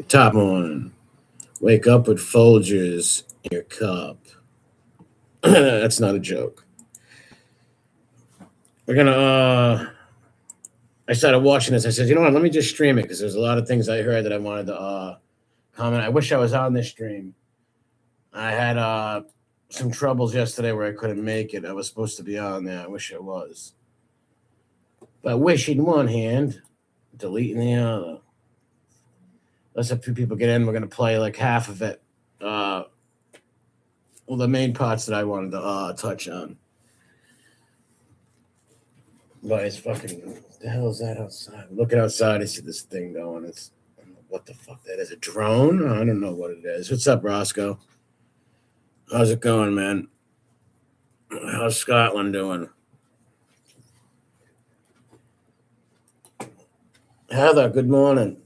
Top one. Wake up with Folgers in your cup. That's not a joke. We're gonna. I started watching this. I said, you know what? Let me just stream it because there's a lot of things I heard that I wanted to comment. I wish I was on this stream. I had some troubles yesterday where I couldn't make it. I was supposed to be on there. I wish I was. But wishing one hand, deleting the other. Let's have a few people get in. We're gonna play like half of it. Well, the main parts that I wanted to touch on. But it's fucking. What the hell is that outside? Looking outside, I see this thing going. It's I don't know what the fuck that is. A drone? I don't know what it is. What's up, Roscoe? How's it going, man? How's Scotland doing? Heather, good morning.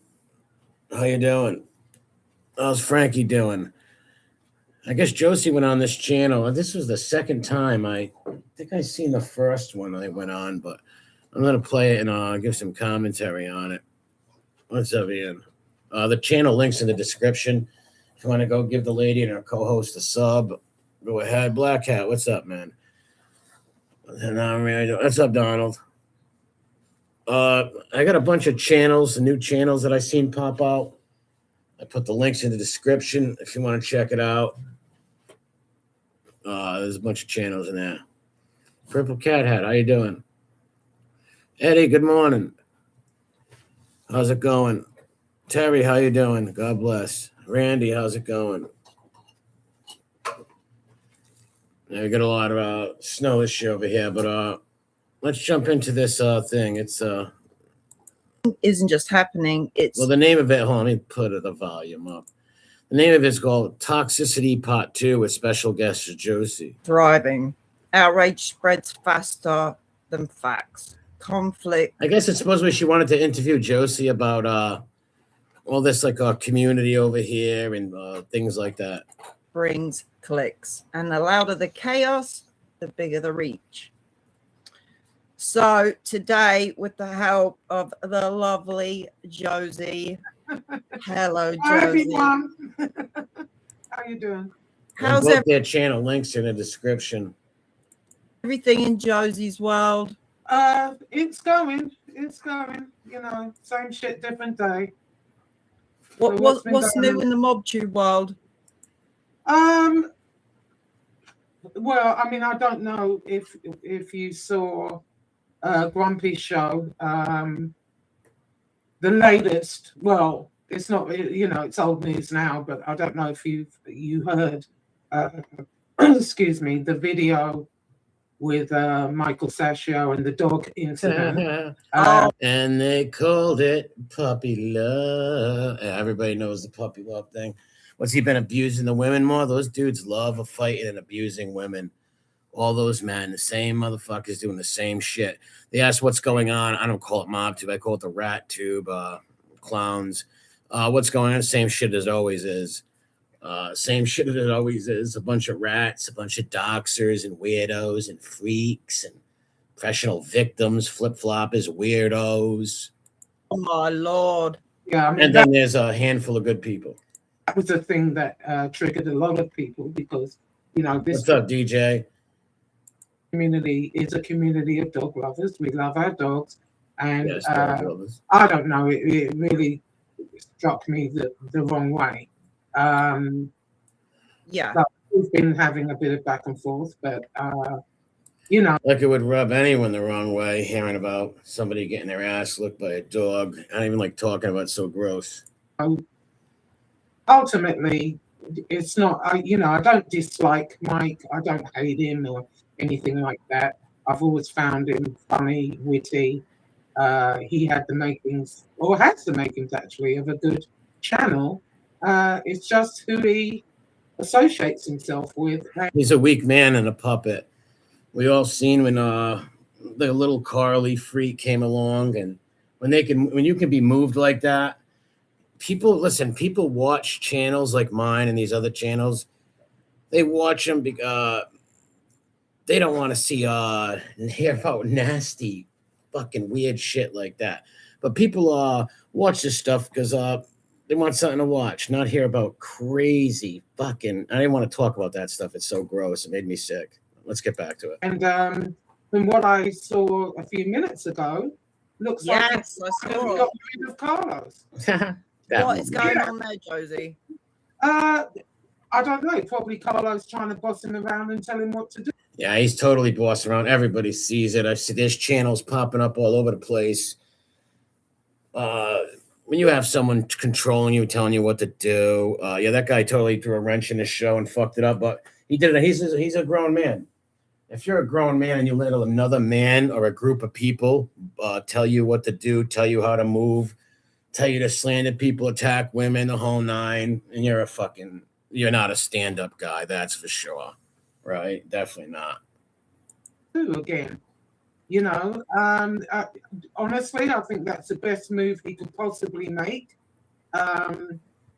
How you doing? How's Frankie doing? I guess Josie went on this channel. This was the second time. I think I seen the first one I went on, but I'm gonna play it and give some commentary on it. What's up, Ian? The channel links in the description. If you want to go give the lady and her co-host a sub, go ahead. Black Hat, what's up, man? What's up, Donald? I got a bunch of channels, new channels that I seen pop out. I put the links in the description if you want to check it out. There's a bunch of channels in there. Purple Cat Hat, how you doing? Eddie, good morning. How's it going? Terry, how you doing? God bless. Randy, how's it going? We got a lot of snow issue over here, but let's jump into this thing. It's isn't just happening. It's well, the name of it. Hold on, let me put the volume up. The name of it's called Toxicity Part 2 with special guest Josie. thriving. Outrage spreads faster than facts. Conflict I guess it's supposed to be she wanted to interview Josie about all this like community over here and things like that. brings clicks, and the louder the chaos, the bigger the reach. So today, with the help of the lovely Josie, hello, Hi, Josie. everyone. How you doing? How's Both their channel links in the description. everything in Josie's world? It's going. It's going. You know, same shit, different day. What's what's been new going in the MobTube world? Well, I mean, I don't know if you saw Grumpy's show. The latest. Well, it's not. You know, it's old news now, but I don't know if you heard. Excuse me, the video with Michael Saccio and the dog incident. And they called it puppy love. Everybody knows the puppy love thing. What's he been abusing the women more? Those dudes love fighting and abusing women. All those men, the same motherfuckers doing the same shit. They ask what's going on. I don't call it mob tube. I call it the rat tube. Clowns. What's going on? Same shit as always is. Same shit as it always is. A bunch of rats, a bunch of doxers and weirdos and freaks and professional victims, flip-floppers, weirdos. Oh my lord! Yeah, I mean, And then there's a handful of good people. that was a thing that triggered a lot of people because, you know, this What's up, DJ? community is a community of dog lovers. We love our dogs. And Yes, dog lovers. I don't know, it really struck me the wrong way. Yeah, We've been having a bit of back and forth, but, you know. Like it would rub anyone the wrong way hearing about somebody getting their ass licked by a dog. I don't even like talking about it. It's so gross. Ultimately, it's not, I don't dislike Mike. I don't hate him or anything like that. I've always found him funny, witty. He had the makings, or has the makings actually, of a good channel. It's just who he associates himself with. He's a weak man and a puppet. We all seen when the little Carly freak came along, and when you can be moved like that, people watch channels like mine and these other channels. They watch them because they don't want to see hear about nasty fucking weird shit like that. But people watch this stuff because They want something to watch, not hear about crazy fucking. I didn't want to talk about that stuff. It's so gross. It made me sick. Let's get back to it. And from what I saw a few minutes ago, looks like Yes, I he saw. got rid of Carlos. What is going Yeah. on there, Josie? I don't know. Probably Carlos trying to boss him around and tell him what to do. Yeah, he's totally bossing around. Everybody sees it. I see there's channels popping up all over the place. When you have someone controlling you, telling you what to do, yeah, that guy totally threw a wrench in the show and fucked it up. But he did it. He's a grown man. If you're a grown man and you let another man or a group of people tell you what to do, tell you how to move, tell you to slander people, attack women, the whole nine, and you're not a stand-up guy, that's for sure. Right? Definitely not. Again, you know, honestly, I think that's the best move he could possibly make.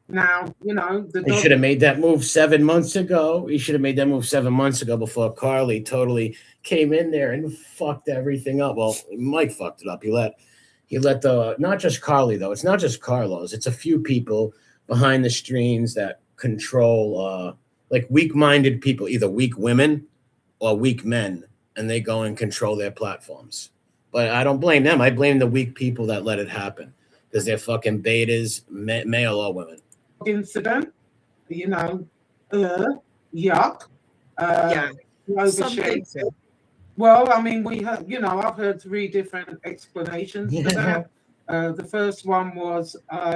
Now, you know, He should have made that move 7 months ago. He should have made that move 7 months ago before Carly totally came in there and fucked everything up. Well, Mike fucked it up. He let the not just Carly though. It's not just Carlos. It's a few people behind the streams that control like weak-minded people, either weak women or weak men, and they go and control their platforms. But I don't blame them. I blame the weak people that let it happen because they're fucking betas, male or women. Incident, you know, yuck. Yeah. Overshaped. Well, I mean, we heard, you know, I've heard 3 different explanations for that. The first one was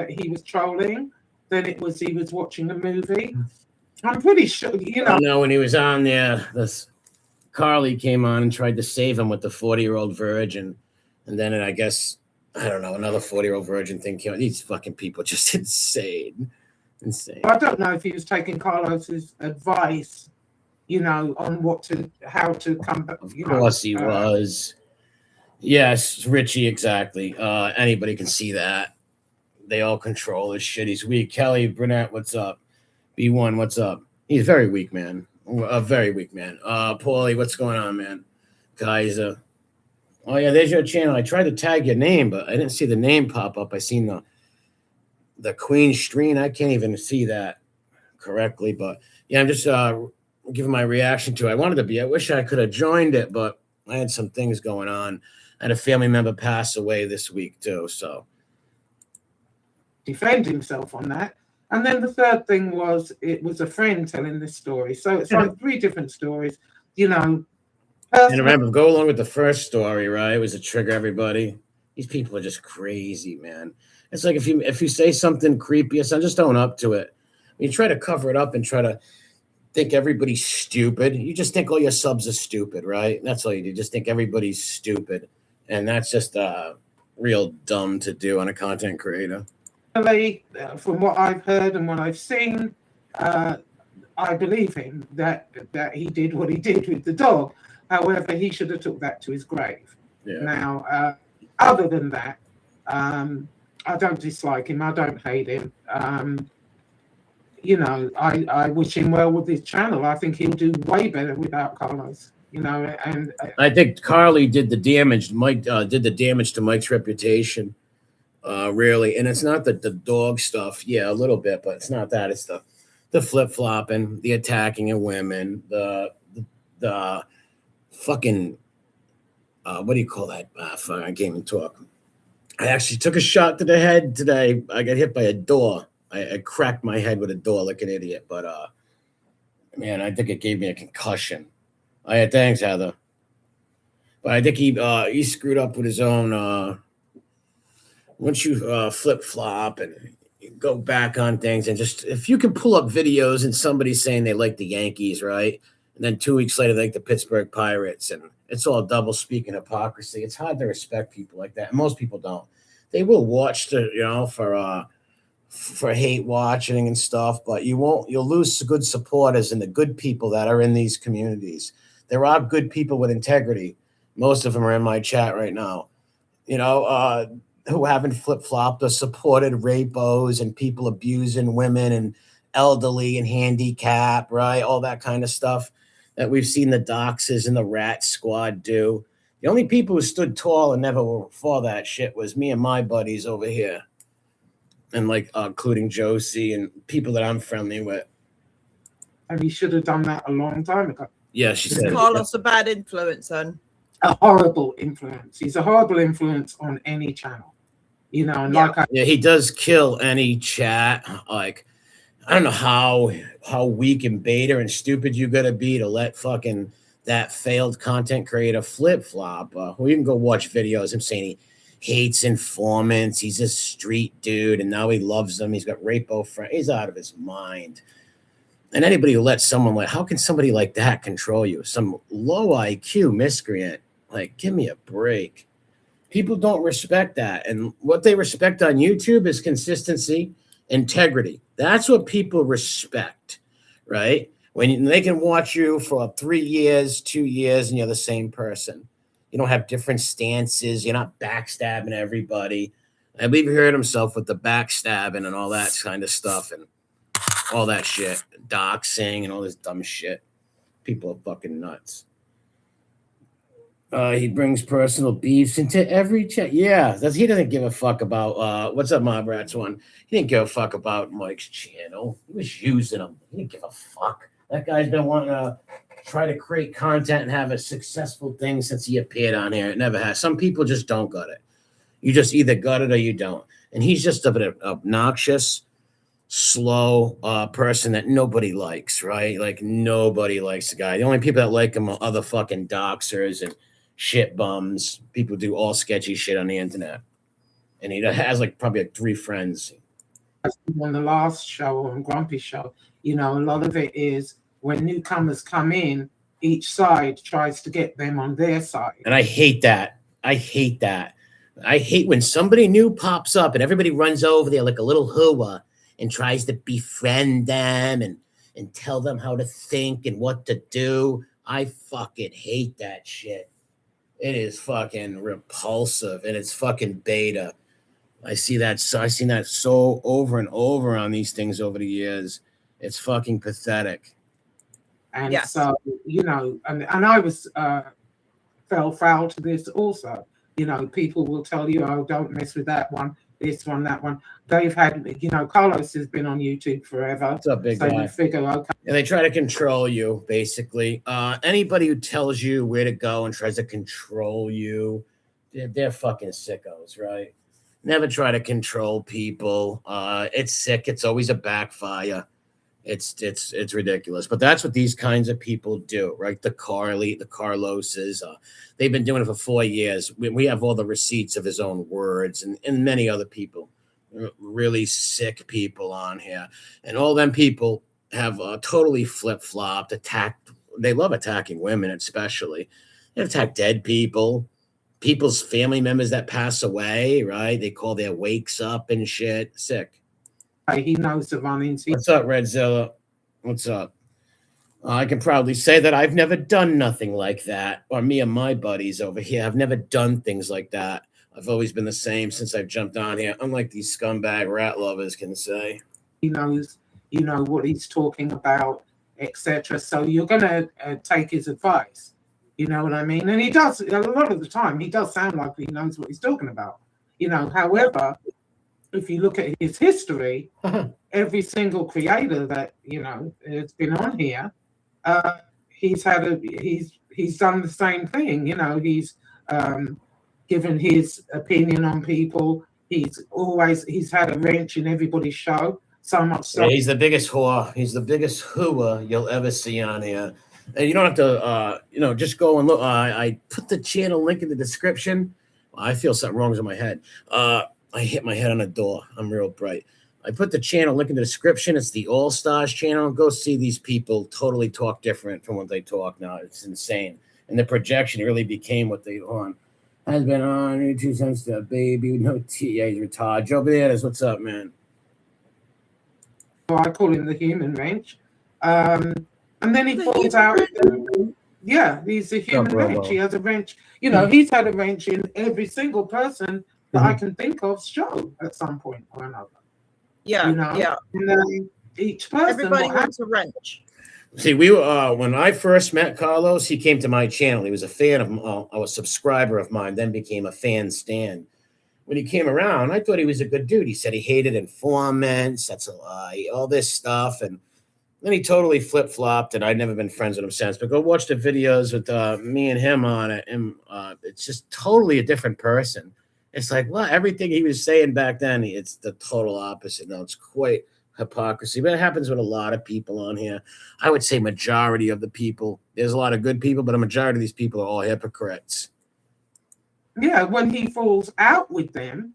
he was trolling. Then it was he was watching a movie. I'm pretty sure, you know. I know when he was on there, this Carly came on and tried to save him with the 40-year-old virgin. And then I guess, I don't know, another 40-year-old virgin thing came on. These fucking people just insane. Insane. I don't know if he was taking Carlos's advice, you know, on how to come back. Of course he was. Yes, Richie, exactly. Anybody can see that. They all control his shit. He's weak. Kelly Burnett, what's up? B1, what's up? He's very weak, man. A very weak man. Paulie, what's going on, man? Kaiser. Oh, yeah, there's your channel. I tried to tag your name, but I didn't see the name pop up. I seen the Queen Stream. I can't even see that correctly, but yeah, I'm just giving my reaction to it. I wanted to be. I wish I could have joined it, but I had some things going on. I had a family member pass away this week, too, so. Defend himself on that. And then the third thing was it was a friend telling this story. So it's like 3 different stories, you know. And remember, go along with the first story, right? It was to trigger everybody. These people are just crazy, man. It's like if you say something creepy, so just own up to it. You try to cover it up and try to think everybody's stupid. You just think all your subs are stupid, right? That's all you do. Just think everybody's stupid. And that's just real dumb to do on a content creator. From what I've heard and what I've seen, I believe him that he did what he did with the dog. However, he should have took that to his grave. Yeah. Now, other than that, I don't dislike him. I don't hate him. You know, I wish him well with his channel. I think he'll do way better without Carlos. You know, and I think Carly did the damage. Mike did the damage to Mike's reputation. Really, and it's not the dog stuff. Yeah, a little bit, but it's not that. It's the flip flopping, the attacking of women, the fucking what do you call that? Fuck, I can't even talk. I actually took a shot to the head today. I got hit by a door. I cracked my head with a door like an idiot, but man, I think it gave me a concussion. Thanks, Heather. But I think he screwed up with his own. Once you flip flop and you go back on things, and just if you can pull up videos and somebody's saying they like the Yankees, right? And then 2 weeks later, they like the Pittsburgh Pirates, and it's all double speak and hypocrisy. It's hard to respect people like that. And most people don't. They will watch for hate watching and stuff, but you'll lose good supporters and the good people that are in these communities. There are good people with integrity. Most of them are in my chat right now. You know, who haven't flip-flopped or supported rapos and people abusing women and elderly and handicap, right? All that kind of stuff that we've seen the Doxes and the Rat Squad do. The only people who stood tall and never were for that shit was me and my buddies over here. and like including Josie and people that I'm friendly with. And he should have done that a long time ago. Yeah, she Is said. Carlos a bad influence then? A horrible influence. He's a horrible influence on any channel. You know, and Yeah. Yeah, he does kill any chat. Like, I don't know how weak and beta and stupid you gotta be to let fucking that failed content creator flip flop. Well, you can go watch videos. Him saying he hates informants. He's a street dude, and now he loves them. He's got rapo friends. He's out of his mind. And anybody who lets someone like, how can somebody like that control you? Some low IQ miscreant. Like, give me a break. People don't respect that. And what they respect on YouTube is consistency, integrity. That's what people respect, right? When they can watch you for 3 years, 2 years, and you're the same person. You don't have different stances. You're not backstabbing everybody. I believe he hurt himself with the backstabbing and all that kind of stuff and all that shit. Doxing and all this dumb shit. People are fucking nuts. He brings personal beefs into every chat. Yeah, he doesn't give a fuck about what's up, Mob Rats one. He didn't give a fuck about Mike's channel. He was using him. He didn't give a fuck. That guy's been wanting to try to create content and have a successful thing since he appeared on here. It never has. Some people just don't got it. You just either got it or you don't. And he's just a bit obnoxious, slow person that nobody likes, right? Like nobody likes the guy. The only people that like him are other fucking doxers and shit bums. People do all sketchy shit on the internet. And he has like probably like 3 friends. On the last show, on Grumpy Show, you know, a lot of it is when newcomers come in, each side tries to get them on their side. And I hate that. I hate that. I hate when somebody new pops up and everybody runs over there like a little hua and tries to befriend them and tell them how to think and what to do. I fucking hate that shit. It is fucking repulsive and it's fucking beta. I've seen that so over and over on these things over the years. It's fucking pathetic. And Yes. so, you know, and I was fell foul to this also. You know, people will tell you, oh, don't mess with that one, this one, that one. They've had, you know, Carlos has been on YouTube forever. What's up, big so guy? you figure, okay. And they try to control you, basically. Anybody who tells you where to go and tries to control you, they're fucking sickos, right? Never try to control people. It's sick. It's always a backfire. It's ridiculous. But that's what these kinds of people do, right? The Carloses. They've been doing it for 4 years. We have all the receipts of his own words and many other people, really sick people on here. And all them people have totally flip-flopped, attacked. They love attacking women, especially. They attack dead people, people's family members that pass away, right? They call their wakes up and shit. Sick. He knows the runnings. What's up, Redzilla? What's up? I can proudly say that I've never done nothing like that. Or me and my buddies over here have never done things like that. I've always been the same since I've jumped on here, unlike these scumbag rat lovers can say. He knows, you know, what he's talking about, etc. So you're going to take his advice. You know what I mean? And he does, a lot of the time, he does sound like he knows what he's talking about. You know, however, if you look at his history, every single creator that, you know, has been on here, he's done the same thing. You know, he's given his opinion on people. He's had a wrench in everybody's show. So much so. Yeah, he's the biggest whore. He's the biggest hooah you'll ever see on here. And you don't have to, you know, just go and look. I put the channel link in the description. I feel something wrong with my head. I hit my head on a door. I'm real bright. I put the channel link in the description. It's the All Stars channel. Go see these people totally talk different from what they talk now. It's insane. And the projection really became what they want. Has been on YouTube since the baby. No T. Yeah, he's retired. Joe Bananas, what's up, man? I call him the human wrench. And then he falls out. Yeah, he's a human wrench. He has a wrench. You know, he's had a wrench in every single person that I can think of show at some point or another. Yeah, you know? yeah. And then each person. Everybody wants a wrench. See, we were when I first met Carlos, he came to my channel. He was a fan of a subscriber of mine, then became a fan stan. when he came around, I thought he was a good dude. He said he hated informants. That's a lie. All this stuff. And then he totally flip-flopped, and I've never been friends with him since. But go watch the videos with me and him on it. And it's just totally a different person. It's like, well, everything he was saying back then, it's the total opposite. No, it's quite hypocrisy. But it happens with a lot of people on here. I would say majority of the people. There's a lot of good people, but a majority of these people are all hypocrites. Yeah, when he falls out with them,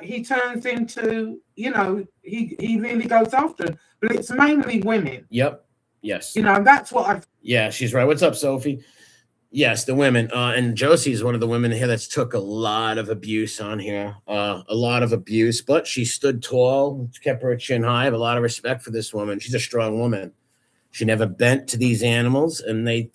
he turns into, he really goes after them. But it's mainly women. Yep. Yes. That's what I. Yeah, she's right. What's up, Sophie? Yes, the women. And Josie is one of the women here that's took a lot of abuse on here. A lot of abuse, but she stood tall, kept her chin high. I have a lot of respect for this woman. She's a strong woman. She never bent to these animals, and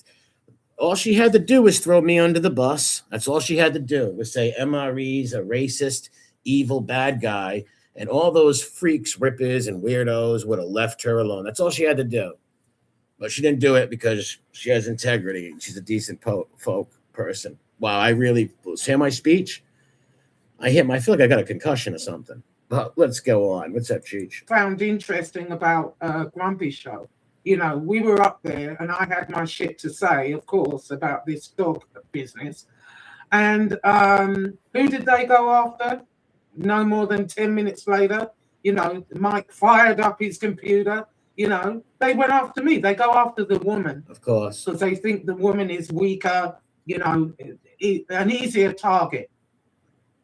all she had to do was throw me under the bus. That's all she had to do, was say MRE's a racist, evil, bad guy, and all those freaks, rippers, and weirdos would have left her alone. That's all she had to do. But she didn't do it because she has integrity. She's a decent folk person. Wow, I really hear my speech. I feel like I got a concussion or something. But let's go on. What's up, Cheech? Found interesting about Grumpy Show. We were up there, and I had my shit to say, of course, about this dog business. And who did they go after? No more than 10 minutes later, Mike fired up his computer. They went after me. They go after the woman. Of course. Because they think the woman is weaker, an easier target.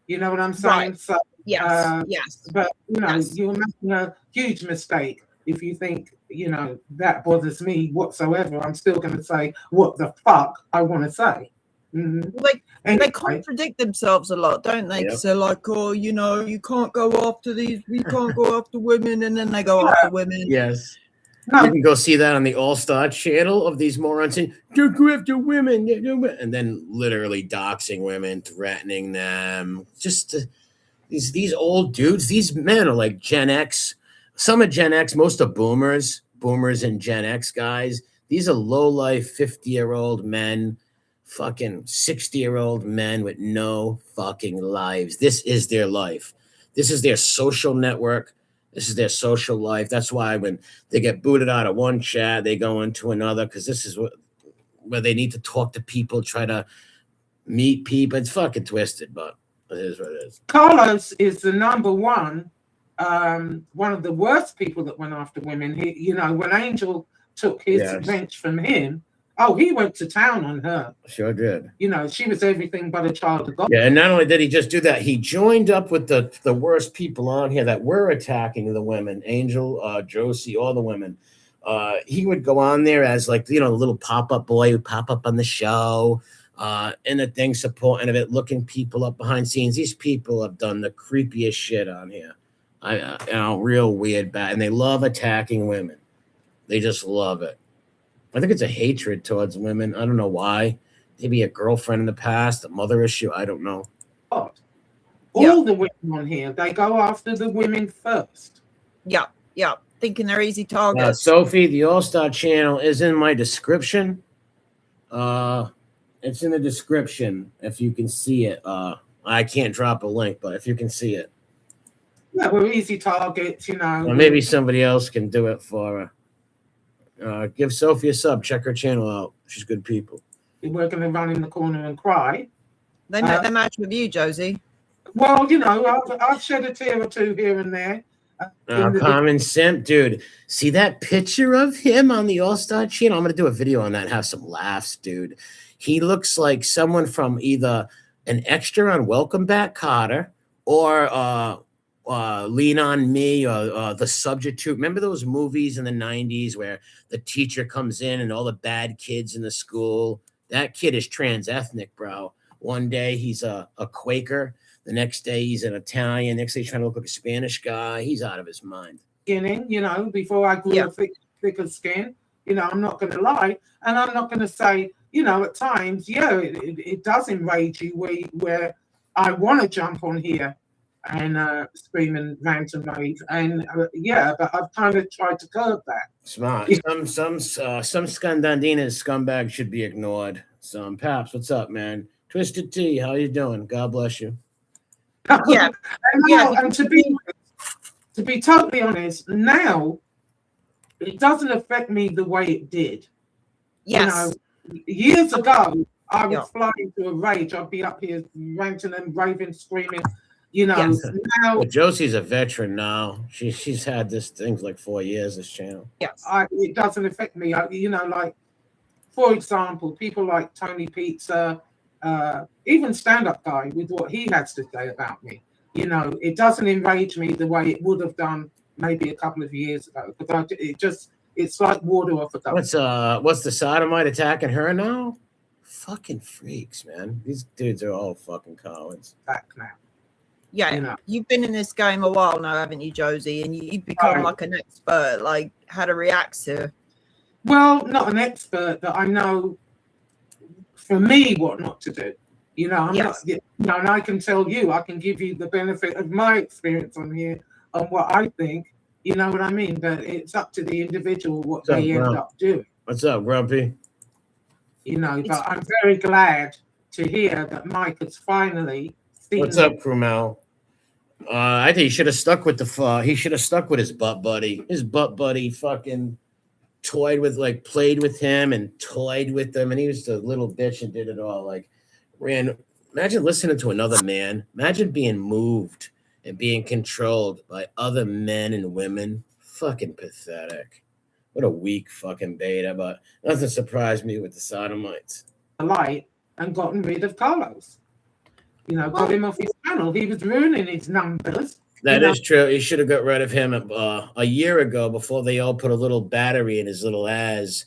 You know what I'm saying? Right. So, yes. But, you're making a huge mistake if you think, that bothers me whatsoever. I'm still going to say what the fuck I want to say. Mm-hmm. They contradict themselves a lot, don't they? Because they're like, oh, you can't go after we can't go after women, and then they go after women. Yes. No. You can go see that on the All-Star channel of these morons saying, don't go after women, and then literally doxing women, threatening them. Just these old dudes, these men are like Gen X. Some are Gen X, most are boomers and Gen X guys. These are low-life 50-year-old men, fucking 60-year-old men with no fucking lives. This is their life. This is their social network. This is their social life. That's why when they get booted out of one chat, they go into another, because this is where they need to talk to people, try to meet people. It's fucking twisted, but it is what it is. Carlos is the number one of the worst people that went after women. When Angel took his bench from him, he went to town on her. Sure did. She was everything but a child of God. Yeah, and not only did he just do that, he joined up with the worst people on here that were attacking the women, Angel, Josie, all the women. He would go on there as the little pop-up boy who pop up on the show, and the thing supporting of it, looking people up behind scenes. These people have done the creepiest shit on here. Real weird, bad, and they love attacking women. They just love it. I think it's a hatred towards women. I don't know why. Maybe a girlfriend in the past, a mother issue. I don't know. All the women on here, they go after the women first. Yeah. Thinking they're easy targets. Sophie, the All-Star channel is in my description. It's in the description if you can see it. I can't drop a link, but if you can see it. Yeah, we're easy targets, Or maybe somebody else can do it for her. Give Sophie a sub. Check her channel out. She's good people. We're going to run in the corner and cry. They match with you, Josie. Well, I've shed a tear or two here and there. Common simp, dude. See that picture of him on the All-Star channel? I'm going to do a video on that and have some laughs, dude. He looks like someone from either an extra on Welcome Back, Kotter, or Lean on Me, or The Substitute. Remember those movies in the 90s where the teacher comes in and all the bad kids in the school? That kid is trans-ethnic, bro. One day he's a Quaker. The next day he's an Italian. Next day he's trying to look like a Spanish guy. He's out of his mind. Before I grew a thicker skin, I'm not going to lie. And I'm not going to say, at times, it does enrage you where I want to jump on here and scream and rant and rave. And but I've kind of tried to curb that. Smart. Some Scandandina's scumbags should be ignored. Some Paps, what's up, man? Twisted Tea, how you doing? God bless you. Yeah. And, now, and to be totally honest, now it doesn't affect me the way it did. Yes. You know, years ago, I would Yeah. fly into a rage. I'd be up here ranting and raving, screaming. You know, Yes. now But Josie's a veteran now. She's had this thing like 4 years. This channel. Yes. It doesn't affect me. You know, like for example, people like Tony Pizza, even stand-up guy with what he has to say about me. You know, it doesn't enrage me the way it would have done maybe a couple of years ago. Because it's like water off a duck. What's the sodomite attacking her now? Fucking freaks, man. These dudes are all fucking cowards. Back now. Yeah, You know. You've been in this game a while now, haven't you, Josie? And you've become Right. like an expert, like how to react to. Well, not an expert, but I know for me what not to do. You know, I'm Yes. not, you know, and I can tell you, I can give you the benefit of my experience on here on what I think. You know what I mean? But it's up to the individual what they end up doing. What's up, Grumpy? You know, but I'm very glad to hear that Mike has finally seen. What's up, Krumel? I think he should have stuck with he should have stuck with his butt buddy. His butt buddy fucking played with him and toyed with him, and he was the little bitch and did it all. Like, imagine listening to another man. Imagine being moved and being controlled by other men and women. Fucking pathetic. What a weak fucking beta, but nothing surprised me with the sodomites. The light and gotten rid of Carlos. You know, got him off his channel. He was ruining his numbers. That is true. He should have got rid of him a year ago before they all put a little battery in his little ass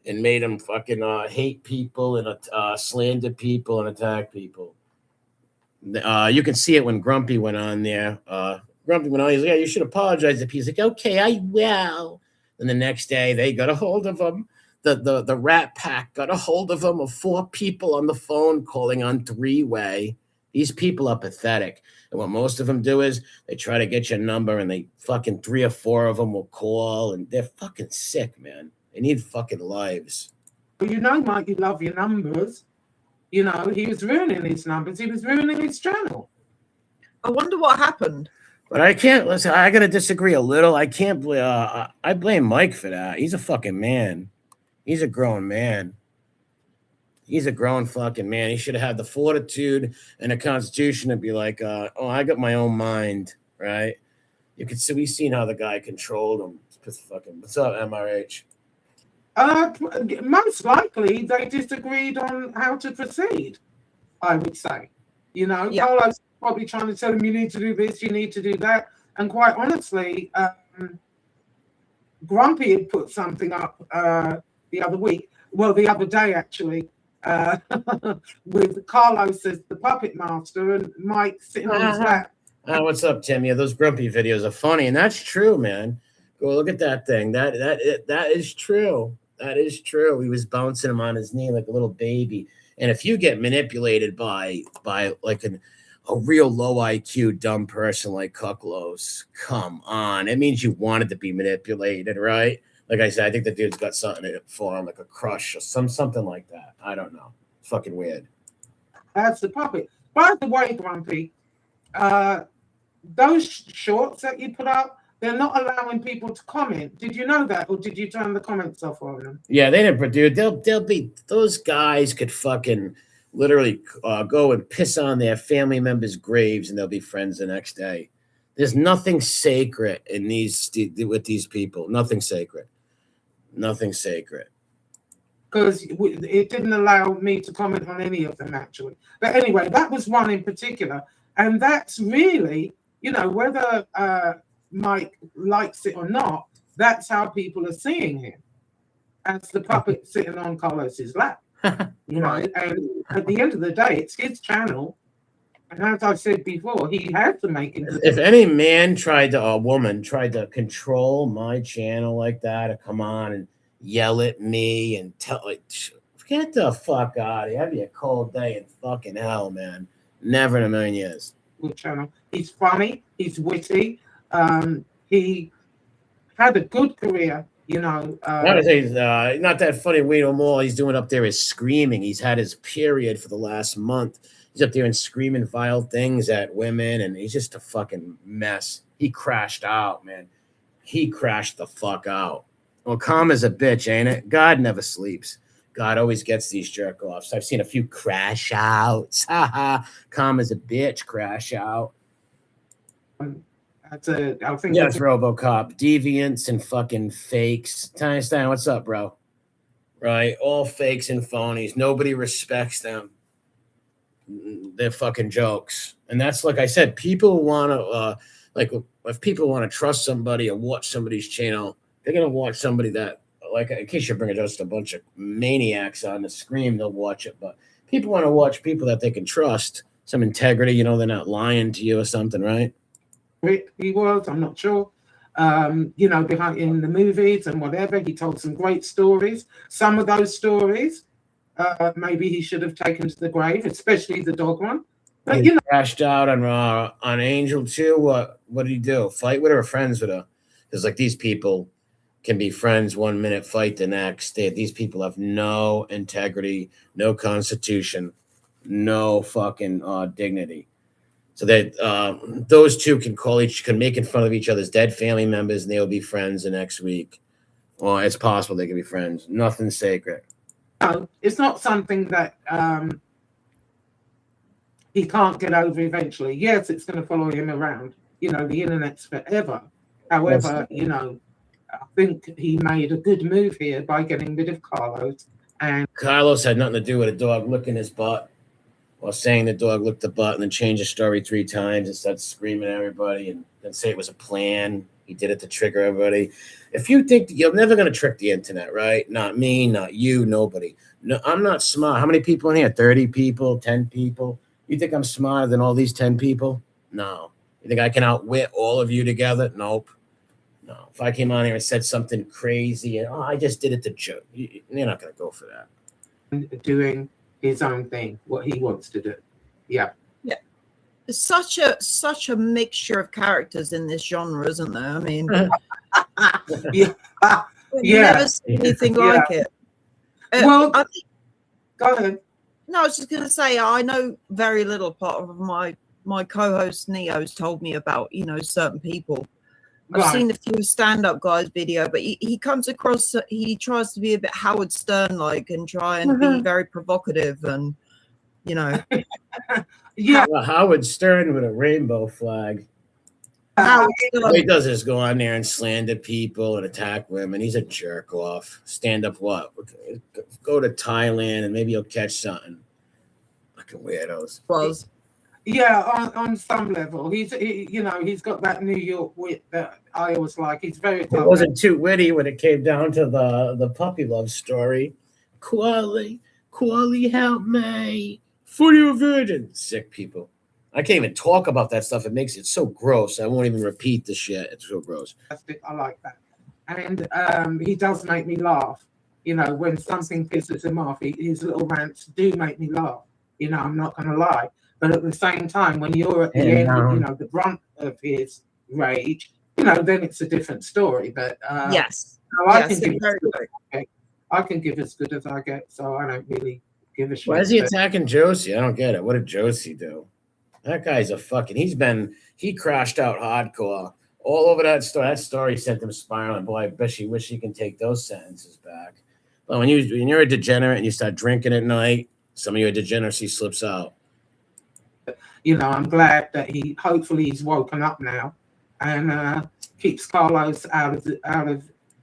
and made him fucking hate people and slander people and attack people. You can see it when Grumpy went on there. Grumpy went on. He's like, "Yeah, you should apologize." He's like, "Okay, I will." And the next day, they got a hold of him. The Rat Pack got a hold of him of 4 people on the phone calling on 3-way. These people are pathetic. And what most of them do is they try to get your number and they fucking 3 or 4 of them will call and they're fucking sick, man. They need fucking lives. Well, you know, Mike, you love your numbers. You know, he was ruining his numbers. He was ruining his channel. I wonder what happened. But I can't listen. I gotta disagree a little. I can't blame. I blame Mike for that. He's a fucking man. He's a grown man. He's a grown fucking man. He should have had the fortitude and the constitution to be like, "Oh, I got my own mind." Right? You could see. We've seen how the guy controlled him. It's fucking. What's up, MRH? Most likely they disagreed on how to proceed, I would say. You know, Yeah. Carlos probably trying to tell him, you need to do this, you need to do that. And quite honestly, Grumpy had put something up the other day actually, with Carlos as the puppet master and Mike sitting on his lap. What's up, Tim? Yeah, those Grumpy videos are funny, and that's true, man. Go look at that thing. That is true. That is true. He was bouncing him on his knee like a little baby. And if you get manipulated by like a real low IQ dumb person like Cucklos, come on. It means you wanted to be manipulated, right? Like I said, I think the dude's got something in it for him, like a crush or something like that. I don't know. It's fucking weird. That's the puppet. By the way, Grumpy, those shorts that you put up, they're not allowing people to comment. Did you know that, or did you turn the comments off on them? Yeah, they didn't, dude. They'll be, those guys could fucking literally go and piss on their family members' graves, and they'll be friends the next day. There's nothing sacred in with these people. Nothing sacred. Nothing sacred. Because it didn't allow me to comment on any of them, actually. But anyway, that was one in particular. And that's really, you know, whether Mike likes it or not, that's how people are seeing him, as the puppet sitting on Carlos's lap. You know, and at the end of the day, it's his channel. And as I said before, he had to make it. If any man a woman tried to control my channel like that, or come on and yell at me and get the fuck out of here. That'd be a cold day in fucking hell, man. Never in a million years. Channel. He's funny. He's witty. He had a good career, you know. He's not that funny. Wait no more. He's doing up there is screaming. He's had his period for the last month. He's up there and screaming vile things at women, and he's just a fucking mess. He crashed out, man. He crashed the fuck out. Well, calm as a bitch, ain't it? God never sleeps. God always gets these jerk offs. I've seen a few crash outs. Calm as a bitch, crash out. I think Yes, RoboCop, deviants and fucking fakes. Tiny Stein, what's up, bro? Right, all fakes and phonies. Nobody respects them. They're fucking jokes, and that's like I said. People want to like if people want to trust somebody or watch somebody's channel, they're gonna watch somebody that, like, in case you're bringing just a bunch of maniacs on the screen, they'll watch it. But people want to watch people that they can trust, some integrity. You know, they're not lying to you or something, right? He was. I'm not sure. You know, behind in the movies and whatever, he told some great stories. Some of those stories, maybe he should have taken to the grave, especially the dog one. But he crashed out on Angel too. What did he do? Fight with her or friends with her? Because like these people can be friends 1 minute, fight the next. These people have no integrity, no constitution, no fucking dignity. So that those two can make fun of each other's dead family members, and they'll be friends the next week. Well, it's possible they can be friends. Nothing sacred. No, it's not something that he can't get over eventually. Yes, it's going to follow him around. You know, the internet's forever. However, you know, I think he made a good move here by getting rid of Carlos. And Carlos had nothing to do with a dog licking his butt, while saying the dog licked the butt, and then change the story 3 times and start screaming at everybody, and then say it was a plan. He did it to trigger everybody. If you think you're never going to trick the internet, right? Not me, not you, nobody. No, I'm not smart. How many people in here? 30 people, 10 people? You think I'm smarter than all these 10 people? No. You think I can outwit all of you together? Nope. No. If I came on here and said something crazy and I just did it to joke, you're not going to go for that. doing his own thing, what he wants to do. Yeah. Yeah. There's such a mixture of characters in this genre, isn't there? I mean, Yeah. I've Yeah. never seen anything like it. Well, I think, go ahead. no, I was just going to say, I know very little. Part of my co-host Neo's told me about, you know, certain people. I've Right. seen a few stand-up guys video, but he comes across, he tries to be a bit Howard Stern-like and try and be very provocative and, you know. Yeah. Well, Howard Stern with a rainbow flag. Howard All Stern, he does is go on there and slander people and attack women. He's a jerk off. Stand up what? Go to Thailand and maybe you'll catch something. Fucking weirdos. was. Yeah, on some level, you know, he's got that New York wit that I always like. He's very. It wasn't too witty when it came down to the puppy love story. Quali, help me. For you a virgin. Sick people. I can't even talk about that stuff. It makes it so gross. I won't even repeat the shit. It's so gross. I like that, and he does make me laugh. You know, when something pisses him off, his little rants do make me laugh. You know, I'm not going to lie. But at the same time, when you're at the end, you know, the brunt of his rage, you know, then it's a different story. But Yes. no, Yes, I can give as good as I get, so I don't really give a shit. Why is he attacking Josie? I don't get it. What did Josie do? That guy's a fucking. He crashed out hardcore all over that story. That story sent him spiraling. Boy, I bet she wish he can take those sentences back. But when you're a degenerate and you start drinking at night, some of your degeneracy slips out. You know, I'm glad that hopefully he's woken up now and keeps Carlos out of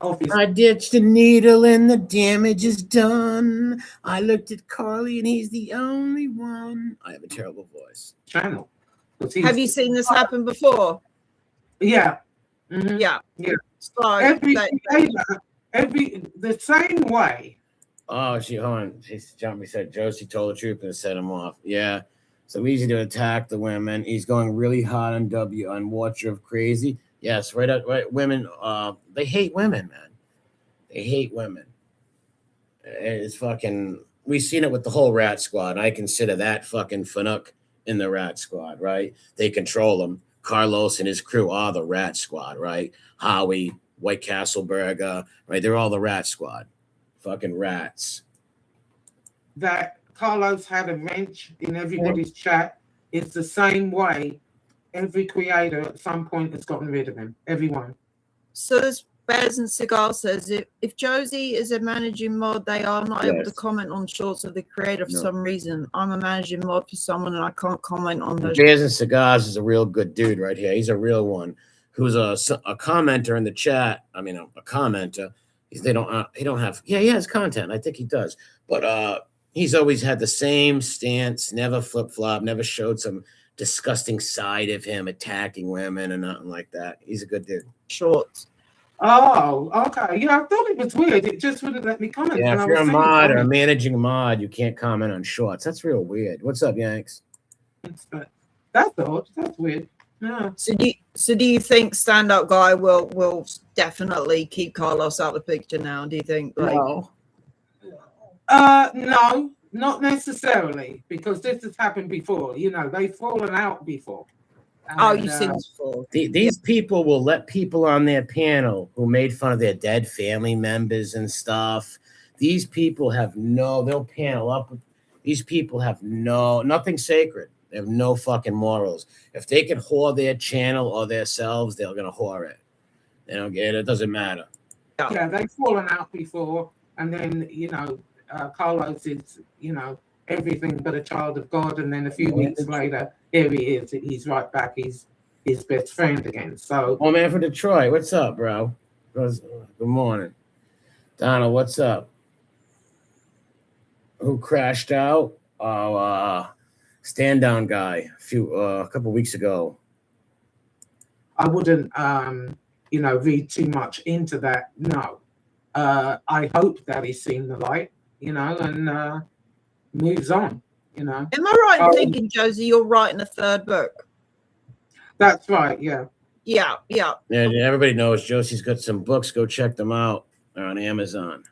office. I ditched the needle and the damage is done. I looked at Carly and he's the only one. I have a terrible voice. Channel. Have you seen this happen before? Yeah. Mm-hmm. Yeah. Yeah. So the same way. Oh, hold on. She jumped me, said Josie told the truth and set him off. Yeah. So easy to attack the women. He's going really hot on Watcher of Crazy. Yes, right. Women, they hate women, man. They hate women. It's fucking. We've seen it with the whole Rat Squad. I consider that fucking Fanuc in the Rat Squad, right? They control them. Carlos and his crew are the Rat Squad, right? Howie, White Castle Burger, right? They're all the Rat Squad. Fucking rats. That Carlos had a wrench in everybody's chat, it's the same way every creator at some point has gotten rid of him. Everyone. So this Bears and Cigar says if Josie is a managing mod, they are not able to comment on shorts of the creator for some reason. I'm a managing mod for someone and I can't comment on those. Bears and Cigars is a real good dude right here. He's a real one who's a commenter in the chat. I mean, a commenter. He has content. I think he does. But he's always had the same stance, never flip-flop, never showed some disgusting side of him attacking women or nothing like that. He's a good dude. Shorts. Oh, okay. Yeah, I thought it was weird. It just wouldn't let me comment. Yeah, if you're a mod or a managing mod, you can't comment on shorts. That's real weird. What's up, Yanks? That's odd. That's weird. Yeah. So do you think Stand Up Guy will definitely keep Carlos out of the picture now? Do you think? No, not necessarily, because this has happened before. You know, they've fallen out before. And, you've seen this before. These people will let people on their panel who made fun of their dead family members and stuff. These people they'll panel up. These people have nothing sacred. They have no fucking morals. If they can whore their channel or themselves, they're going to whore it. They don't get it. It doesn't matter. Yeah, they've fallen out before. And then, Carlos is, everything but a child of God. And then a few weeks later, here he is. He's right back. He's his best friend again. So, oh, man, from Detroit. What's up, bro? Good morning. Donald, what's up? Who crashed out? Oh, stand down guy a couple weeks ago. I wouldn't, read too much into that. No. I hope that he's seen the light, and moves on, Am I right in thinking, Josie, you're writing a third book? That's right, yeah. Yeah. Everybody knows Josie's got some books. Go check them out. They're on Amazon.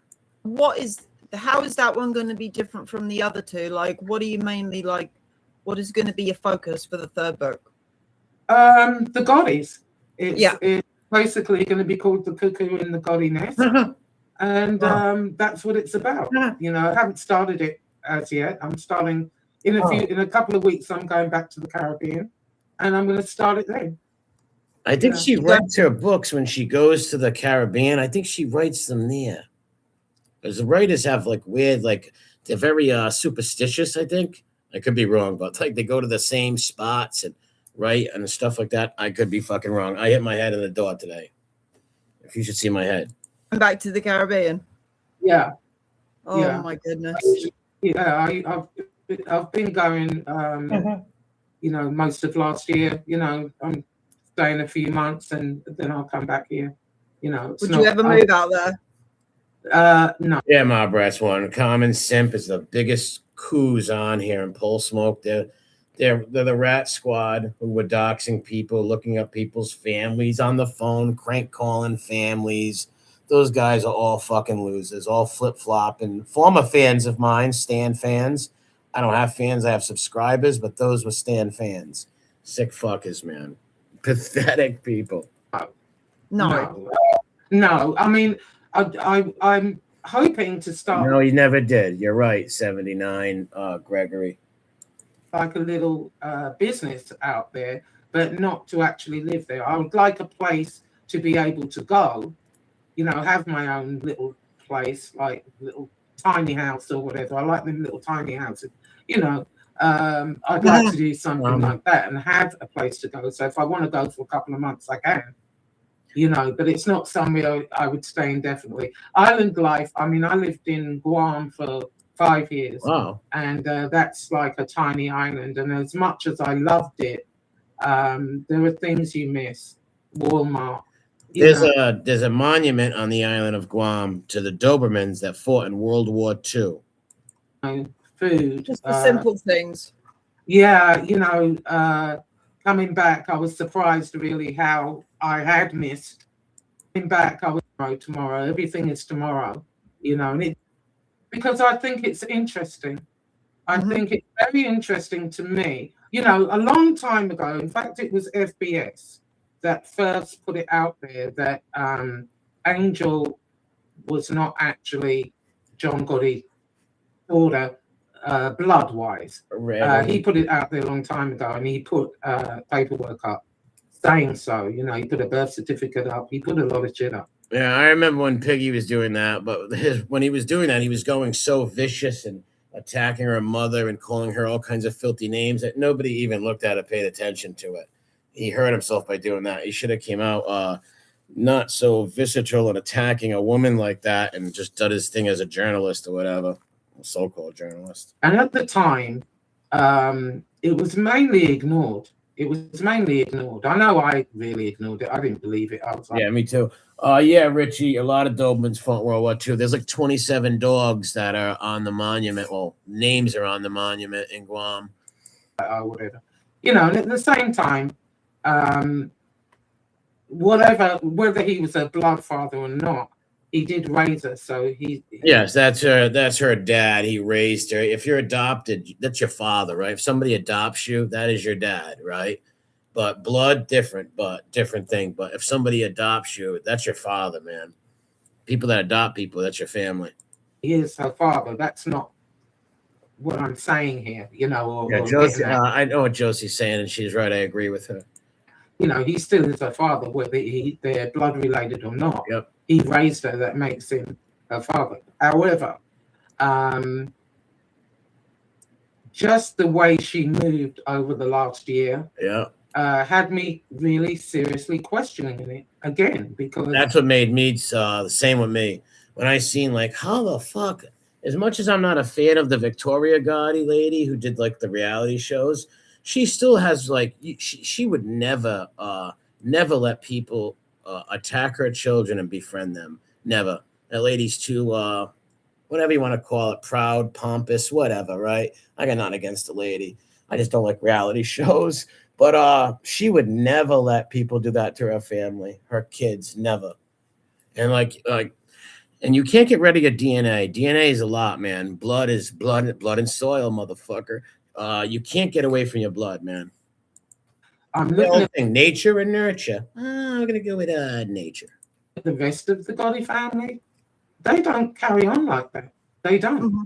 How is that one going to be different from the other two? Like, what are you mainly like? What is going to be your focus for the third book? The Goddies. It's basically going to be called The Cuckoo in the Goddie Nest. And that's what it's about. I haven't started it as yet. I'm starting in a couple of weeks. I'm going back to the Caribbean, and I'm going to start it then. I think she writes her books when she goes to the Caribbean. I think she writes them there. Because the writers have weird, they're very superstitious. I think I could be wrong, but they go to the same spots and write and stuff like that. I could be fucking wrong. I hit my head in the door today. If you should see my head. Back to the Caribbean. Yeah. Oh my goodness. Yeah, I've been going. Most of last year. I'm staying a few months and then I'll come back here. Would you ever move out there? No. Yeah, my brass one. Common Simp is the biggest coups on here in Pole Smoke. They're the rat squad who were doxing people, looking up people's families on the phone, crank calling families. Those guys are all fucking losers, all flip-flopping. Former fans of mine, Stan fans. I don't have fans, I have subscribers, but those were Stan fans. Sick fuckers, man. Pathetic people. No. I mean, I'm hoping to start. No, he never did. You're right, 79, Gregory. Like a little business out there, but not to actually live there. I would like a place to be able to go, have my own little place, like little tiny house or whatever. I like them little tiny houses, I'd like to do something like that and have a place to go. So if I want to go for a couple of months, I can, but it's not somewhere I would stay indefinitely. Island life, I mean, I lived in Guam for 5 years. Wow. And that's like a tiny island. And as much as I loved it, there are things you miss. Walmart. There's a monument on the island of Guam to the Dobermans that fought in World War II. Food. Just the simple things. Yeah, coming back, I was surprised really how I had missed. Coming back, I was tomorrow. Everything is tomorrow, and because I think it's interesting. I think it's very interesting to me. A long time ago, in fact, it was FBS that first put it out there that Angel was not actually John Gotti's daughter. blood wise. Rene. He put it out there a long time ago, and he put paperwork up saying so. You know, he put a birth certificate up. He put a lot of shit up. Yeah, I remember when Piggy was doing that, but when he was doing that, he was going so vicious and attacking her mother and calling her all kinds of filthy names that nobody even looked at it, paid attention to it. He hurt himself by doing that. He should have came out not so visceral and attacking a woman like that and just done his thing as a journalist or whatever, a so-called journalist. And at the time, it was mainly ignored. It was mainly ignored. I know I really ignored it. I didn't believe it. I was like, yeah, me too. Yeah, Richie, a lot of Dobermans fought World War II. There's like 27 dogs that are on the monument. Well, names are on the monument in Guam. Whatever. You know, and at the same time, whether he was a blood father or not, he did raise her. So yes, that's her dad. He raised her. If you're adopted, that's your father, right? If somebody adopts you, that is your dad, right? But blood, different thing. But if somebody adopts you, that's your father, man. People that adopt people, that's your family. He is her father. That's not what I'm saying here, you know. Josie, I know what Josie's saying, and she's right. I agree with her. You know, he still is her father, whether they're blood related or not. Yep. He raised her. That makes him her father. However, just the way she moved over the last year, had me really seriously questioning it again, because that's what made me the same with me when I seen like, how the fuck, as much as I'm not a fan of the Victoria Gotti lady who did like the reality shows, she still has like, she would never let people attack her children and befriend them. Never. That lady's too whatever you want to call it, proud, pompous, whatever, right? I got nothing against the lady. I just don't like reality shows. But she would never let people do that to her family, her kids, never. And and you can't get rid of your DNA. DNA is a lot, man. Blood is blood and soil, motherfucker. You can't get away from your blood, man. I'm looking at nature and nurture. I'm gonna go with nature. The rest of the Gotti family. They don't carry on like that. They don't. Mm-hmm.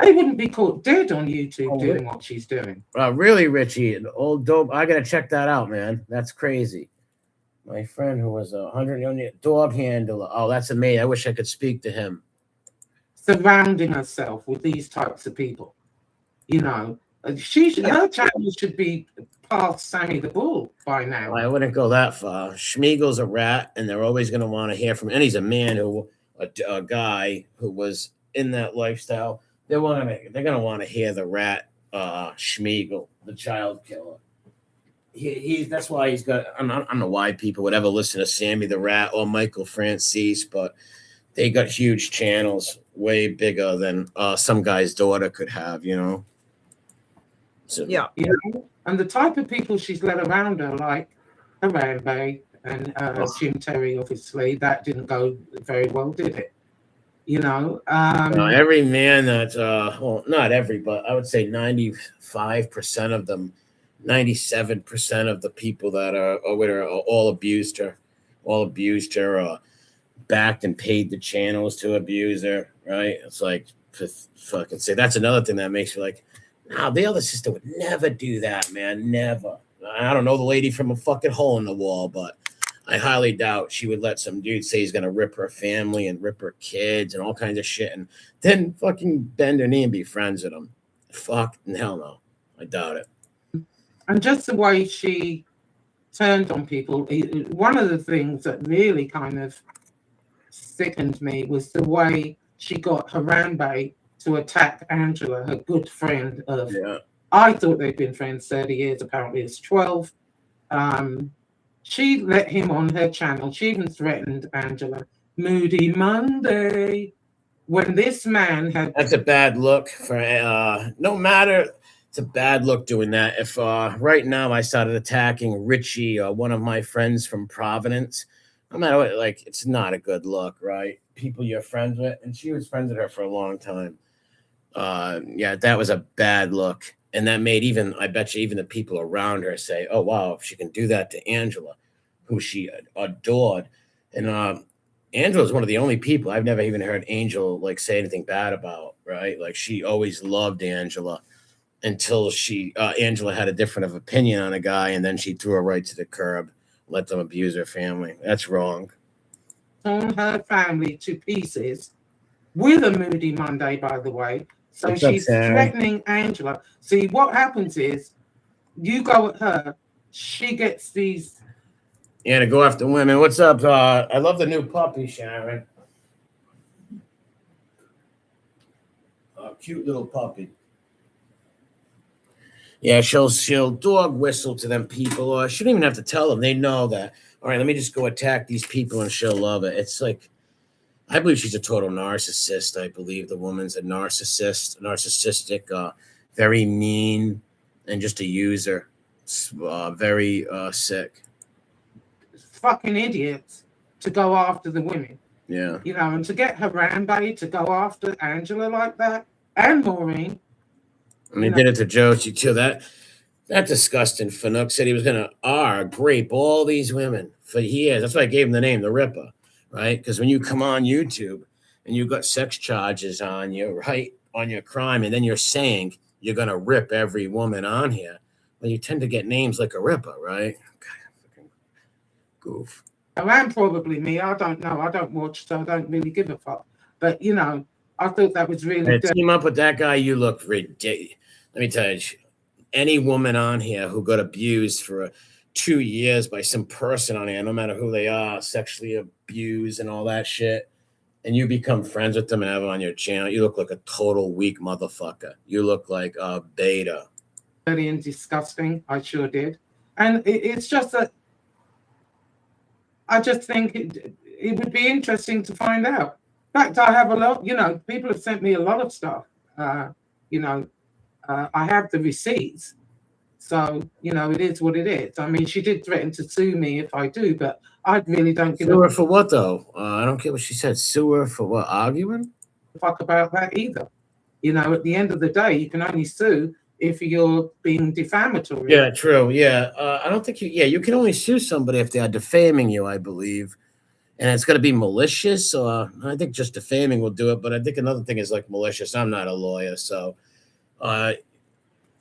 They wouldn't be caught dead on YouTube doing what she's doing. Really, Richie, an old dope. I gotta check that out, man. That's crazy. My friend who was 100 dog handler. Oh, that's amazing. I wish I could speak to him. Surrounding herself with these types of people, you know, her channel should be past Sammy the Bull by now. I wouldn't go that far. Schmiegel's a rat, and they're always going to want to hear from him. And he's a man a guy who was in that lifestyle. They're going to want to hear the rat Schmiegel, the child killer. That's why he's got. I don't know why people would ever listen to Sammy the Rat or Michael Francis, but they got huge channels, way bigger than some guy's daughter could have, you know. So, yeah, you know, and the type of people she's led around her, like Harambe and Jim Terry, obviously, that didn't go very well, did it? You know, every man that, well, not every, but I would say 95% of them, 97% of the people that are with her all abused her, backed and paid the channels to abuse her, right? It's like, fucking say, that's another thing that makes me like, nah, the other sister would never do that, man, never. I don't know the lady from a fucking hole in the wall, but I highly doubt she would let some dude say he's going to rip her family and rip her kids and all kinds of shit and then fucking bend her knee and be friends with them. Fuck, hell no. I doubt it. And just the way she turned on people, one of the things that really kind of sickened me was the way she got Harambe to attack Angela, her good friend of, I thought they'd been friends 30 years, apparently it's 12. She let him on her channel. She even threatened Angela. Moody Monday. When this man had... That's a bad look for, no matter... It's a bad look doing that. If right now I started attacking Richie, one of my friends from Providence, no matter what, like, it's not a good look, right? People you're friends with, and she was friends with her for a long time. Yeah, that was a bad look. And that made I bet you even the people around her say, oh, wow, if she can do that to Angela, who she adored. And Angela's one of the only people I've never even heard Angel like say anything bad about, right? Like she always loved Angela until Angela had a different of opinion on a guy, and then she threw her right to the curb, let them abuse her family. That's wrong. Torn her family to pieces with a Moody Monday, by the way. So What's up, she's Sarah? threatening Angela. See, what happens is you go at her, she gets these. Yeah, to go after women. What's up? I love the new puppy, Sharon. Cute little puppy. Yeah, she'll dog whistle to them people, or she don't even have to tell them. They know that. All right, let me just go attack these people, and she'll love it. It's like, I believe she's a total narcissist. I believe the woman's a narcissistic, very mean, and just a user. Very sick. Fucking idiots to go after the women. Yeah. You know, and to get Harambe to go after Angela like that, and Maureen. And he did it to Josie too. That disgusting Fanuc said he was going to grape all these women for years. That's why I gave him the name, the Ripper, right? Because when you come on YouTube and you've got sex charges on you, right, on your crime, and then you're saying you're going to rip every woman on here, well, you tend to get names like a Ripper, right? God, goof. And probably me. I don't know. I don't watch, so I don't really give a fuck. But, you know, I thought that was really good. Team up with that guy, you look ridiculous. Let me tell you, any woman on here who got abused for 2 years by some person on here, no matter who they are, sexually abused and all that shit, and you become friends with them and have it on your channel, you look like a total weak motherfucker. You look like a beta. Dirty and disgusting. I sure did. And it's just that I just think it would be interesting to find out. In fact, I have a lot, you know, people have sent me a lot of stuff. You know, I have the receipts. So, you know, it is what it is. I mean, she did threaten to sue me if I do, but I really don't give a Sue her for what, though? I don't care what she said. Sue her for what? Arguing? Fuck about that either. You know, at the end of the day, you can only sue if you're being defamatory. Yeah, true. Yeah. I don't think you can only sue somebody if they are defaming you, I believe. And it's going to be malicious. I think just defaming will do it. But I think another thing is like malicious. I'm not a lawyer. So,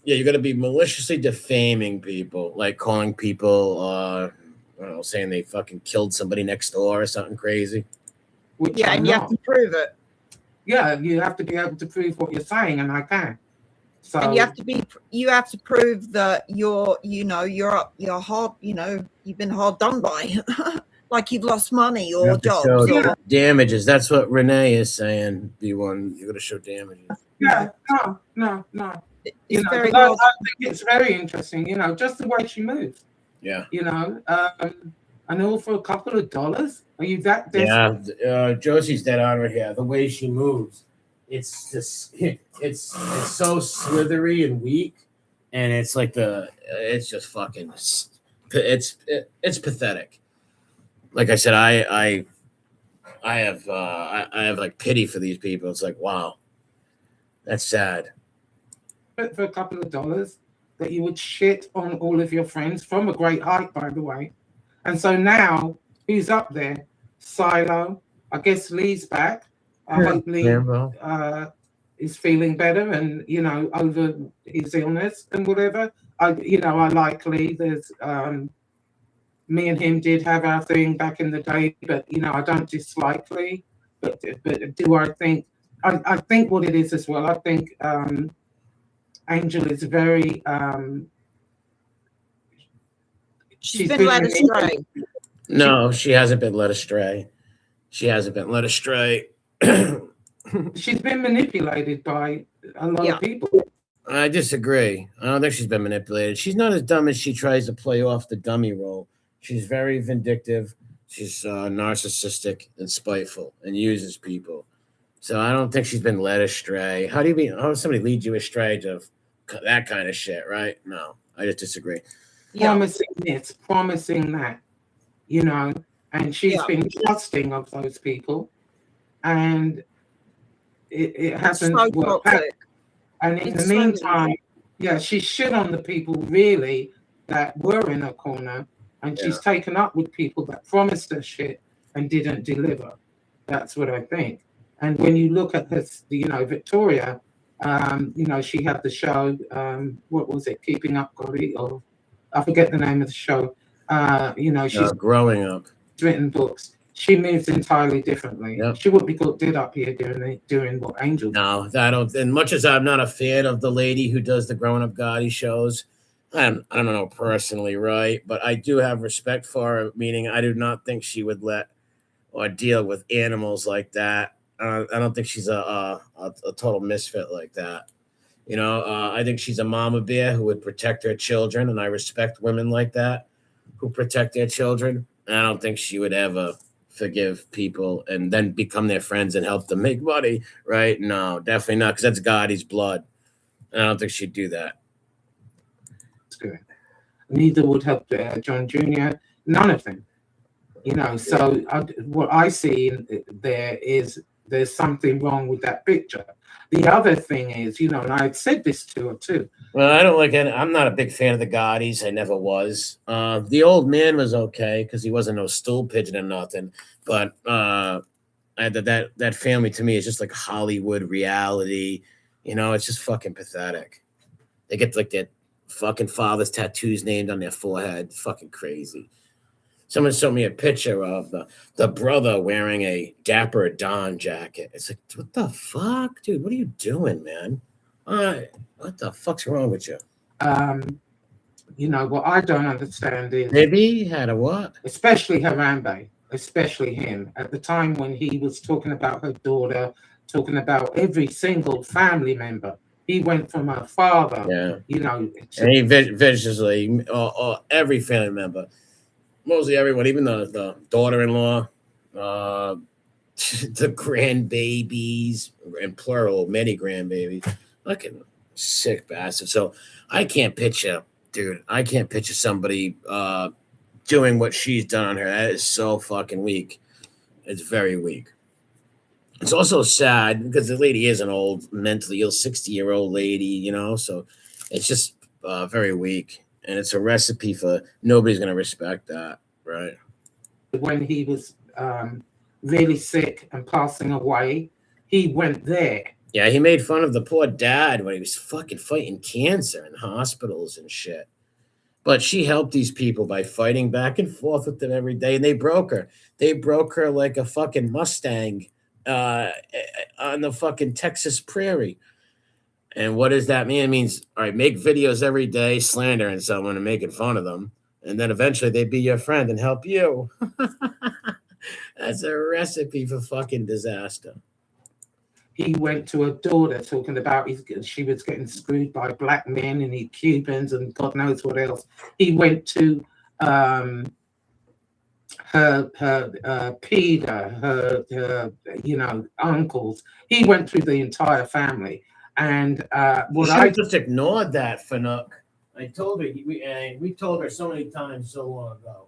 yeah, you're going to be maliciously defaming people, like calling people, I don't know, saying they fucking killed somebody next door or something crazy. Yeah, and you have to prove it. Yeah, you have to be able to prove what you're saying, and I can. So, and you have to prove that you're hard, you know, you've been hard done by. Like you've lost money or jobs. Or damages. That's what Rene is saying. You're going to show damages. Yeah, no. It's very I think it's very interesting, you know, just the way she moves. Yeah. You know, and all for a couple of dollars. Are you that desperate? Yeah, Josie's dead on right here. The way she moves, it's just it's so slithery and weak, and it's like it's just fucking it's pathetic. Like I said, I have like pity for these people. It's like, wow, that's sad. For a couple of dollars, that you would shit on all of your friends from a great height, by the way. And so now, who's up there? Silo. I guess Lee's back. I hope Lee is feeling better and, you know, over his illness and whatever. I like Lee. There's me and him did have our thing back in the day, but, you know, I don't dislike Lee. But do I think, I think what it is as well, I think Angel is very, she's been led astray. No, she hasn't been led astray. She hasn't been led astray. She's been manipulated by a lot of people. I disagree. I don't think she's been manipulated. She's not as dumb as she tries to play off the dummy role. She's very vindictive. She's narcissistic and spiteful and uses people. So I don't think she's been led astray. How does somebody lead you astray to that kind of shit, right? No, I just disagree. Promising this, promising that, you know, and she's been trusting of those people, and it hasn't worked out. And in the meantime, she shit on the people really that were in her corner, and she's taken up with people that promised her shit. and didn't deliver. That's what I think. And when you look at her, Victoria, she had the show, what was it, Keeping Up, Golly, or I forget the name of the show. She's growing up, written books. She moves entirely differently. Yep. She wouldn't be did up here doing what Angel. No, I don't. And much as I'm not a fan of the lady who does the Growing Up Gotti shows, I don't know personally, right? But I do have respect for her, meaning I do not think she would let or deal with animals like that. I don't think she's a total misfit like that. I think she's a mama bear who would protect her children, and I respect women like that who protect their children. And I don't think she would ever forgive people and then become their friends and help them make money, right? No, definitely not, because that's Gotti's blood. And I don't think she'd do that. That's good. Neither would help John Jr. None of them. So what I see there is there's something wrong with that picture. The other thing is, and I've said this to her too. Well, I don't like it. I'm not a big fan of the Gottis. I never was. The old man was okay because he wasn't no stool pigeon or nothing. But that family to me is just like Hollywood reality. It's just fucking pathetic. They get like their fucking father's tattoos named on their forehead. It's fucking crazy. Someone showed me a picture of the brother wearing a Dapper Don jacket. It's like, what the fuck, dude? What are you doing, man? What the fuck's wrong with you? What I don't understand is maybe had a what? Especially Harambe, especially him. At the time when he was talking about her daughter, talking about every single family member, he went from her father, and he viciously, every family member. Mostly everyone, even the daughter-in-law, the grandbabies, in plural, many grandbabies. Fucking sick bastard. So I can't picture, dude. I can't picture somebody doing what she's done on her. That is so fucking weak. It's very weak. It's also sad because the lady is an old, mentally ill, 60-year-old lady, so it's just very weak. And it's a recipe for nobody's going to respect that, right? When he was really sick and passing away, he went there. Yeah, he made fun of the poor dad when he was fucking fighting cancer in hospitals and shit. But she helped these people by fighting back and forth with them every day, and they broke her. They broke her like a fucking Mustang on the fucking Texas prairie. And what does that mean? It means, all right, make videos every day slandering someone and making fun of them. And then eventually they'd be your friend and help you. That's a recipe for fucking disaster. He went to her daughter talking about she was getting screwed by black men and Cubans and God knows what else. He went to her Peter, her uncles. He went through the entire family. And I just ignored that, Fanuc. I told her, we told her so many times so long ago.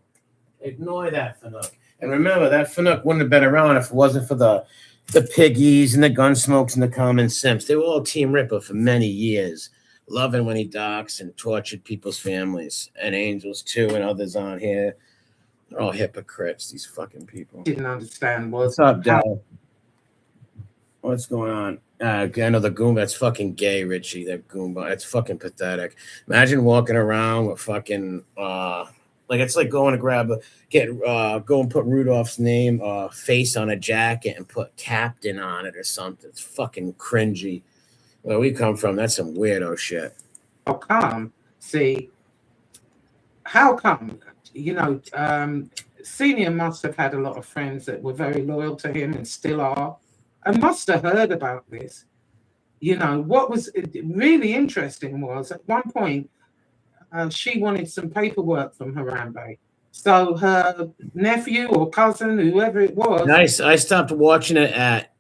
Ignore that, Fanuc. And remember, that Fanuc wouldn't have been around if it wasn't for the Piggies and the Gunsmokes and the Common Simps. They were all Team Ripper for many years, loving when he doxed and tortured people's families, and Angels too, and others on here. They're all hypocrites, these fucking people. Didn't understand what's up, Dad? What's going on? I know the Goomba. That's fucking gay, Richie. That Goomba. It's fucking pathetic. Imagine walking around with fucking like it's like going to go and put Rudolph's name face on a jacket and put Captain on it or something. It's fucking cringy. Where we come from, that's some weirdo shit. How come? See, how come? Senior must have had a lot of friends that were very loyal to him and still are. I must have heard about this. What was really interesting was at one point, she wanted some paperwork from Harambe. So her nephew or cousin, whoever it was. Nice. I stopped watching it at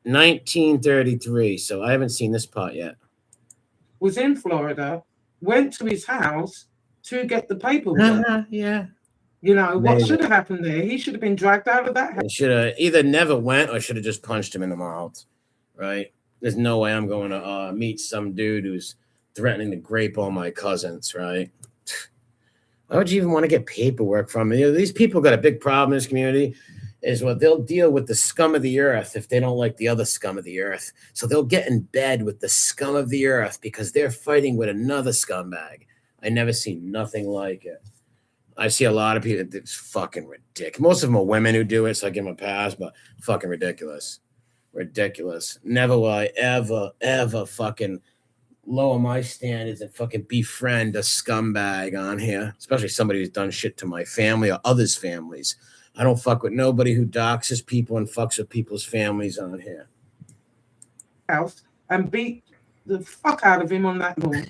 1933, so I haven't seen this part yet. Was in Florida, went to his house to get the paperwork. Yeah. What should have happened there? He should have been dragged out of that house. He should have either never went or should have just punched him in the mouth, right? There's no way I'm going to meet some dude who's threatening to grape all my cousins, right? Why would you even want to get paperwork from me? These people got a big problem in this community. is what they'll deal with the scum of the earth if they don't like the other scum of the earth. So they'll get in bed with the scum of the earth because they're fighting with another scumbag. I never seen nothing like it. I see a lot of people. It's fucking ridiculous. Most of them are women who do it, so I give them a pass, but fucking ridiculous. Ridiculous. Never will I ever fucking lower my standards and fucking befriend a scumbag on here, especially somebody who's done shit to my family or others' families. I don't fuck with nobody who doxes people and fucks with people's families on here. House and beat the fuck out of him on that lawn.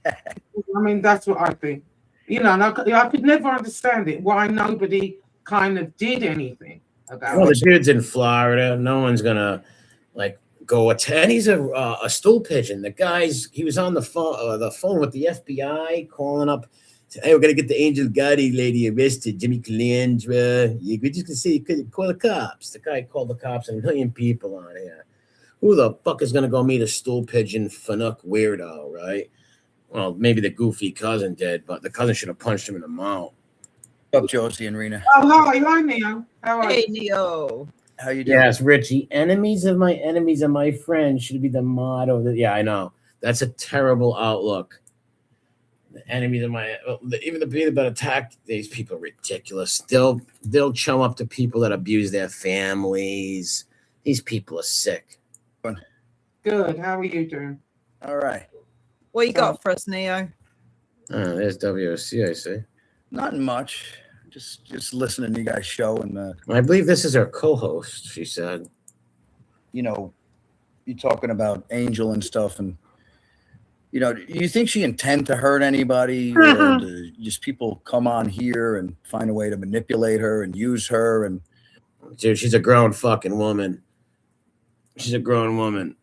I mean, that's what I think. You know, and I could never understand it, why nobody kind of did anything about Well, it. the dude's in Florida. No one's gonna like go attend. He's a stool pigeon. He was on the phone with the FBI calling up. Hey, we're gonna get the Angel Gotti lady arrested, Jimmy Calandra. We're just gonna say, call the cops. The guy called the cops and 1 million people on here. Who the fuck is gonna go meet a stool pigeon Fanuc weirdo, right? Well, maybe the goofy cousin did, but the cousin should have punched him in the mouth. Up, Josie and Rene. Oh, hi, Neo. How are Hey, you? Neo. How you doing? Yes, Richie. Enemies of my friends should be the motto. Yeah, I know. That's a terrible outlook. The enemies of my even the people that attack these people are ridiculous. They'll chum up to people that abuse their families. These people are sick. Good. How are you doing? All right. What you got for us, Neo? Oh, there's WOC, I see. Not much. Just listening to you guys' show and I believe this is our co-host, she said. you know, you talking about Angel and stuff, and do you think she intend to hurt anybody, or do just people come on here and find a way to manipulate her and use her? And Dude, she's a grown fucking woman. She's a grown woman.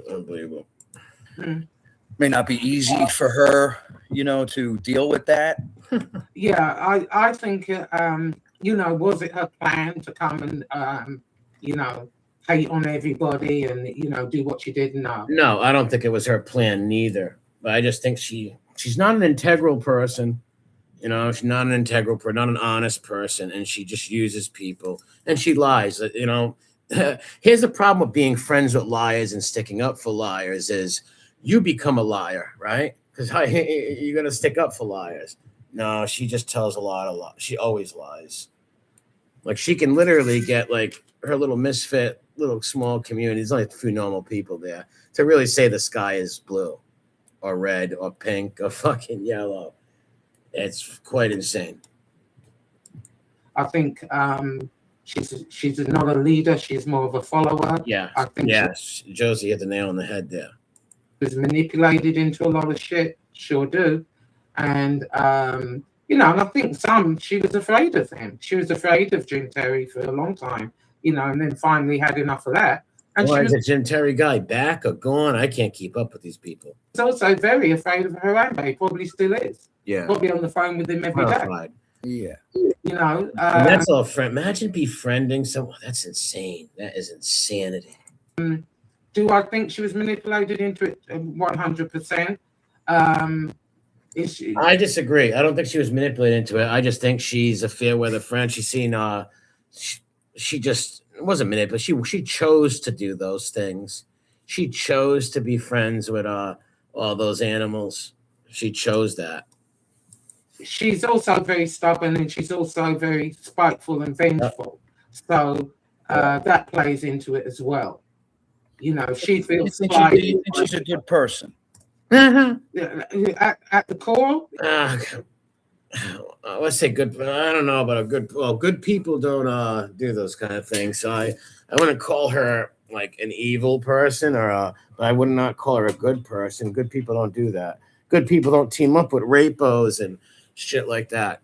Unbelievable. may not be easy for her, to deal with that. Yeah, I think, was it her plan to come and, hate on everybody and, do what she did? No. No, I don't think it was her plan neither. But I just think she's not an integral person. She's not an integral person, not an honest person, and she just uses people and she lies. Here's the problem with being friends with liars and sticking up for liars is you become a liar, right? Because you're gonna stick up for liars. No, she just tells a lot of lies. She always lies. Like she can literally get like her little misfit, little small community. There's only a few normal people there to really say the sky is blue, or red, or pink, or fucking yellow. It's quite insane. I think she's not a leader. She's more of a follower. Yeah, I think Josie hit the nail on the head there. Was manipulated into a lot of shit. Sure do. And, and I think she was afraid of him. She was afraid of Jim Terry for a long time, and then finally had enough of that. And Why she is the Jim Terry guy back or gone? I can't keep up with these people. was also very afraid of Harambe, probably still is. Yeah. Probably on the phone with him every day. Horrified. Yeah. And that's all friend. Imagine befriending someone. That's insane. That is insanity. Do I think she was manipulated into it 100%? I disagree. I don't think she was manipulated into it. I just think she's a fair weather friend. She's seen she just wasn't manipulated. She chose to do those things. She chose to be friends with all those animals. She chose that. She's also very stubborn and she's also very spiteful and vengeful. So that plays into it as well. She feels You think she's a good person? at the core. Let's say good. I don't know about a good. Well, good people don't do those kind of things. So I wouldn't call her like an evil person, or I would not call her a good person. Good people don't do that. Good people don't team up with rapos and shit like that.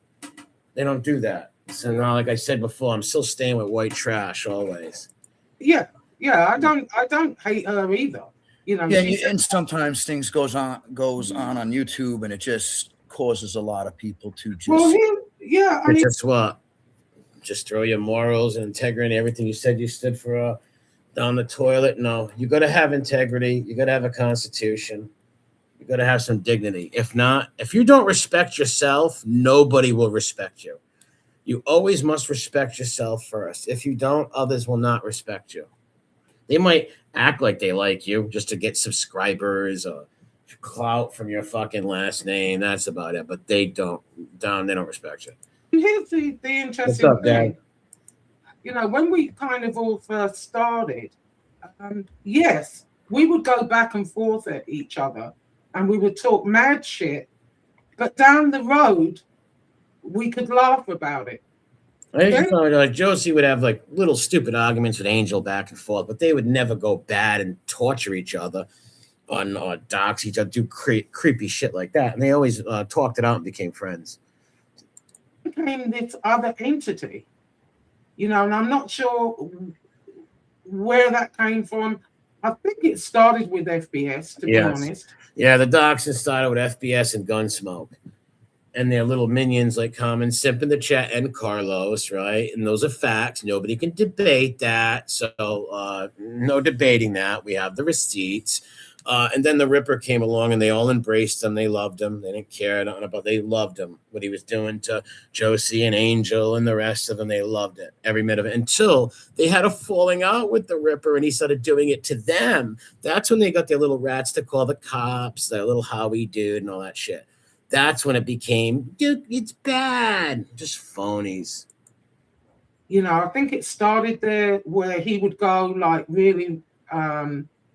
They don't do that. So now, like I said before, I'm still staying with white trash always. Yeah, I don't hate her either. And sometimes things goes on YouTube, and it just causes a lot of people to just. Well, I mean, just what? Just throw your morals and integrity, everything you said you stood for, down the toilet. No, you got to have integrity. You got to have a constitution. You got to have some dignity. If not, if you don't respect yourself, nobody will respect you. You always must respect yourself first. If you don't, others will not respect you. They might act like they like you just to get subscribers or clout from your fucking last name. That's about it. But they don't. They don't respect you. Here's the interesting up, thing. Dad? You know, when we kind of all first started, yes, we would go back and forth at each other and we would talk mad shit, but down the road, we could laugh about it. I used to tell her, like Josie would have like little stupid arguments with Angel back and forth, but they would never go bad and torture each other or dox each other, do creepy shit like that. And they always talked it out and became friends. Became this other entity, you know, and I'm not sure where that came from. I think it started with FBS, to be honest. Yeah, the doxing started with FBS and Gunsmoke. And their little minions like Common, Simp in the chat, and Carlos, right? And those are facts. Nobody can debate that. So no debating that. We have the receipts. And then the Ripper came along and they all embraced him. They loved him. They didn't care about. They loved him. What he was doing to Josie and Angel and the rest of them. They loved it. Every minute of it. Until they had a falling out with the Ripper and he started doing it to them. That's when they got their little rats to call the cops, their little Howie dude and all that shit. That's when it became, dude, it's bad. Just phonies. You know, I think it started there where he would go like really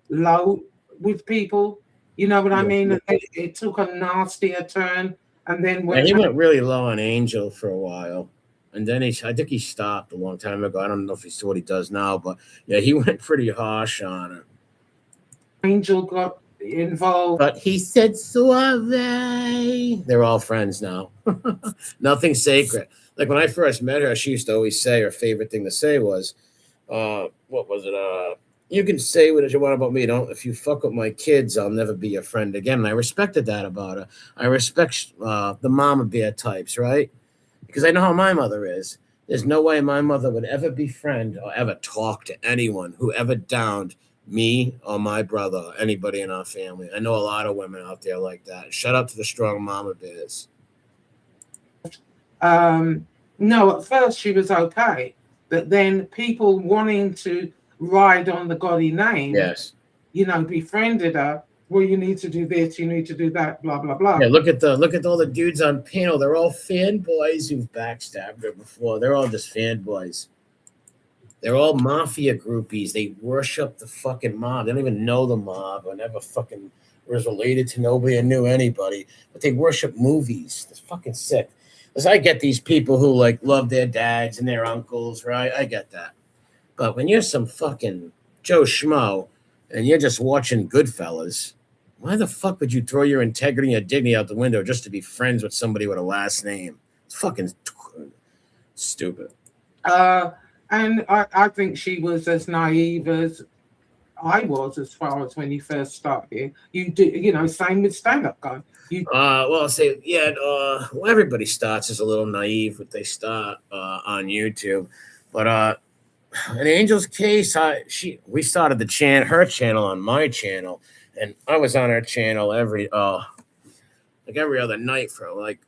low with people. You know what I mean? And it took a nastier turn. And then when he went really low on Angel for a while. And then I think he stopped a long time ago. I don't know if he's what he does now, but yeah, he went pretty harsh on her. Angel got involved, but he said suave. They're all friends now. Nothing sacred. Like when I first met her, she used to always say her favorite thing to say was, what was it? You can say what you want about me. Don't, if you fuck with my kids, I'll never be your friend again. And I respected that about her. I respect the mama bear types, right? Because I know how my mother is. There's no way my mother would ever befriend or ever talk to anyone who ever downed me or my brother or anybody in our family. I know a lot of women out there like that. Shout out to the strong mama bears. No, at first she was okay, but then people wanting to ride on the Gotti name, yes, you know, befriended her. Well, you need to do this, you need to do that, blah blah blah. Yeah, look at all the dudes on panel. They're all fanboys who've backstabbed her before. They're all just fanboys. They're all mafia groupies. They worship the fucking mob. They don't even know the mob or never fucking was related to nobody or knew anybody. But they worship movies. It's fucking sick. Because I get these people who like love their dads and their uncles, right? I get that. But when you're some fucking Joe Schmo and you're just watching Goodfellas, why the fuck would you throw your integrity and your dignity out the window just to be friends with somebody with a last name? It's fucking stupid. And I think she was as naive as I was as far as when you first started. You do, you know, same with stand-up guy. Well, I'll say, yeah, well, everybody starts as a little naive when they start on YouTube. But in Angel's case, we started her channel on my channel, and I was on her channel every other night for like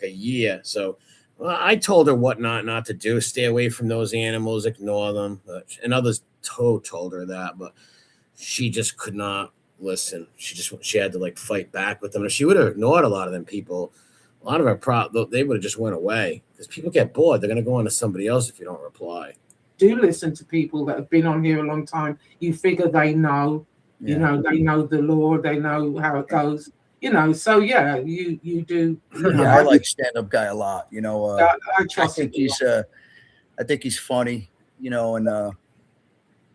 a year. So well, I told her what not to do. Stay away from those animals, ignore them. And others told her that, but she just could not listen. She had to like fight back with them. And if she would have ignored a lot of them people, a lot of her they would have just went away. Because people get bored. They're going to go on to somebody else if you don't reply. Do listen to people that have been on here a long time. You figure they know, you know, they know the law, they know how it goes. You know, so yeah, you do. You know, yeah, I like stand-up guy a lot. You know, I trust. I think he's funny. You know, and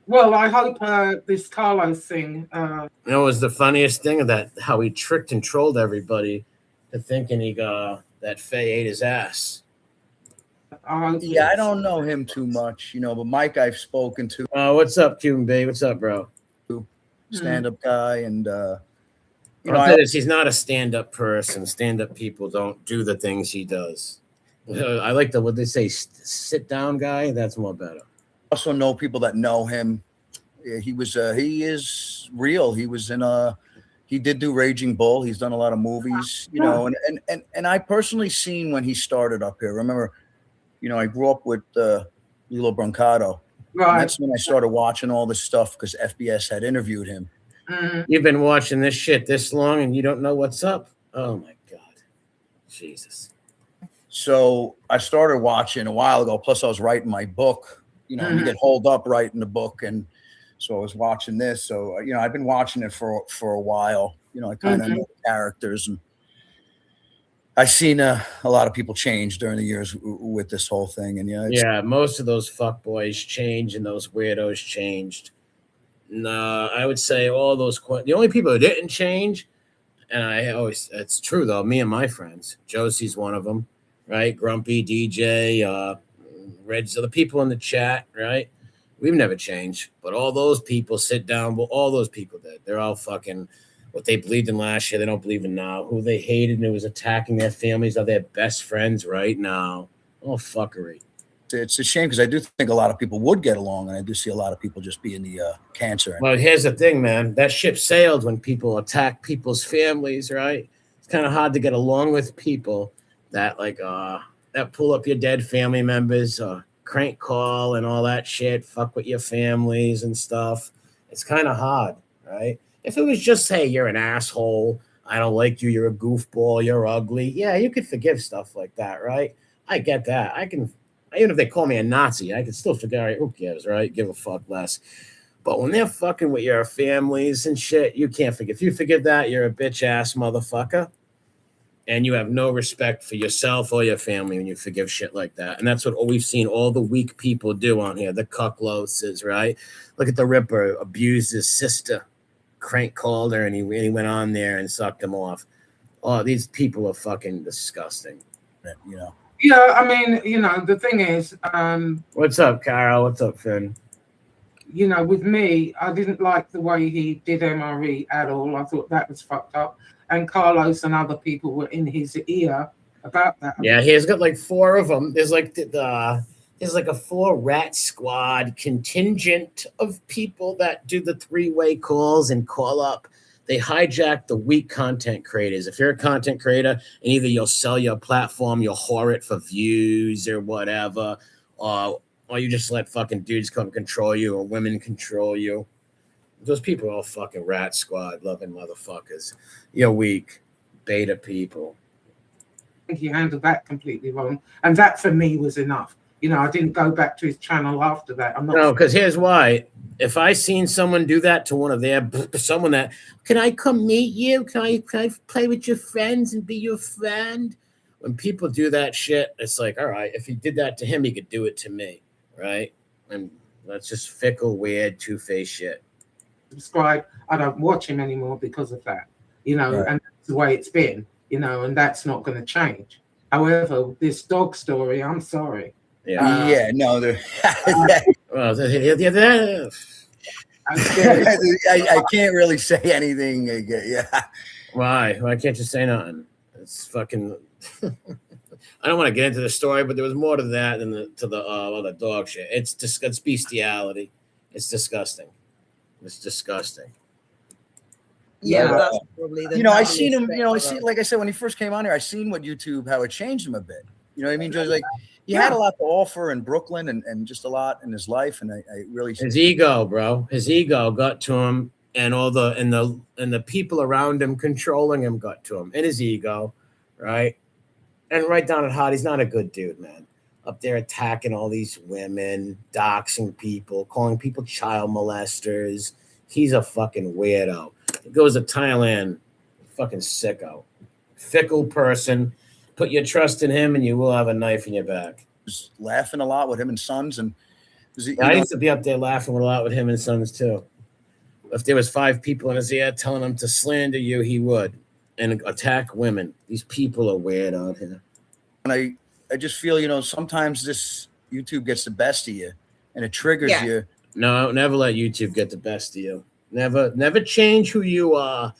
well, I hope this Carlos thing. You know, it was the funniest thing of that how he tricked and trolled everybody to thinking that Faye ate his ass. Yeah, I don't know him too much, you know, but Mike I've spoken to. What's up, Cuban Bay? What's up, bro? Stand-up guy, and you know, he's not a stand-up person. Stand-up people don't do the things he does. I like what they say, sit-down guy. That's more better. Also know people that know him. He is real. He was he did do Raging Bull. He's done a lot of movies, you know, and I personally seen when he started up here. Remember, I grew up with Lilo Brancato. And Right. that's when I started watching all this stuff because FBS had interviewed him. You've been watching this shit this long and you don't know what's up? Oh my God. Jesus. So I started watching a while ago. Plus, I was writing my book. You Mhm. get holed up writing the book, and so I was watching this. So I've been watching it for a while. I kind of know the characters, and I've seen a lot of people change during the years with this whole thing. And yeah, most of those fuckboys changed and those weirdos changed. No, I would say all those. The only people who didn't change, and it's true though. Me and my friends, Josie's one of them, right? Grumpy, DJ, Reds, are the people in the chat, right? We've never changed, but all those people sit down. Well, all those people did. They're all fucking what they believed in last year. They don't believe in now. Who they hated and it was attacking their families are their best friends right now. Oh, fuckery. It's a shame because I do think a lot of people would get along, and I do see a lot of people just being the cancer. Well, here's the thing, man. That ship sailed when people attack people's families, right? It's kind of hard to get along with people that that pull up your dead family members, crank call and all that shit, fuck with your families and stuff. It's kind of hard, right? If it was just, hey, you're an asshole, I don't like you, you're a goofball, you're ugly. Yeah, you could forgive stuff like that, right? I get that. Even if they call me a Nazi, I can still forgive. Right? Who cares, right? Give a fuck less. But when they're fucking with your families and shit, you can't forgive. If you forgive that, you're a bitch ass motherfucker. And you have no respect for yourself or your family when you forgive shit like that. And that's what we've seen all the weak people do on here. The cuckloses, right? Look at the Ripper, abused his sister. Crank called her and he went on there and sucked him off. Oh, these people are fucking disgusting. Yeah, I mean, the thing is, What's up, Carol? What's up, Finn? With me, I didn't like the way he did MRE at all. I thought that was fucked up. And Carlos and other people were in his ear about that. Yeah, he's got like 4 of them. There's like there's like a 4 rat squad contingent of people that do the 3-way calls and call up. They hijack the weak content creators. If you're a content creator and either you'll sell your platform, you'll whore it for views or whatever, or you just let fucking dudes come control you or women control you. Those people are all fucking rat squad loving motherfuckers. You're weak. Beta people. I think he handled that completely wrong. And that for me was enough. I didn't go back to his channel after that. No, because here's why. If I seen someone do that to one of someone that, can I come meet you? Can I play with your friends and be your friend? When people do that shit, it's like, all right, if he did that to him, he could do it to me, right? And that's just fickle, weird, two-faced shit. Subscribe. I don't watch him anymore because of that, Right. And that's the way it's been, and that's not going to change. However, this dog story, I'm sorry. Yeah. No, Well, I can't really say anything. Yeah. Why can't you say nothing? It's fucking. I don't want to get into the story, but there was more to that than the dog shit. It's bestiality. It's disgusting. It's disgusting. Yeah, Yeah. that's probably the. I seen him. I see, like I said, when he first came on here, I seen what YouTube, how it changed him a bit. You know what I mean? Just like he had a lot to offer in Brooklyn and just a lot in his life, and I really his ego, bro. His ego got to him, and all the people around him controlling him got to him, and his ego, right? And right down at heart, he's not a good dude, man. Up there attacking all these women, doxing people, calling people child molesters. He's a fucking weirdo. He goes to Thailand, fucking sicko. Fickle person. Put your trust in him and you will have a knife in your back. was laughing a lot with him and Sons, and I used to be up there laughing a lot with him and Sons too. If there was 5 people in his ear telling him to slander you, he would. And attack women. These people are weird out here. And I just feel, sometimes this YouTube gets the best of you and it triggers you. No, never let YouTube get the best of you. Never change who you are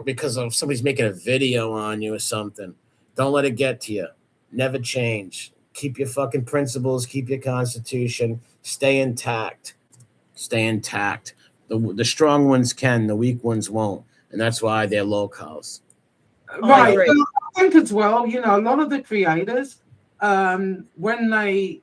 because of somebody's making a video on you or something. Don't let it get to you. Never change. Keep your fucking principles. Keep your constitution. Stay intact. Stay intact. The strong ones can. The weak ones won't. And that's why they're locals. Right. I think as well, a lot of the creators, when they,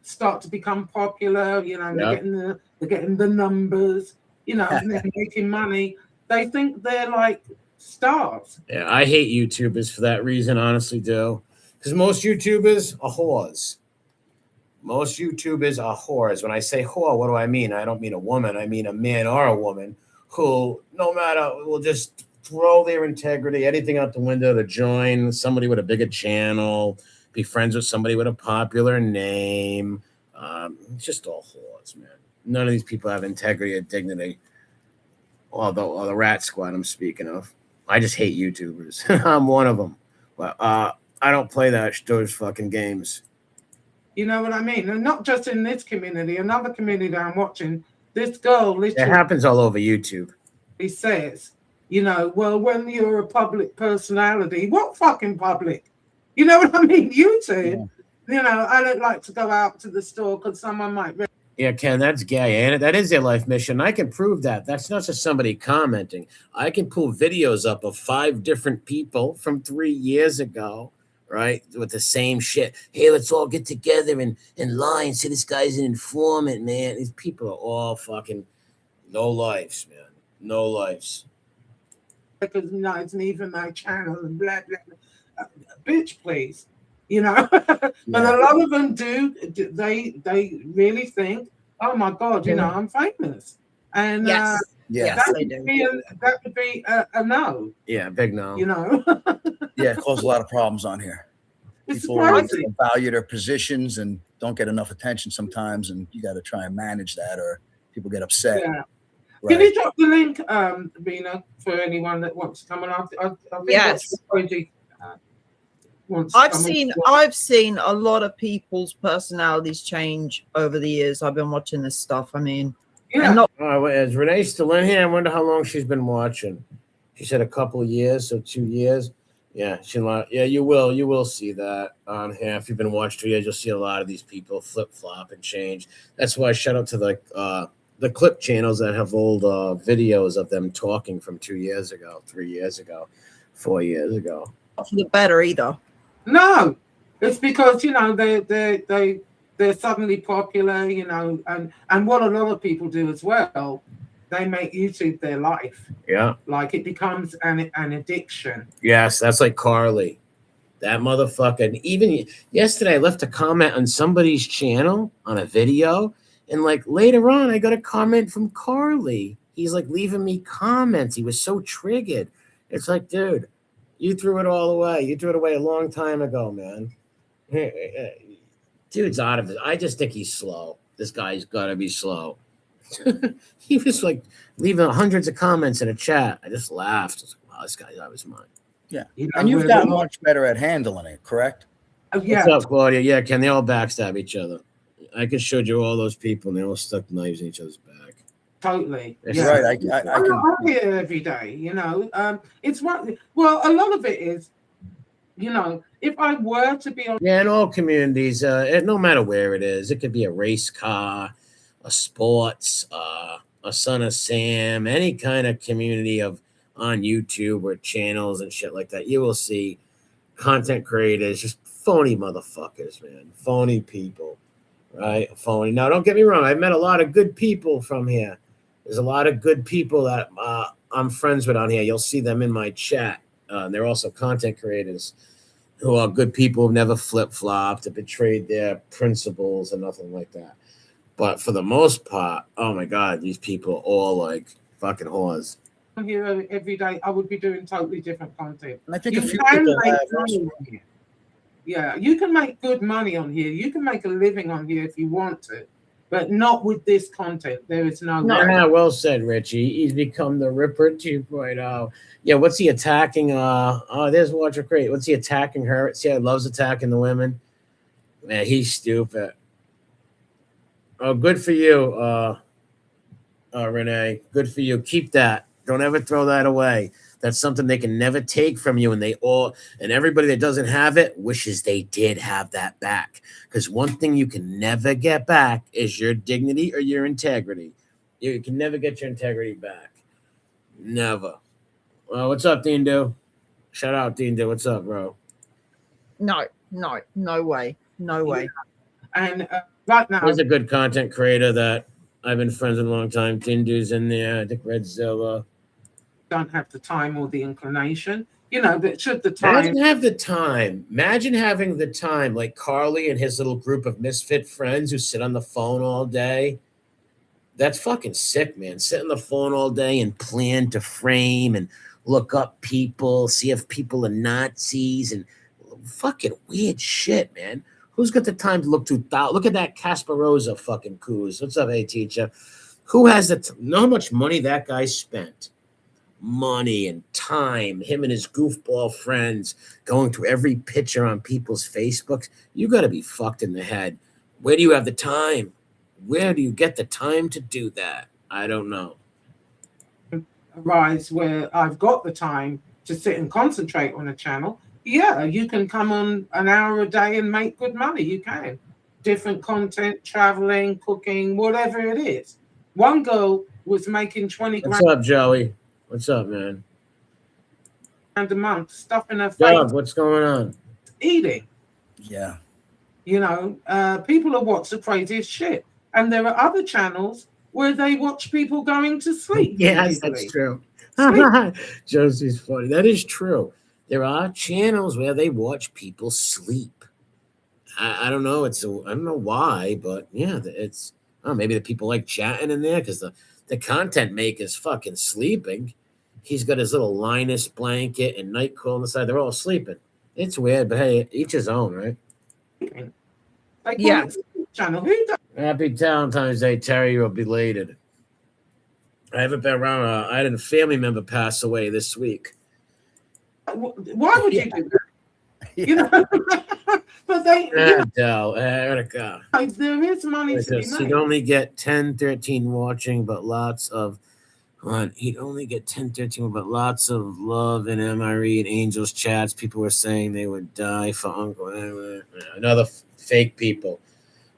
start to become popular, they're getting the numbers, and they're making money. They think they're like stars. Yeah, I hate YouTubers for that reason, honestly, do. Because most YouTubers are whores. Most YouTubers are whores. When I say whore, what do I mean? I don't mean a woman. I mean a man or a woman who, no matter, will just throw their integrity, anything out the window to join somebody with a bigger channel, be friends with somebody with a popular name. It's just all whores, man. None of these people have integrity or dignity. Although the rat squad I'm speaking of. I just hate YouTubers. I'm one of them. But I don't play those fucking games. You know what I mean? And not just in this community, another community that I'm watching, this girl literally... It happens all over YouTube. He says, well, when you're a public personality, what fucking public? You know what I mean? YouTube. Yeah. I don't like to go out to the store because someone might... Yeah, Ken, that's gay, ain't it? That is their life mission. I can prove that. That's not just somebody commenting. I can pull videos up of 5 different people from 3 years ago, right, with the same shit. Hey, let's all get together and lie and say this guy's an informant, man. These people are all fucking no lives, man. No lives. Because it's even my channel and blah, blah, blah. Bitch, please. But a lot of them do. They really think, oh my God, I'm famous, and yes, that would be a no. Yeah, big no. Yeah, it causes a lot of problems on here. People value their positions and don't get enough attention sometimes, and you got to try and manage that, or people get upset. Yeah. Right. Can you drop the link, Rena, for anyone that wants to come on? I think yes. I've seen a lot of people's personalities change over the years. I've been watching this stuff. I mean, is Rene still in here? I wonder how long she's been watching. She said a couple of years, so 2 years. Yeah, you will see that on here. If you've been watching 2 years, you'll see a lot of these people flip flop and change. That's why shout out to the clip channels that have old videos of them talking from 2 years ago, 3 years ago, 4 years ago. Not for the better either. No, it's because they're suddenly popular, and what a lot of people do as well, they make YouTube their life. Yeah, like it becomes an addiction. Yes, that's like Carly, that motherfucker. And even yesterday, I left a comment on somebody's channel on a video, and like later on, I got a comment from Carly. He's like leaving me comments. He was so triggered. It's like, dude. You threw it all away. You threw it away a long time ago, man. Dude's out of it. I just think he's slow. This guy's got to be slow. He was like leaving hundreds of comments in a chat. I just laughed. I was like, wow, this guy's out of his mind. Yeah. And you've gotten much better at handling it, correct? Yeah. What's up, Claudia? Yeah, Ken, they all backstab each other. I could show you all those people, and they all stuck knives in each other's back. Totally. That's right. I'm here every day, it's what, well, a lot of it is, if I were to be on. Yeah, in all communities, no matter where it is, it could be a race car, a sports, a Son of Sam, any kind of community on YouTube or channels and shit like that, you will see content creators, just phony motherfuckers, man. Phony people, right? Phony. Now, don't get me wrong. I've met a lot of good people from here. There's a lot of good people that I'm friends with on here. You'll see them in my chat. They're also content creators who are good people, who've never flip-flopped, have betrayed their principles and nothing like that. But for the most part, oh my God, these people are all like fucking whores. Here every day, I would be doing totally different content. And I think you can make good money on here. You can make a living on here if you want to. But not with this content. There is no. Yeah, well said, Richie. He's become the Ripper 2.0. Yeah, what's he attacking? There's Watcher Crate. What's he attacking her? See, he loves attacking the women. Man, he's stupid. Oh, good for you, Rene. Good for you. Keep that. Don't ever throw that away. That's something they can never take from you, and everybody that doesn't have it wishes they did have that back. Because one thing you can never get back is your dignity or your integrity. You can never get your integrity back. Never. Well, what's up, Dindo? Shout out, Dindo. What's up, bro? No, No way. And right now, There's a good content creator that I've been friends with a long time. Tindu's in there. I think Redzilla. don't have the time or the inclination. That should the Imagine time. have the time. Imagine having the time, like Carly and his little group of misfit friends who sit on the phone all day. That's fucking sick, man. Sit on the phone all day and plan to frame and look up people, see if people are Nazis and fucking weird shit, man. Who's got the time to look through? Look at that Casparosa fucking coos. What's up, hey teacher? Who has know how much money that guy spent? Money and time, him and his goofball friends going through every picture on people's Facebooks. You got to be fucked in the head. Where do you have the time? Where do you get the time to do that? I don't know. Arise where I've got the time to sit and concentrate on a channel. Yeah, you can come on an hour a day and make good money. You can. Different content, traveling, cooking, whatever it is. One girl was making 20 What's grand up, Joey? What's up, man? a month, stuffing her face, Doug, what's going on? eating. Yeah. People are watch the craziest shit. And there are other channels where they watch people going to sleep. Yes, basically. that's true. Sleep. Josie's funny. That is true. There are channels where they watch people sleep. I don't know. I don't know why, but yeah, maybe the people like chatting in there because the content maker's fucking sleeping. He's got his little Linus blanket and NyQuil on the side. They're all sleeping. It's weird, but hey, each his own, right? Like, Yeah. Channel. Who does? Happy Valentine's Day, Terry. You're belated. I haven't been around. I had a family member pass away this week. Why would you do that? But they, Erica. there is money to be He'd made. only get 10, 13 watching, but lots of he'd only get 10, 13, but lots of love and MRE and Angels chats. People were saying they would die for Uncle. Another fake people.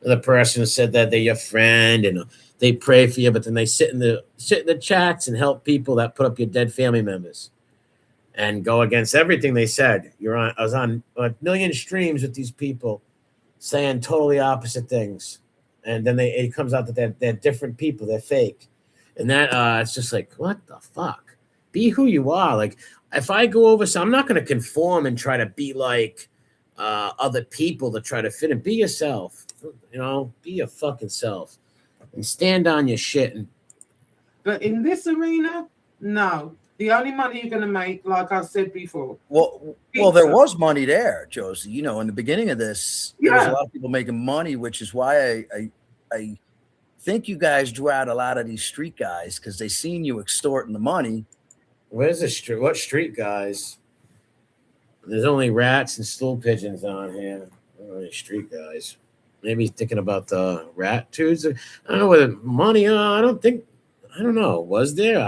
Another person said that they're your friend and they pray for you, but then they sit in the chats and help people that put up your dead family members and go against everything they said. I was on a million streams with these people saying totally opposite things. And then it comes out that they're different people. They're fake. And that it's just like, what the fuck? Be who you are. Like, if I go over, so I'm not going to conform and try to be like other people to try to fit in. Be yourself. Be your fucking self. And stand on your shit. But in this arena, no. The only money you're going to make, like I said before. Well, there was money there, Josie. In the beginning of this, there was a lot of people making money, which is why I think you guys drew out a lot of these street guys because they seen you extorting the money. Where's the street? What street guys? There's only rats and stool pigeons on here. Only street guys. Maybe he's thinking about the rat dudes. I don't know whether money. I don't know. Was there?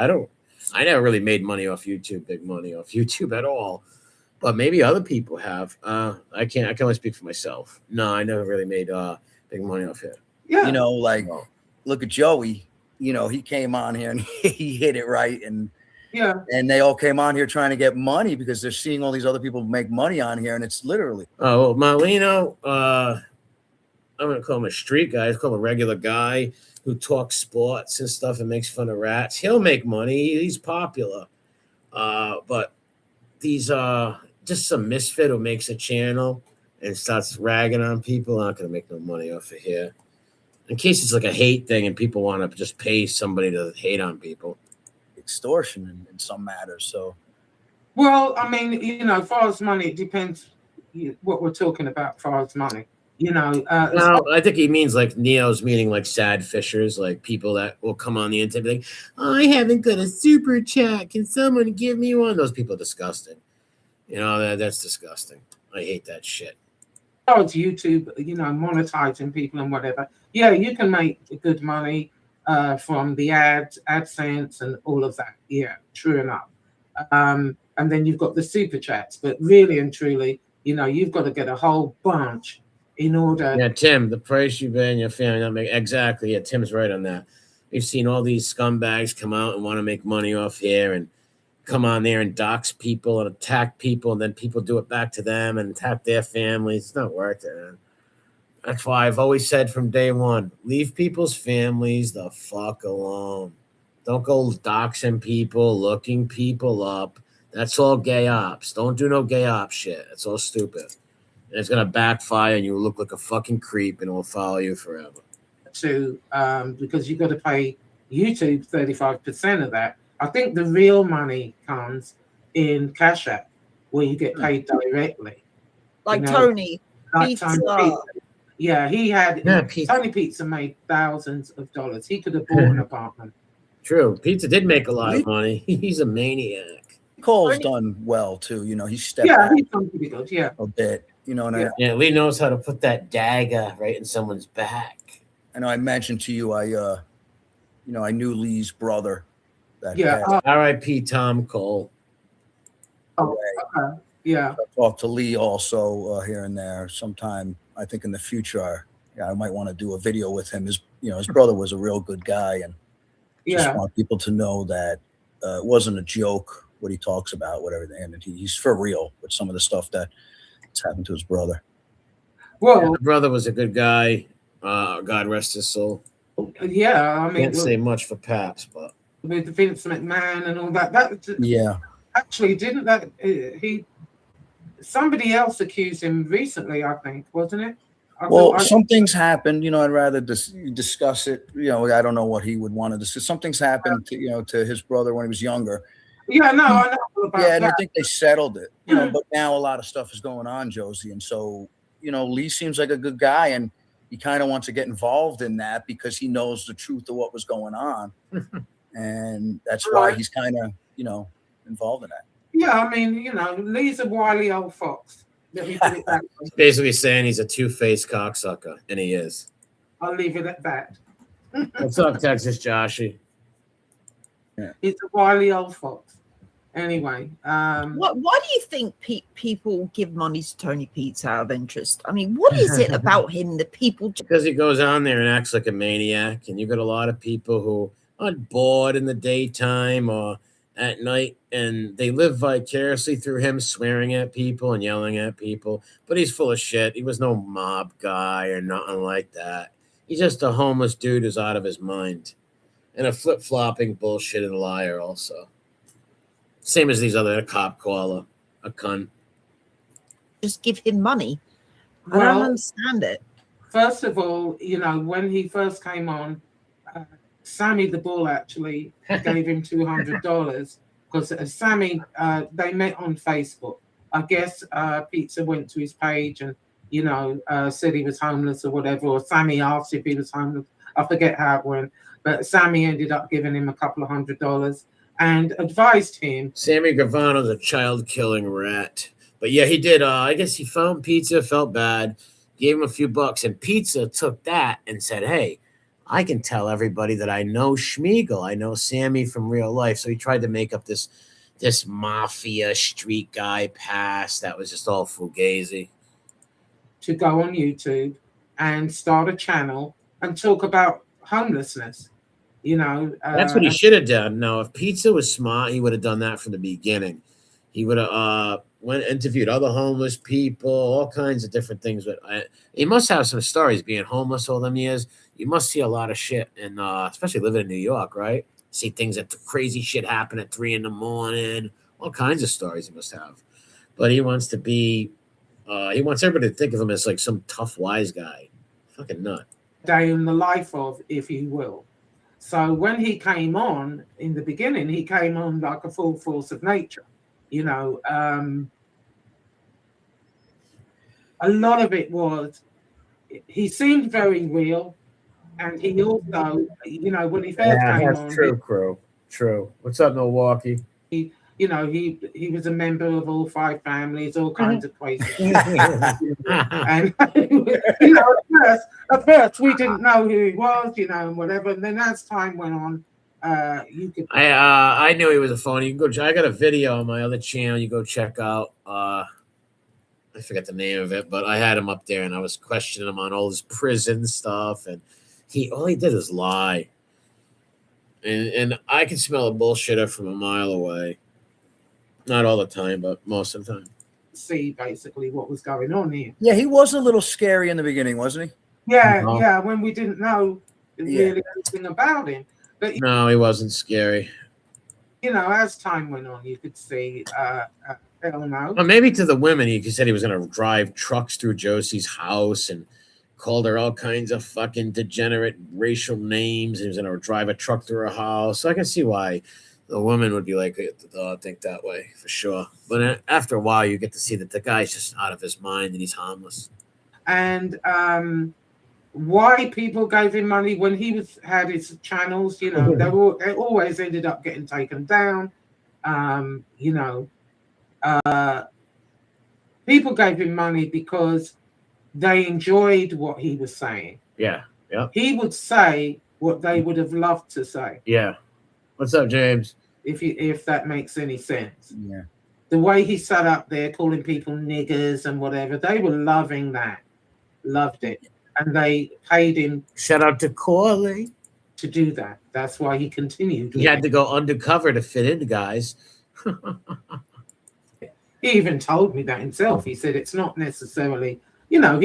I never really made money off YouTube, big money off YouTube at all. But maybe other people have. I can only speak for myself. No, I never really made big money off here. Yeah. Look at Joey. He came on here and he hit it right. And and they all came on here trying to get money because they're seeing all these other people make money on here. And it's literally. Oh, well, Marlino, I'm going to call him a street guy. I call him a regular guy who talks sports and stuff and makes fun of rats. He'll make money. He's popular. But these just some misfit who makes a channel and starts ragging on people. I'm not going to make no money off of here. In case it's like a hate thing and people want to just pay somebody to hate on people. Extortion in some matters. So, well, I mean, as far as money, it depends what we're talking about as far as money. No, I think he means like Neo's meaning like sad fishers, like people that will come on the internet and be like, I haven't got a super chat. Can someone give me one? Those people are disgusting. That's disgusting. I hate that shit. As far as YouTube, monetizing people and whatever. Yeah, you can make good money from the AdSense and all of that. Yeah, true enough. And then you've got the super chats, but really and truly, you've got to get a whole bunch in order. Yeah, Tim, the price you pay in your family not make exactly. Yeah, Tim's right on that. We've seen all these scumbags come out and want to make money off here and come on there and dox people and attack people, and then people do it back to them and attack their families. It's not worth it, man. That's why I've always said from day one, leave people's families the fuck alone. Don't go doxing people, looking people up. That's all gay ops. Don't do no gay ops shit. It's all stupid. And it's going to backfire and you look like a fucking creep and it will follow you forever. Because you've got to pay YouTube 35% of that. I think the real money comes in Cash App, where you get paid directly. Like Tony. Like Tony Pizza. Yeah, Pizza. Tony Pizza made thousands of dollars. He could have bought an apartment. True. Pizza did make a lot of money. He's a maniac. Cole's done well too. He stepped Yeah, out he's done pretty good. Yeah, a bit. Yeah, Lee knows how to put that dagger right in someone's back. I know I mentioned to you, I knew Lee's brother. R.I.P. Tom Cole. okay. Yeah. I talked to Lee also here and there. Sometime I think in the future, I might want to do a video with him. His brother was a real good guy, and just want people to know that it wasn't a joke what he talks about, whatever. And he's for real with some of the stuff that's happened to his brother. Well, the brother was a good guy. God rest his soul. Yeah, I mean, can't say much for Paps, but with Vince McMahon and all that. Actually, didn't that somebody else accused him recently? I think, wasn't it? Some things happened. I'd rather discuss it. I don't know what he would want to discuss. Something's happened to his brother when he was younger. Yeah, no, I know about that. And I think they settled it. But now a lot of stuff is going on, Josie, and so Lee seems like a good guy, and he kind of wants to get involved in that because he knows the truth of what was going on, and that's why he's kind of involved in that. Yeah, I mean, Lee's a wily old fox. Let me put it that way. Basically saying he's a two-faced cocksucker, and he is. I'll leave it at that. What's up, Texas Joshy? Yeah. He's a wily old fox. Anyway, why do you think people give money to Tony Pizza out of interest? I mean, what is it about him that people? Because he goes on there and acts like a maniac, and you've got a lot of people who are bored in the daytime or at night, and they live vicariously through him, swearing at people and yelling at people. But he's full of shit. He was no mob guy or nothing like that. He's just a homeless dude who's out of his mind, and a flip-flopping bullshitted liar also. Same as these other cop caller, a cunt. Just give him money. I don't understand it. First of all, when he first came on, Sammy the Bull actually gave him $200 because Sammy, they met on Facebook. I guess Pizza went to his page and, said he was homeless or whatever, or Sammy asked if he was homeless. I forget how it went, but Sammy ended up giving him a couple of $100 and advised him. Sammy Gravano's a child-killing rat. But yeah, he did. I guess he found Pizza, felt bad, gave him a few bucks, and Pizza took that and said, hey, I can tell everybody that I know Schmiegel. I know Sammy from real life. So he tried to make up this mafia street guy past that was just all fugazi. To go on YouTube and start a channel and talk about homelessness. That's what he should have done. No, if Pizza was smart, he would have done that from the beginning. He would have interviewed other homeless people, all kinds of different things. But he must have some stories being homeless all them years. You must see a lot of shit, and especially living in New York, right? See things that crazy shit happen at 3 a.m. All kinds of stories he must have. But he wants to be. He wants everybody to think of him as like some tough, wise guy. Fucking nut. Day in the life of, if you will. So when he came on in the beginning, he came on like a full force of nature. A lot of it was, he seemed very real. And he also, when he first came on. True. What's up, Milwaukee? He was a member of all 5 families, all kinds of crazy shit. And, at first, we didn't know who he was, and whatever. And then as time went on, you could. I knew he was a phony. You can go. I got a video on my other channel. You go check out. I forget the name of it, but I had him up there, and I was questioning him on all his prison stuff, and all he did is lie. And I can smell a bullshitter from a mile away. Not all the time, but most of the time. See basically what was going on here. Yeah, he was a little scary in the beginning, wasn't he? Yeah, No. yeah, when we didn't know really anything about him. But No, he wasn't scary. you know, as time went on, you could see hell no. Well, maybe to the women, he said he was going to drive trucks through Josie's house and called her all kinds of fucking degenerate racial names. He was going to drive a truck through her house. So I can see why the woman would be like, think that way for sure. But after a while, you get to see that the guy's just out of his mind and he's harmless. And why people gave him money when he had his channels, you know, they always ended up getting taken down. You know, people gave him money because they enjoyed what he was saying. Yeah. Yeah. He would say what they would have loved to say. Yeah. What's up, James? If that makes any sense. Yeah. The way he sat up there calling people niggers and whatever, they were loving that. Loved it. And they paid him. Shout out to Corley. To do that. That's why he continued. He had to go undercover to fit in, guys. He even told me that himself. He said it's not necessarily, you know,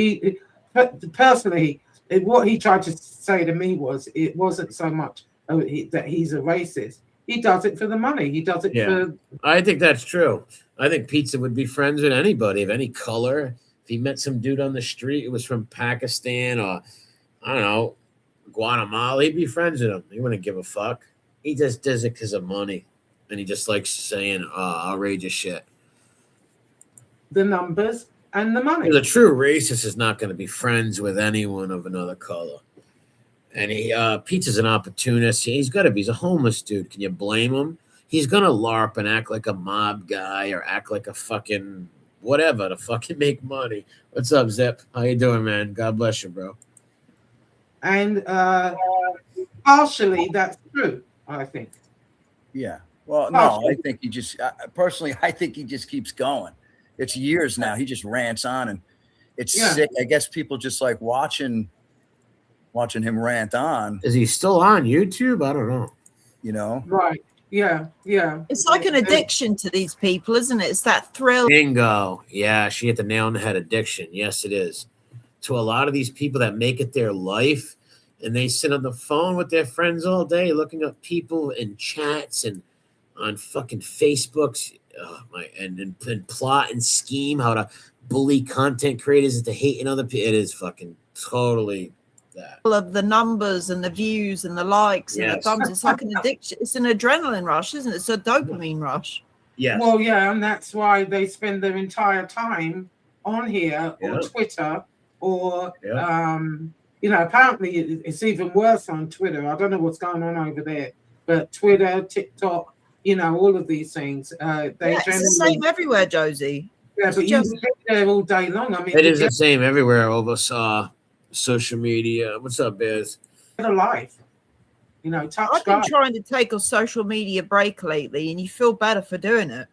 personally, what he tried to say to me was it wasn't so much that he's a racist. He does it for the money. He does it for. I think that's true. I think Pizza would be friends with anybody of any color. If he met some dude on the street who was from Pakistan or, I don't know, Guatemala, he'd be friends with him. He wouldn't give a fuck. He just does it because of money. And he just likes saying outrageous shit. The numbers and the money. The true racist is not going to be friends with anyone of another color. And Pizza's an opportunist. He's got to be. He's a homeless dude. Can you blame him? He's going to LARP and act like a mob guy or act like a fucking whatever to fucking make money. What's up, Zip? How you doing, man? God bless you, bro. And partially that's true, I think. Yeah. Well, no, I think he just, personally, I think he just keeps going. It's years now. He just rants on and it's sick. I guess people just like watching him rant on. Is he still on YouTube? I don't know. You know? Right. Yeah. Yeah. It's like an addiction to these people, isn't it? It's that thrill. Bingo. Yeah, she hit the nail on the head. Addiction. Yes, it is. To a lot of these people that make it their life and they sit on the phone with their friends all day looking up people in chats and on fucking Facebooks and plot and scheme how to bully content creators into hating other people. It is fucking totally that. Of the numbers and the views and the likes and the thumbs. It's like an addiction. It's an adrenaline rush, isn't it? It's a dopamine rush. Yeah. Well, yeah, and that's why they spend their entire time on here or Twitter or you know, apparently it's even worse on Twitter. I don't know what's going on over there, but Twitter, TikTok, you know, all of these things. It's the same everywhere, Josie. Yeah, but you can get there all day long. I mean, it is the same everywhere over social media. What's up, Biz? A life. You know, I've been trying to take a social media break lately, and you feel better for doing it.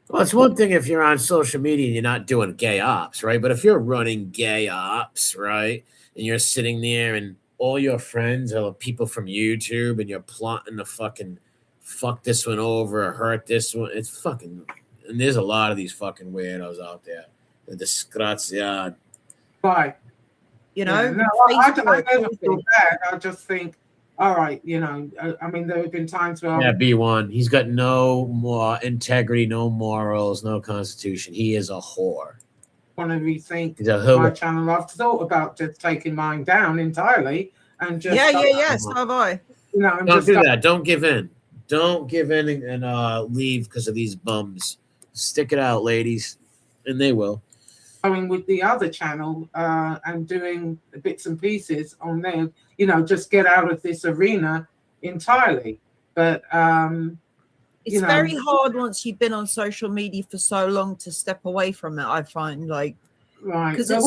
Well, it's one thing if you're on social media and you're not doing gay ops, right? But if you're running gay ops, right, and you're sitting there and all your friends are people from YouTube and you're plotting to fucking fuck this one over or hurt this one, it's fucking. And there's a lot of these fucking weirdos out there. The disgrazia. Right. You know? Yeah, no, I never feel bad. I just think, all right, you know, I mean, there have been times where... Yeah, B1. He's got no more integrity, no morals, no constitution. He is a whore. Want to rethink my channel. I've thought about just taking mine down entirely and just... Yeah, so have I. You know, don't do that. Don't give in. Don't give in and leave because of these bums. Stick it out, ladies, and they will. Going with the other channel and doing bits and pieces on there, you know, just get out of this arena entirely. But it's very hard once you've been on social media for so long to step away from it. I find right because it's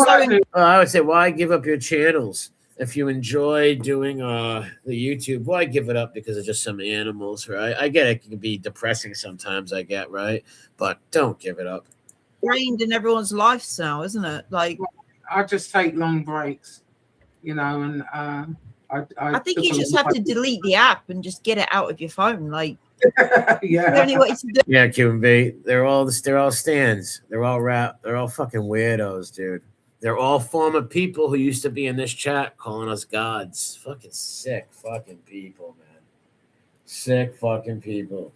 I would say, why give up your channels? If you enjoy doing the YouTube, why give it up because of just some animals, right? I get it can be depressing sometimes, I get, right? But don't give it up. Ingrained in everyone's lives now, isn't it? Like I just take long breaks, you know, and I think you just have to delete the app and just get it out of your phone. Like The Yeah. only way to do Yeah, Cuban B. They're all stands. They're all rap. They're all fucking weirdos, dude. They're all former people who used to be in this chat calling us gods. Fucking sick fucking people, man. Sick fucking people.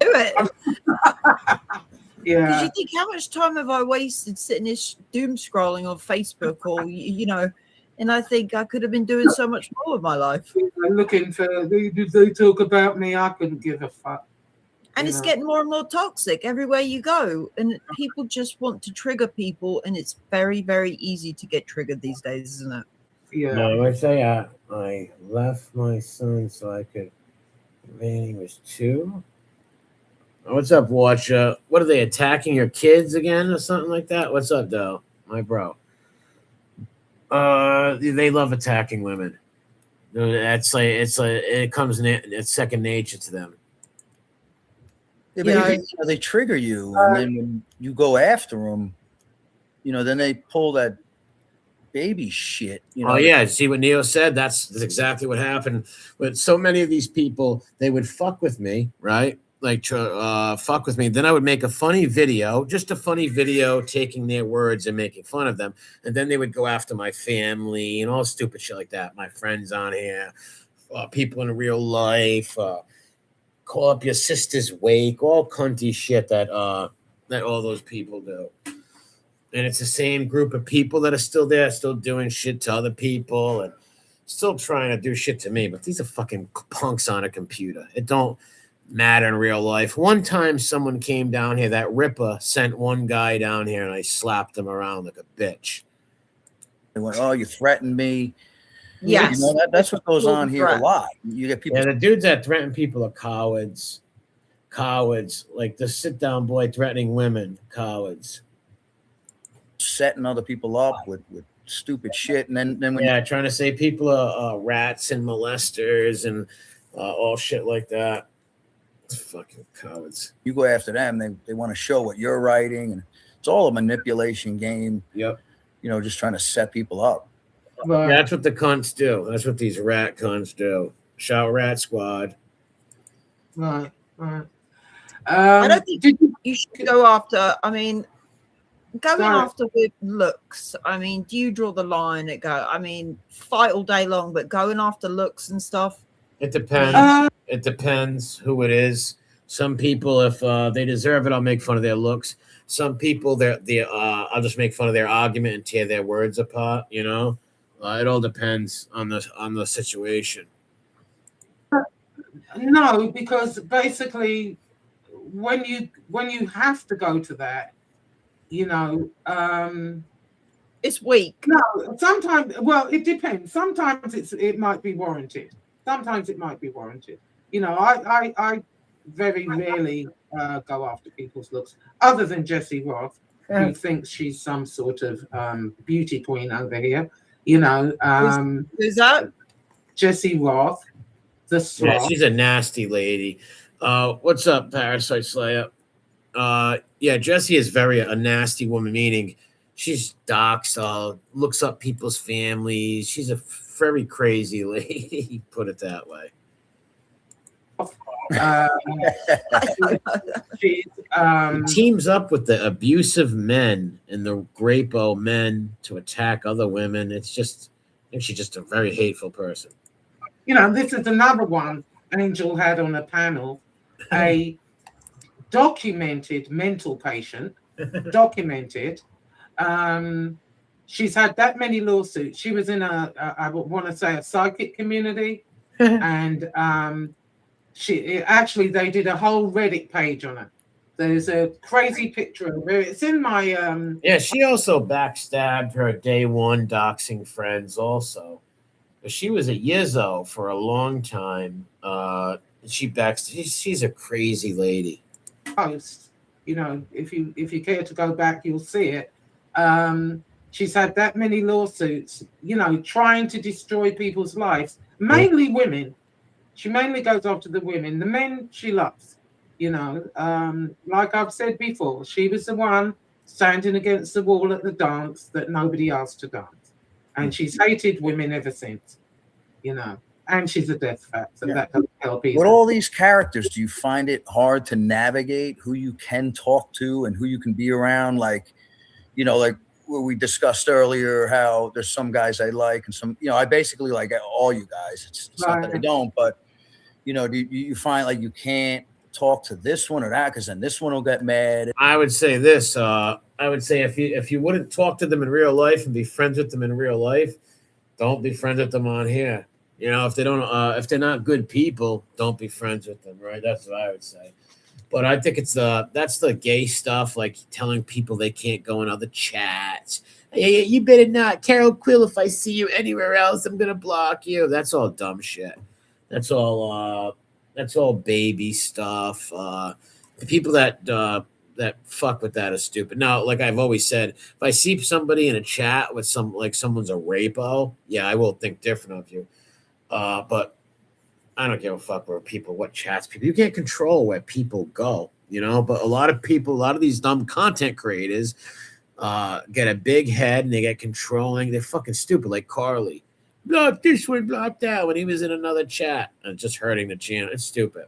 it. Because Yeah. you think, how much time have I wasted sitting here doom scrolling on Facebook or, and I think I could have been doing so much more with my life. Looking for, they talk about me. I couldn't give a fuck. And it's getting more and more toxic everywhere you go. And people just want to trigger people. And it's very, very easy to get triggered these days, isn't it? Yeah. No, I say I left my son so I could. Remaining was 2. What's up, Watch? What are they attacking your kids again or something like that? What's up, though, my bro? They love attacking women. That's like it comes it's second nature to them. Yeah, but they trigger you, and then when you go after them, then they pull that baby shit. Oh yeah, see what Neo said? That's exactly what happened. With so many of these people, they would fuck with me, right? Like fuck with me. Then I would make a funny video, just a funny video, taking their words and making fun of them. And then they would go after my family and all stupid shit like that. My friends on here, people in real life. Call up your sister's wake, all cunty shit that all those people do. And it's the same group of people that are still there, still doing shit to other people and still trying to do shit to me. But these are fucking punks on a computer. It don't matter in real life. One time someone came down here, that Ripper sent one guy down here and I slapped him around like a bitch. They went, oh, you threatened me. Yes. That's what goes on here a lot. You get people. Yeah, the dudes that threaten people are cowards. Cowards. Like the sit-down boy threatening women. Cowards. Setting other people up with stupid shit. And then when trying to say people are rats and molesters and all shit like that. It's fucking cowards. You go after them, they want to show what you're writing, and it's all a manipulation game. Yep. Just trying to set people up. Right. Yeah, that's what the cunts do. That's what these rat cunts do. Shout rat squad. Right. Right. I don't think you should go after. I mean, going after with looks. I mean, do you draw the line at go? I mean, fight all day long, but going after looks and stuff. It depends. It depends who it is. Some people, if they deserve it, I'll make fun of their looks. Some people, I'll just make fun of their argument and tear their words apart. It all depends on the situation. No, because basically, when you have to go to that, it's weak. No, sometimes. Well, it depends. Sometimes it might be warranted. Sometimes it might be warranted. I very rarely go after people's looks, other than Jessie Roth, who thinks she's some sort of beauty queen over here. Who's that? Jessie Roth, the sloth. Yeah, she's a nasty lady. What's up, Parasite Slayer? Yeah, Jessie is a nasty woman, meaning she's docs, looks up people's families. She's a very crazy lady, put it that way. She teams up with the abusive men and the grapo men to attack other women. I think she's just a very hateful person. This is another one Angel had on a panel, a documented mental patient, she's had that many lawsuits. She was in I want to say a psychic community, and they did a whole Reddit page on her. There's a crazy picture of her. It's in my Yeah, she also backstabbed her day one doxing friends also. She was a Yizzo for a long time. She's a crazy lady. Post, if you care to go back, you'll see it. She's had that many lawsuits, trying to destroy people's lives, mainly women. She mainly goes after the women. The men she loves, like I've said before, she was the one standing against the wall at the dance that nobody asked to dance. And she's hated women ever since, and she's a death fact, so Yeah. that doesn't help either. With all these characters, do you find it hard to navigate who you can talk to and who you can be around? Like, you know, like what we discussed earlier, how there's some guys I like and some, you know, I basically like all you guys. It's not that I don't, but, you know, do you find like you can't talk to this one or that because then this one will get mad? I would say this. I would say if you wouldn't talk to them in real life and be friends with them in real life, don't be friends with them on here. You know, if they're not good people, don't be friends with them, right? That's what I would say. But I think that's the gay stuff, like telling people they can't go in other chats. Hey, you better not, Carol Quill. If I see you anywhere else, I'm gonna block you. That's all dumb shit. That's all baby stuff. The people that fuck with that are stupid. Now, like I've always said, if I see somebody in a chat with someone's a rapo, yeah, I will think different of you. But I don't give a fuck what chats people. You can't control where people go, you know. But a lot of these dumb content creators get a big head and they get controlling. They're fucking stupid, like Carly. Block this one, block that when he was in another chat and just hurting the channel. It's stupid.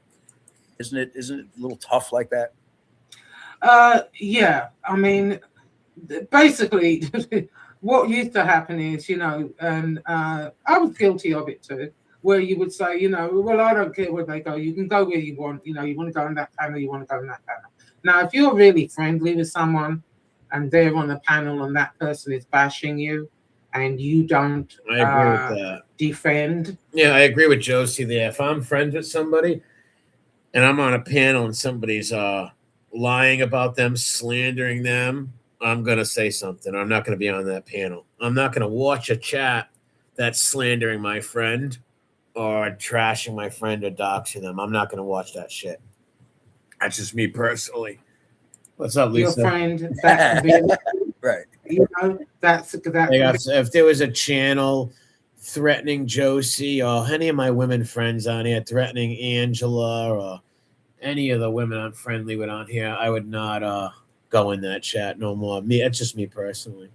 Isn't it a little tough like that? Yeah. I mean, basically, what used to happen is, you know, and I was guilty of it too, where you would say, you know, well, I don't care where they go. You can go where you want. You know, you want to go on that panel, you want to go on that panel. Now, if you're really friendly with someone and they're on a panel and that person is bashing you and you don't I agree with that. Defend. Yeah, I agree with Josie there. If I'm friends with somebody and I'm on a panel and somebody's lying about them, slandering them, I'm going to say something. I'm not going to be on that panel. I'm not going to watch a chat that's slandering my friend or trashing my friend or doxing them. I'm not going to watch that shit. That's just me personally. What's up, Lisa? Your friend, that right. You know, that's if there was a channel threatening Josie or any of my women friends on here, threatening Angela or any of the women I'm friendly with on here, I would not go in that chat no more. That's just me personally.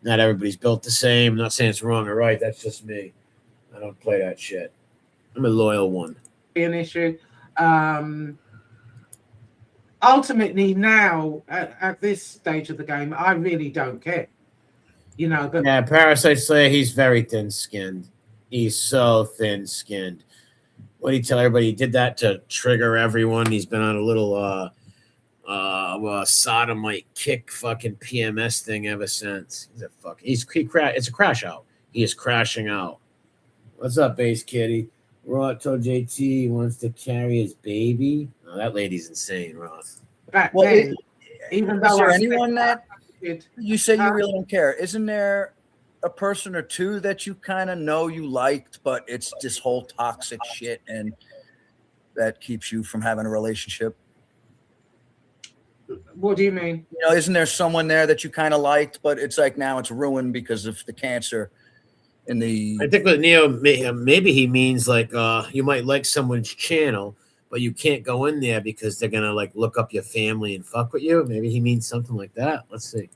Not everybody's built the same. I'm not saying it's wrong or right. That's just me. I don't play that shit. I'm a loyal one. An issue. Ultimately, now at this stage of the game, I really don't care. You know, but yeah, Parasite Slayer, he's very thin-skinned. He's so thin-skinned. What do you tell everybody? He did that to trigger everyone. He's been on a little sodomite kick fucking PMS thing ever since. It's a crash out. He is crashing out. What's up, Base Kitty? Roth told JT he wants to carry his baby. Oh, that lady's insane, Roth. Well, even though is there anyone that you say you really don't care? Isn't there a person or two that you kind of know you liked, but it's this whole toxic shit and that keeps you from having a relationship? What do you mean? You know, isn't there someone there that you kind of liked, but it's like now it's ruined because of the cancer in the... I think with Neo, maybe he means like you might like someone's channel, but you can't go in there because they're gonna like look up your family and fuck with you. Maybe he means something like that. Let's see.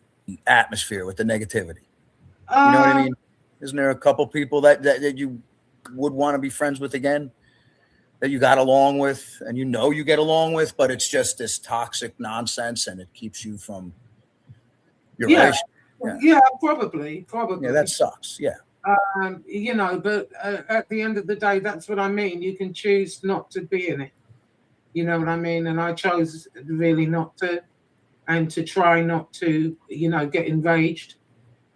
Atmosphere with the negativity. You know what I mean? Isn't there a couple people that you would want to be friends with again, that you got along with and you know you get along with, but it's just this toxic nonsense and it keeps you from your relationship? Yeah, probably. Yeah, that sucks. Yeah. You know, but at the end of the day, that's what I mean. You can choose not to be in it. You know what I mean? And I chose really not to, and to try not to, you know, get enraged,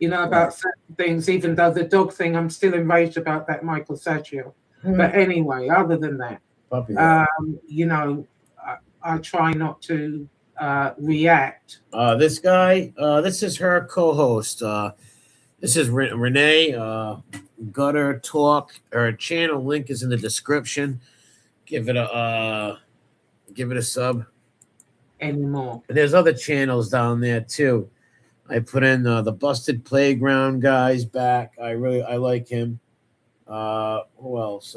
you know, about certain things, even though the dog thing, I'm still enraged about that Michael Saggio. But anyway, other than that, you know, I try not to react. This guy, this is her co-host. This is Rene, Gutter Talk. Her channel link is in the description. Give it a sub. Anymore. And there's other channels down there too. I put in the Busted Playground guy's back. I like him. Who else?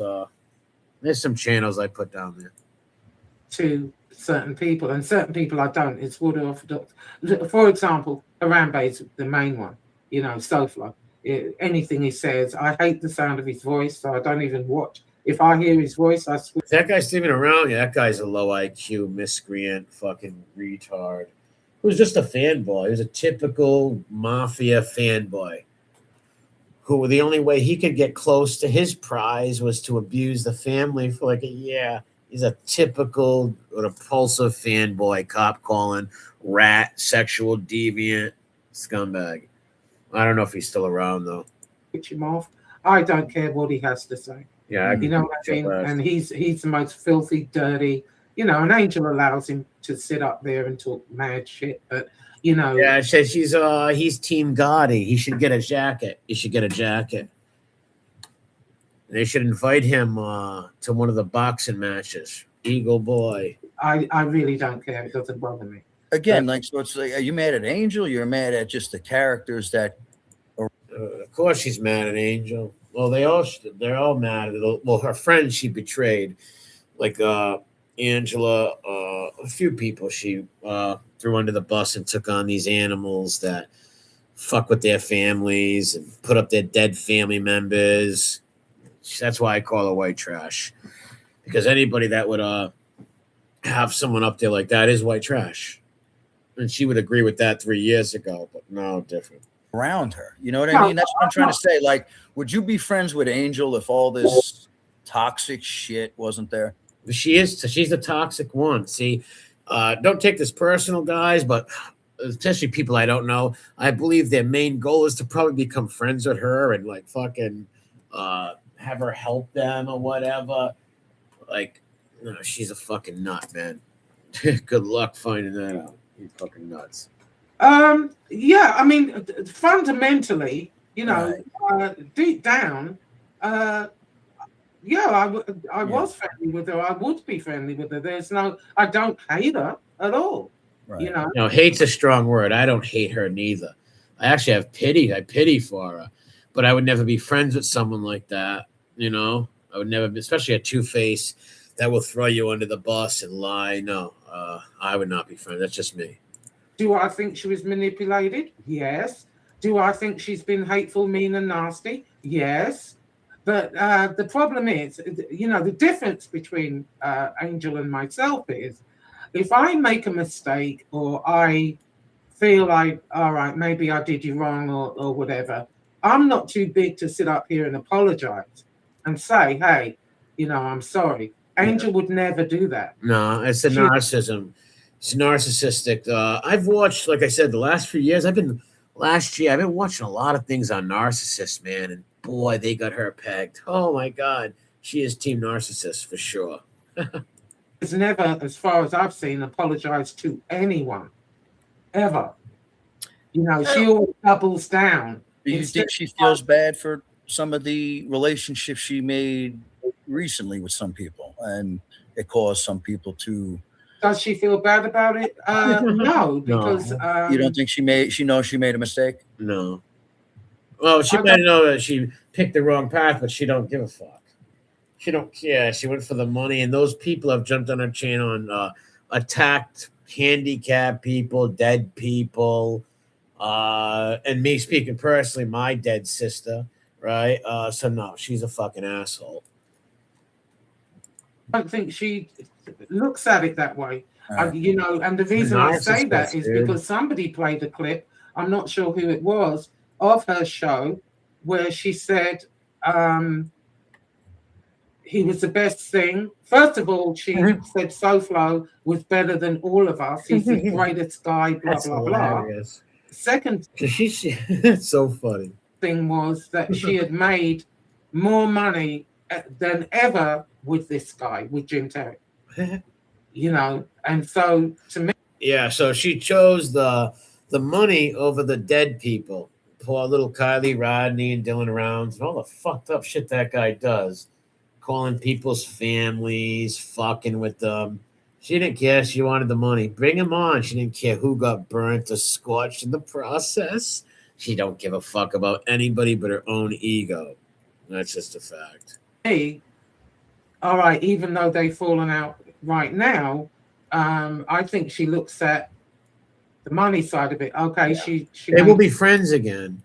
There's some channels I put down there. To certain people, and certain people I don't. It's water orthodox. For example, Harambe is the main one. You know, Sofla. anything he says. I hate the sound of his voice, so I don't even watch. If I hear his voice, I switch. If that guy's still even around, yeah, that guy's a low IQ miscreant, fucking retard. Who's just a fanboy. He was a typical mafia fanboy. Who the only way he could get close to his prize was to abuse the family for like a year. He's a typical repulsive fanboy, cop calling, rat, sexual deviant, scumbag. I don't know if he's still around though. Switch him off. I don't care what he has to say. Yeah, You know what I mean? And he's the most filthy, dirty. You know, an Angel allows him to sit up there and talk mad shit, but you know. Yeah, he's Team Gotti. He should get a jacket. He should get a jacket. They should invite him to one of the boxing matches. Eagle Boy. I really don't care. It doesn't bother me. Again, like, so it's like, are you mad at Angel? You're mad at just the characters that. Of course, she's mad at Angel. Well, they're all mad at it. Well, her friend she betrayed, like Angela, a few people she threw under the bus and took on these animals that fuck with their families and put up their dead family members. That's why I call her white trash, because anybody that would have someone up there like that is white trash, and she would agree with that 3 years ago, but no, different. Around her, you know what I mean? That's what I'm trying to say. Like, would you be friends with Angel if all this toxic shit wasn't there? She's the toxic one. See, don't take this personal, guys, but especially people I don't know, I believe their main goal is to probably become friends with her and like fucking have her help them or whatever. Like, no, she's a fucking nut, man. Good luck finding that out. You're fucking nuts. Yeah, I mean, fundamentally, you know, deep down, yeah, I was friendly with her. I would be friendly with her. I don't hate her at all. Right. You know, no, hate's a strong word. I don't hate her neither. I actually have pity. I pity for her, but I would never be friends with someone like that. You know, I would never be, especially a two-face that will throw you under the bus and lie. No, I would not be friends. That's just me. Do I think she was manipulated? Yes. Do I think she's been hateful, mean, and nasty? Yes. But the problem is, you know, the difference between Angel and myself is, if I make a mistake or I feel like, all right, maybe I did you wrong or whatever, I'm not too big to sit up here and apologize and say, hey, you know, I'm sorry. Angel would never do that. No, it's a narcissism. It's narcissistic. I've watched, like I said, the last few years. I've been watching a lot of things on narcissists, man. And boy, they got her pegged. Oh my God, she is team narcissist for sure. It's never, as far as I've seen, apologized to anyone, ever. You know, she always doubles down. Do you think she feels bad for some of the relationships she made recently with some people, and it caused some people to? Does she feel bad about it? No, because you don't think she knows she made a mistake? No. Well, she might know that she picked the wrong path, but she don't give a fuck. She don't care. She went for the money, and those people have jumped on her channel and attacked handicapped people, dead people, and me speaking personally, my dead sister, right? So no, she's a fucking asshole. I don't think she looks at it that way. You know, and the reason I say that is because somebody played a clip, I'm not sure who it was, of her show where she said he was the best thing. First of all, she said SoFlo was better than all of us. He's the greatest guy, blah, That's blah, hilarious. blah. Second it's so funny. thing was that she had made more money than ever with this guy, with Jim Terry. You know, and so to me, yeah, so she chose the money over the dead people. Poor little Kylie Rodney and Dylan Rounds and all the fucked up shit that guy does, calling people's families, fucking with them. She didn't care. She wanted the money. Bring him on. She didn't care who got burnt or scorched in the process. She don't give a fuck about anybody but her own ego. That's just a fact. Hey, all right, even though they've fallen out right now, I think she looks at the money side of it. Okay, yeah. she they will be friends again.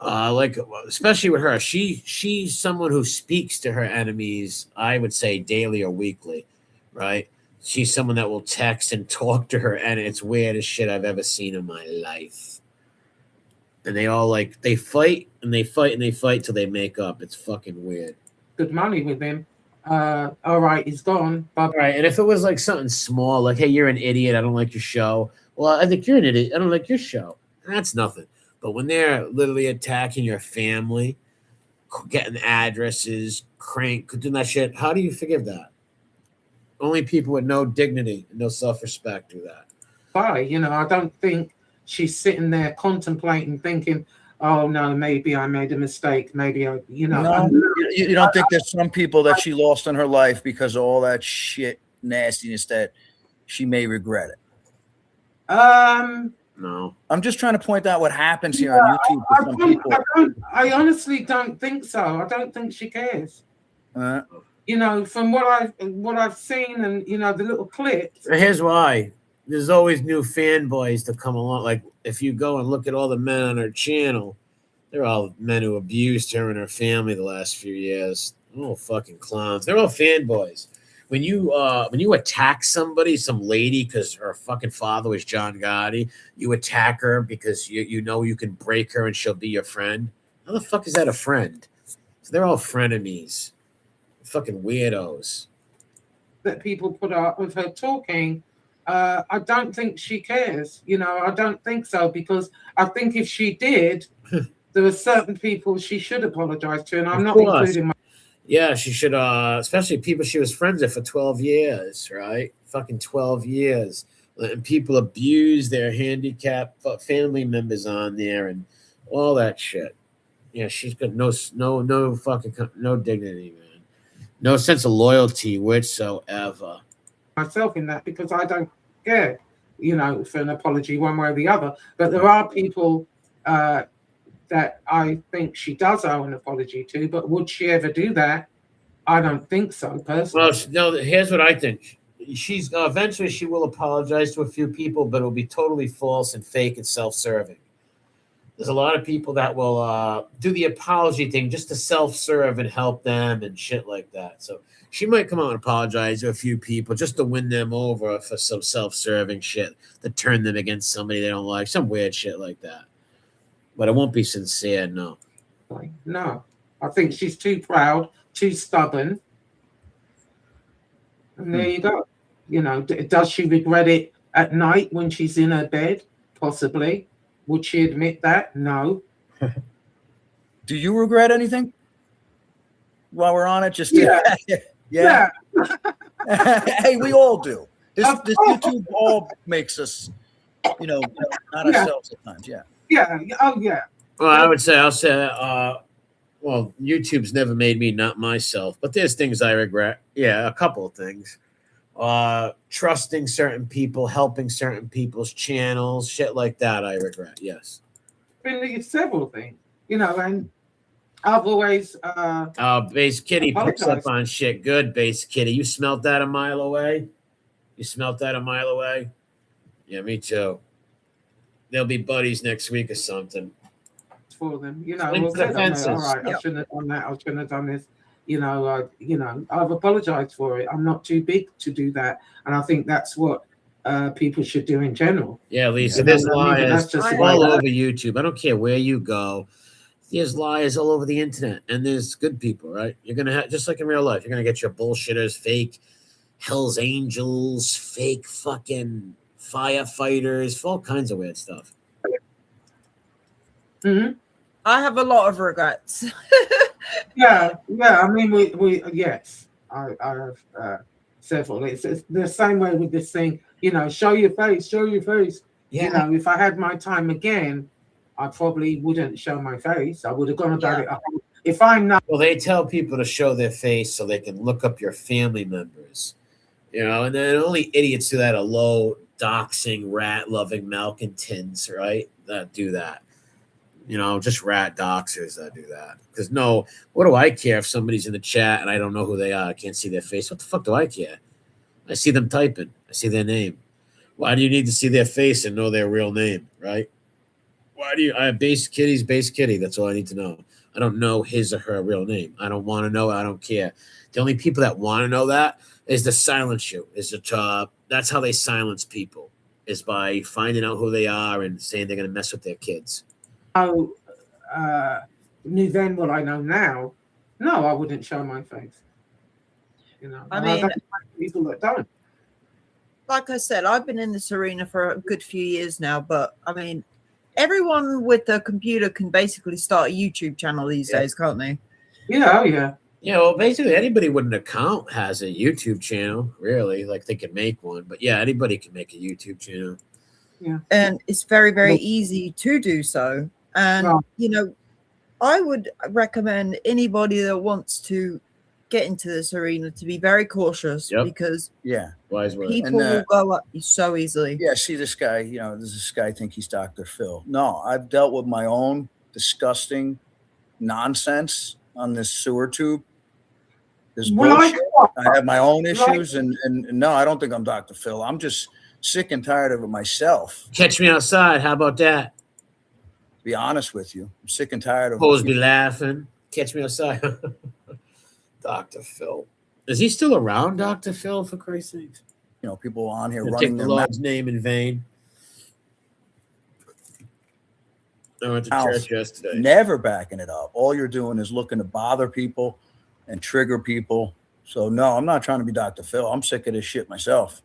Like especially with her, she's someone who speaks to her enemies. I would say daily or weekly, right? She's someone that will text and talk to her, and it's weirdest shit I've ever seen in my life. And they all like they fight and they fight and they fight till they make up. It's fucking weird. Good money with him. All right, he's gone. Bye. All right, and if it was like something small, like hey, you're an idiot, I don't like your show. Well, I think you're an idiot, I don't like your show. That's nothing. But when they're literally attacking your family, getting addresses, doing that shit, how do you forgive that? Only people with no dignity and no self-respect do that. Bye. You know, I don't think she's sitting there contemplating, thinking, "Oh no, maybe I made a mistake. Maybe I, you know." No, you don't think there's some people that she lost in her life because of all that shit nastiness that she may regret it? No. I'm just trying to point out what happens here on YouTube for some people. I honestly don't think so. I don't think she cares. You know, from what I've seen, and you know, the little clips. Here's why. There's always new fanboys to come along. Like if you go and look at all the men on her channel, they're all men who abused her and her family the last few years. Oh, fucking clowns. They're all fanboys. When you attack somebody, some lady, because her fucking father was John Gotti, you attack her because you know you can break her and she'll be your friend. How the fuck is that a friend? So they're all frenemies. Fucking weirdos. That people put up with her talking, I don't think she cares. You know, I don't think so, because I think if she did, there were certain people she should apologize to, and I'm not including my. Yeah, she should, especially people she was friends with for 12 years, right? Fucking 12 years. And people abuse their handicapped family members on there and all that shit. Yeah, she's got no fucking, no dignity, man. No sense of loyalty whatsoever. Myself in that, because I don't care, you know, for an apology one way or the other. But there are people that I think she does owe an apology to, but would she ever do that? I don't think so, personally. Well, no, here's what I think. She's eventually she will apologize to a few people, but it'll be totally false and fake and self-serving. There's a lot of people that will do the apology thing just to self-serve and help them and shit like that. So she might come out and apologize to a few people just to win them over for some self-serving shit, to turn them against somebody they don't like, some weird shit like that. But it won't be sincere, no. No, I think she's too proud, too stubborn. And there you go. You know, does she regret it at night when she's in her bed? Possibly. Would she admit that? No. Do you regret anything? While we're on it, just yeah. Hey, we all do. This YouTube all makes us, you know, not ourselves at times. Yeah. Yeah. Oh, yeah. Well, I'll say, well, YouTube's never made me not myself, but there's things I regret. Yeah, a couple of things. Trusting certain people, helping certain people's channels, shit like that, I regret. Yes. Been several things, you know, and I've always. Base Kitty picks up on shit. Good, Base Kitty. You smelt that a mile away? Yeah, me too. They'll be buddies next week or something. For them, you know. All right, I shouldn't have done that. I shouldn't have done this. You know, I've apologized for it. I'm not too big to do that, and I think that's what people should do in general. Yeah, Lisa. There's liars all over YouTube. I don't care where you go. There's liars all over the internet, and there's good people, right? You're gonna have, just like in real life, you're gonna get your bullshitters, fake Hell's Angels, fake fucking firefighters, all kinds of weird stuff. Mm-hmm. I have a lot of regrets. yeah. I mean, we yes, I have several. It's the same way with this thing. You know, show your face. Yeah. You know, if I had my time again, I probably wouldn't show my face. I would have gone about it. If I'm not. Well, they tell people to show their face so they can look up your family members. You know, and then only idiots do that are low doxing, rat-loving malcontents, right? That do that. You know, just rat doxers that do that. Because what do I care if somebody's in the chat and I don't know who they are? I can't see their face. What the fuck do I care? I see them typing. I see their name. Why do you need to see their face and know their real name, right? Why do you? Base Kitty's Base Kitty. That's all I need to know. I don't know his or her real name. I don't want to know. I don't care. The only people that want to know that is the silence you. That's how they silence people, is by finding out who they are and saying they're going to mess with their kids. Oh, knew then what I know now. No, I wouldn't show my face. You know, I mean, people that don't. Like I said, I've been in this arena for a good few years now, but I mean, everyone with a computer can basically start a YouTube channel these days, can't they? Yeah, oh yeah. Yeah, well, basically anybody with an account has a YouTube channel, really. Like they can make one, but yeah, anybody can make a YouTube channel. Yeah, and it's very, very easy to do so. And you know, I would recommend anybody that wants to get into this arena to be very cautious because wise word. People will go up so easily. Yeah, see this guy, you know, does this guy think he's Dr. Phil? No, I've dealt with my own disgusting nonsense on this sewer tube. This bullshit. I have my own issues, and no, I don't think I'm Dr. Phil. I'm just sick and tired of it myself. Catch me outside. How about that? To be honest with you, I'm sick and tired of Always be laughing. Catch me outside. Dr. Phil. Is he still around, Dr. Phil, for Christ's sake? You know, people on here running the Lord's name in vain. I went to church yesterday. Never backing it up. All you're doing is looking to bother people and trigger people. So no, I'm not trying to be Dr. Phil. I'm sick of this shit myself.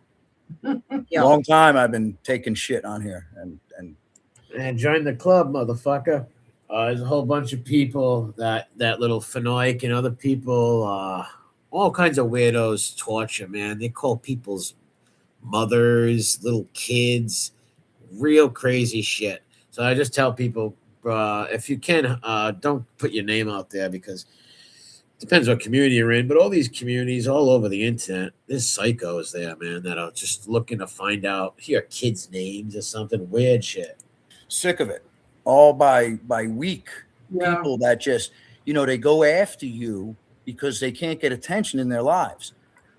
Long time I've been taking shit on here and join the club, motherfucker. There's a whole bunch of people that little Fenoic and other people, all kinds of weirdos torture, man. They call people's mothers, little kids, real crazy shit. So I just tell people, if you can, don't put your name out there because it depends what community you're in. But all these communities all over the internet, there's psychos there, man, that are just looking to find out here kids' names or something weird shit. Sick of it. All by weak people that just, you know, they go after you because they can't get attention in their lives.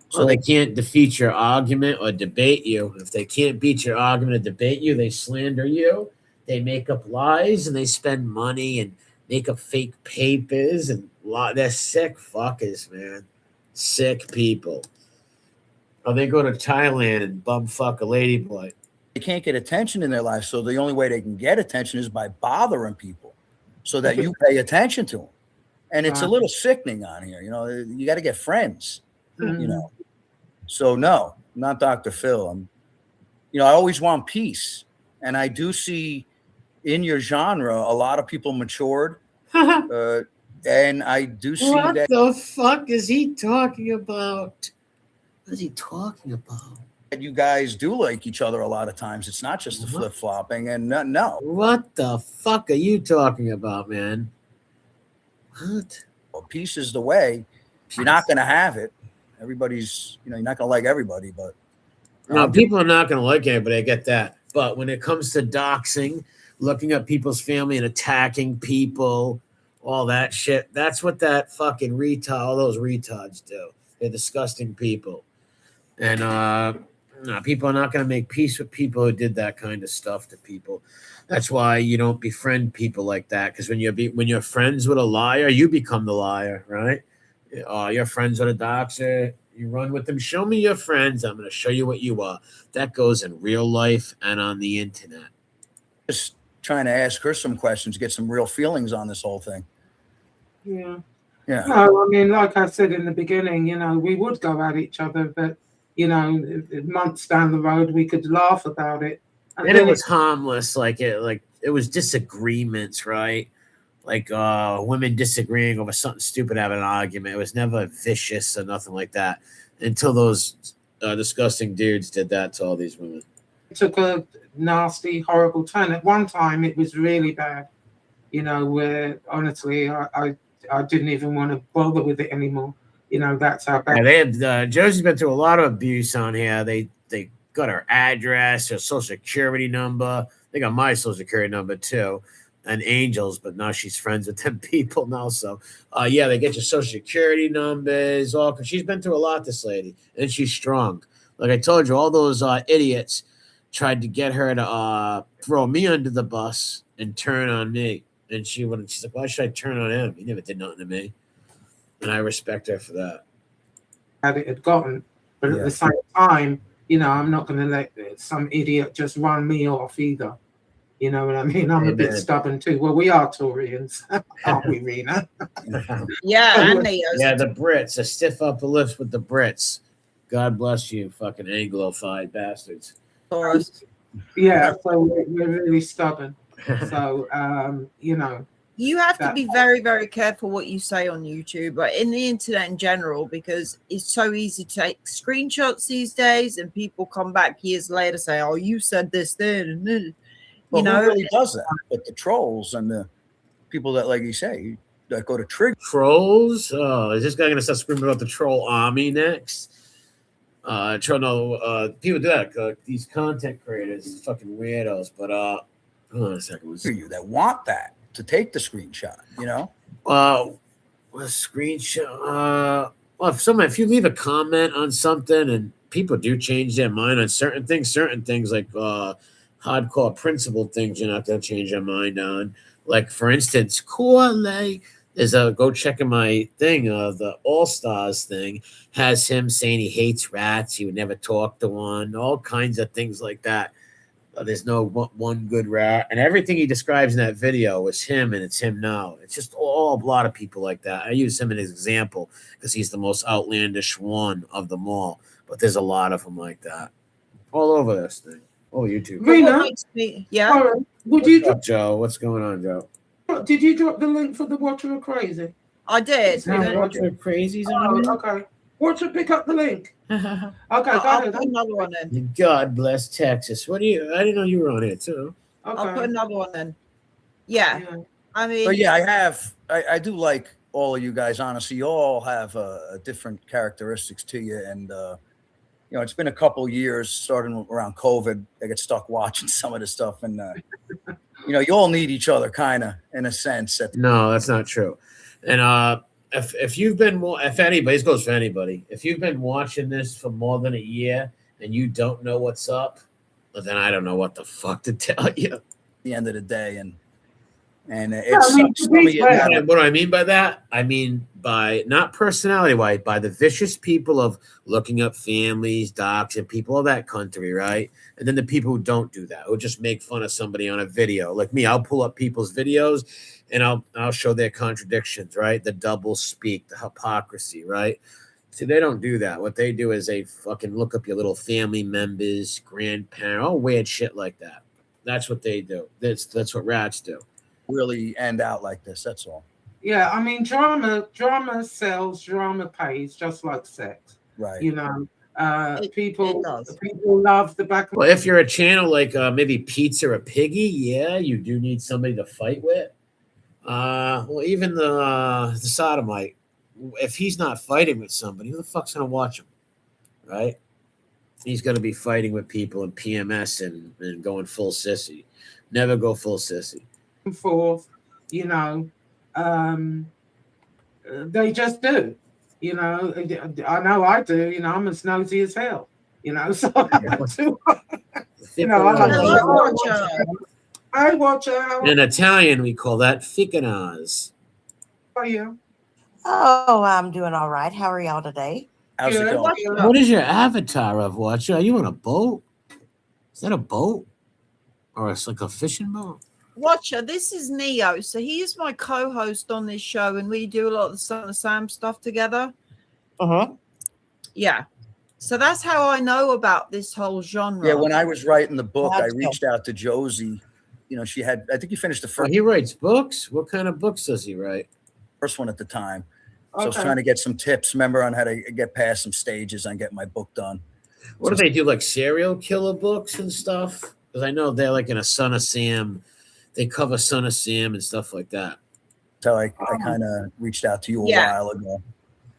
So they can't defeat your argument or debate you. If they can't beat your argument or debate you, they slander you. They make up lies and they spend money and make up fake papers and they're sick fuckers, man. Sick people. Or they go to Thailand and bumfuck a ladyboy. They can't get attention in their life, so the only way they can get attention is by bothering people so that you pay attention to them. And it's a little sickening on here. You know, you got to get friends, you know. So no, not Dr. Phil. I always want peace. And I do see in your genre, a lot of people matured. And I do see what that. What the fuck is he talking about? What is he talking about? You guys do like each other a lot of times. It's not just the flip-flopping and no. What the fuck are you talking about, man? What? Well, peace is the way. You're not going to have it. Everybody's, you're not going to like everybody, but. No, people are not going to like everybody. I get that. But when it comes to doxing, looking at people's family and attacking people, all that shit, that's what that fucking all those retards do. They're disgusting people. And no, people are not going to make peace with people who did that kind of stuff to people. That's why you don't befriend people like that. Because when you're friends with a liar, you become the liar, right? You're friends with a doxer. You run with them. Show me your friends. I'm going to show you what you are. That goes in real life and on the internet. Just trying to ask her some questions, get some real feelings on this whole thing. Yeah. Yeah. No, I mean, like I said in the beginning, we would go at each other, but months down the road, we could laugh about it. And it was harmless. Like it was disagreements, right? Like women disagreeing over something stupid, having an argument. It was never vicious or nothing like that until those disgusting dudes did that to all these women. It took a nasty, horrible turn. At one time, it was really bad, where honestly, I didn't even want to bother with it anymore. That's how bad. Yeah, they had Josie's been through a lot of abuse on here. They got her address, her social security number. They got my social security number too, and Angel's. But now she's friends with them people now. So, yeah, they get your social security numbers. All because she's been through a lot. This lady, and she's strong. Like I told you, all those idiots tried to get her to throw me under the bus and turn on me. And she's like, why should I turn on him? He never did nothing to me. And I respect her for that. It had gotten, but at the same time, you know, I'm not going to let some idiot just run me off either. You know what I mean? I'm a bit stubborn too. Well, we are Taurians, aren't we, Rena? Yeah, and Neos. Yeah, the Brits. A stiff upper lips with the Brits. God bless you, fucking Anglophile bastards. Yeah, so we're really stubborn. So, you know. You have to be very, very careful what you say on YouTube, but in the internet in general, because it's so easy to take screenshots these days, and people come back years later say, "Oh, you said this then." Well, who really does that? But the trolls and the people that, like you say, that go to trigger. Trolls? Oh, is this guy going to start screaming about the troll army next? People do that. These content creators, fucking weirdos. But hold on a second. You that want that to take the screenshot, you know? A screenshot. Well, if you leave a comment on something, and people do change their mind on certain things like hardcore principle things, you're not going to change your mind on. Like, for instance, go check in my thing. The All Stars thing has him saying he hates rats. He would never talk to one. All kinds of things like that. There's no one good rat, and everything he describes in that video was him, and it's him now. It's just a lot of people like that. I use him as an example because he's the most outlandish one of them all. But there's a lot of them like that all over this thing. Oh, YouTube. Rena, yeah. Would up, Joe? What's going on, Joe? Did you drop the link for the Watcher of Crazy? I did. Watcher of Crazies. Okay. Watcher, pick up the link. Okay, I'll put another one in. God bless Texas. I didn't know you were on here too. Okay. I'll put another one in. Yeah. I mean, but I do like all of you guys. Honestly, you all have different characteristics to you, and you know, it's been a couple years, starting around COVID. I get stuck watching some of the stuff, and you know, you all need each other, kind of, in a sense. No, that's not true. And if you've been, if anybody, this goes for anybody, if you've been watching this for more than a year and you don't know what's up, well, then I don't know what the fuck to tell you. At the end of the day, and what do I mean by that? I mean by not personality-wise, by the vicious people of looking up families, docs, and people of that country, right? And then the people who don't do that, who just make fun of somebody on a video, like me. I'll pull up people's videos and I'll show their contradictions, right? The double speak, the hypocrisy, right? See, they don't do that. What they do is they fucking look up your little family members, grandparents, all weird shit like that. That's what they do. That's what rats do. Really end out like this. That's all. Yeah, I mean, drama sells, drama pays, just like sex. Right. You know, people love the back. Well, if you're a channel like maybe Pizza or Piggy, yeah, you do need somebody to fight with. Well, even the sodomite, if he's not fighting with somebody, who the fuck's gonna watch him, right? He's gonna be fighting with people and PMS and going full sissy. Never go full sissy. Forth, you know, they just do. You know, I know I do. You know, I'm as nosy as hell. You know, so you know, I watch out. In Italian, we call that ficcanaz. How are you? Oh, I'm doing all right. How are y'all today? How's it going? What is your avatar of Watcher? Are you on a boat? Is that a boat? Or it's like a fishing boat? Watcher, this is Neo. So he is my co-host on this show, and we do a lot of the Son of Sam stuff together. Yeah. So that's how I know about this whole genre. Yeah, when I was writing the book, I reached out to Joise. You know, she had, I think you finished the first. Oh, he writes books? What kind of books does he write? First one at the time. So I was trying to get some tips, remember, on how to get past some stages and get my book done. What do they do, like serial killer books and stuff? Because I know they're like in a Son of Sam. They cover Son of Sam and stuff like that. So I kind of reached out to you a while ago.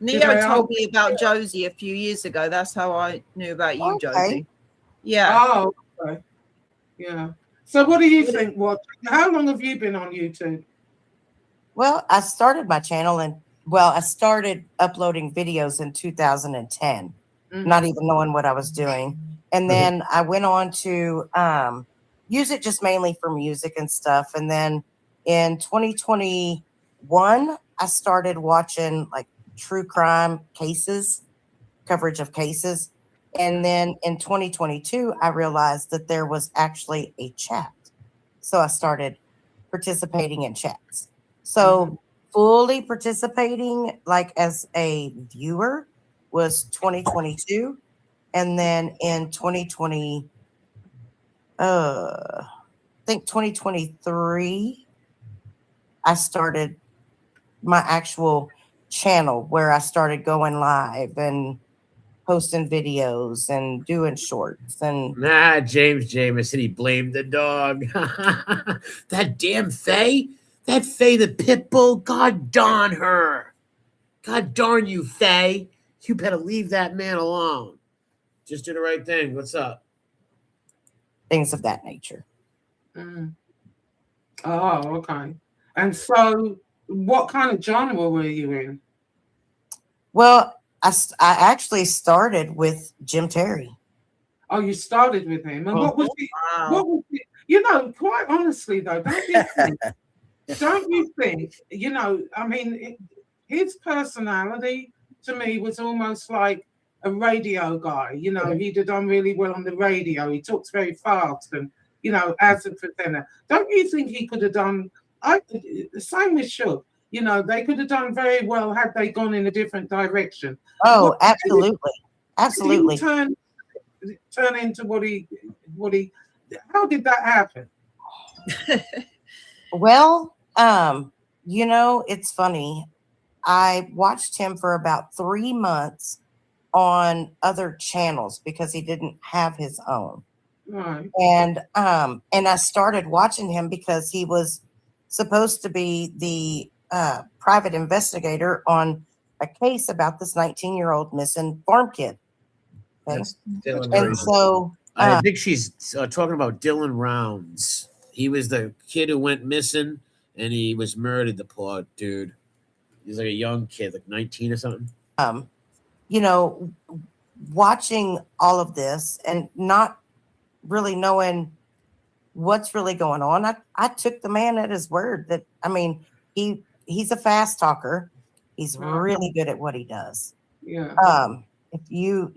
Neo told me about Josie a few years ago. That's how I knew about you, Josie. Yeah. Oh, okay. Yeah. So what do you think? How long have you been on YouTube? Well, I started my channel I started uploading videos in 2010, not even knowing what I was doing. And then I went on to use it just mainly for music and stuff. And then in 2021, I started watching like true crime cases, coverage of cases. And then in 2022, I realized that there was actually a chat. So I started participating in chats. So fully participating, like as a viewer, was 2022. And then in 2020, I think 2023, I started my actual channel where I started going live and posting videos and doing shorts. And Nah, James Jameson, he blamed the dog. That damn Faye. That Faye the pit bull. God darn her. God darn you, Faye. You better leave that man alone. Just do the right thing. What's up? things of that nature. Oh, okay. And so, what kind of genre were you in? Well, I actually started with Jim Terry. Oh, you started with him, and what was it? Wow. What was it? You know, quite honestly, though, don't you think? Don't you think? You know, I mean, his personality to me was almost like a radio guy. You know, he'd have done really well on the radio. He talks very fast, and you know, as a presenter, don't you think he could have done? The same with Shook. You know, they could have done very well had they gone in a different direction. Oh, absolutely, absolutely. Turn into what he. How did that happen? Well, you know, it's funny. I watched him for about 3 months on other channels because he didn't have his own. Right. And I started watching him because he was supposed to be the private investigator on a case about this 19-year-old missing farm kid. Okay? That's Dylan And Rounds. so I think she's talking about Dylan Rounds. He was the kid who went missing, and he was murdered. The poor dude. He's like a young kid, like 19 or something. you know, watching all of this and not really knowing what's really going on, I took the man at his word. That, I mean, he's a fast talker. He's really good at what he does. Yeah. If you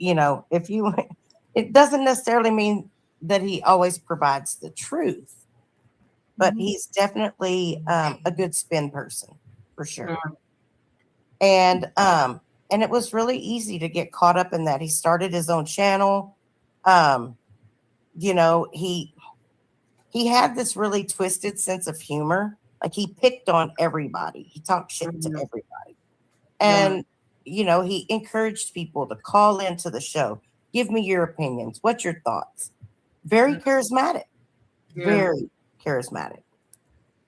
it doesn't necessarily mean that he always provides the truth, but he's definitely a good spin person for sure. And it was really easy to get caught up in that. He started his own channel. You know, he had this really twisted sense of humor. Like, he picked on everybody. He talked shit to everybody. And, you know, he encouraged people to call into the show. Give me your opinions. What's your thoughts? Very charismatic. Very charismatic.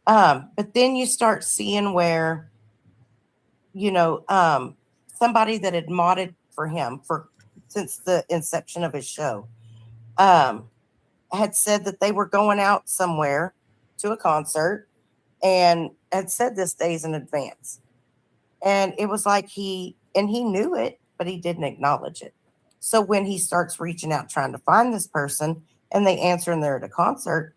But then you start seeing where, you know, somebody that had modded for him since the inception of his show, had said that they were going out somewhere to a concert and had said this days in advance. And it was like he knew it, but he didn't acknowledge it. So when he starts reaching out, trying to find this person, and they answer and they're at a concert,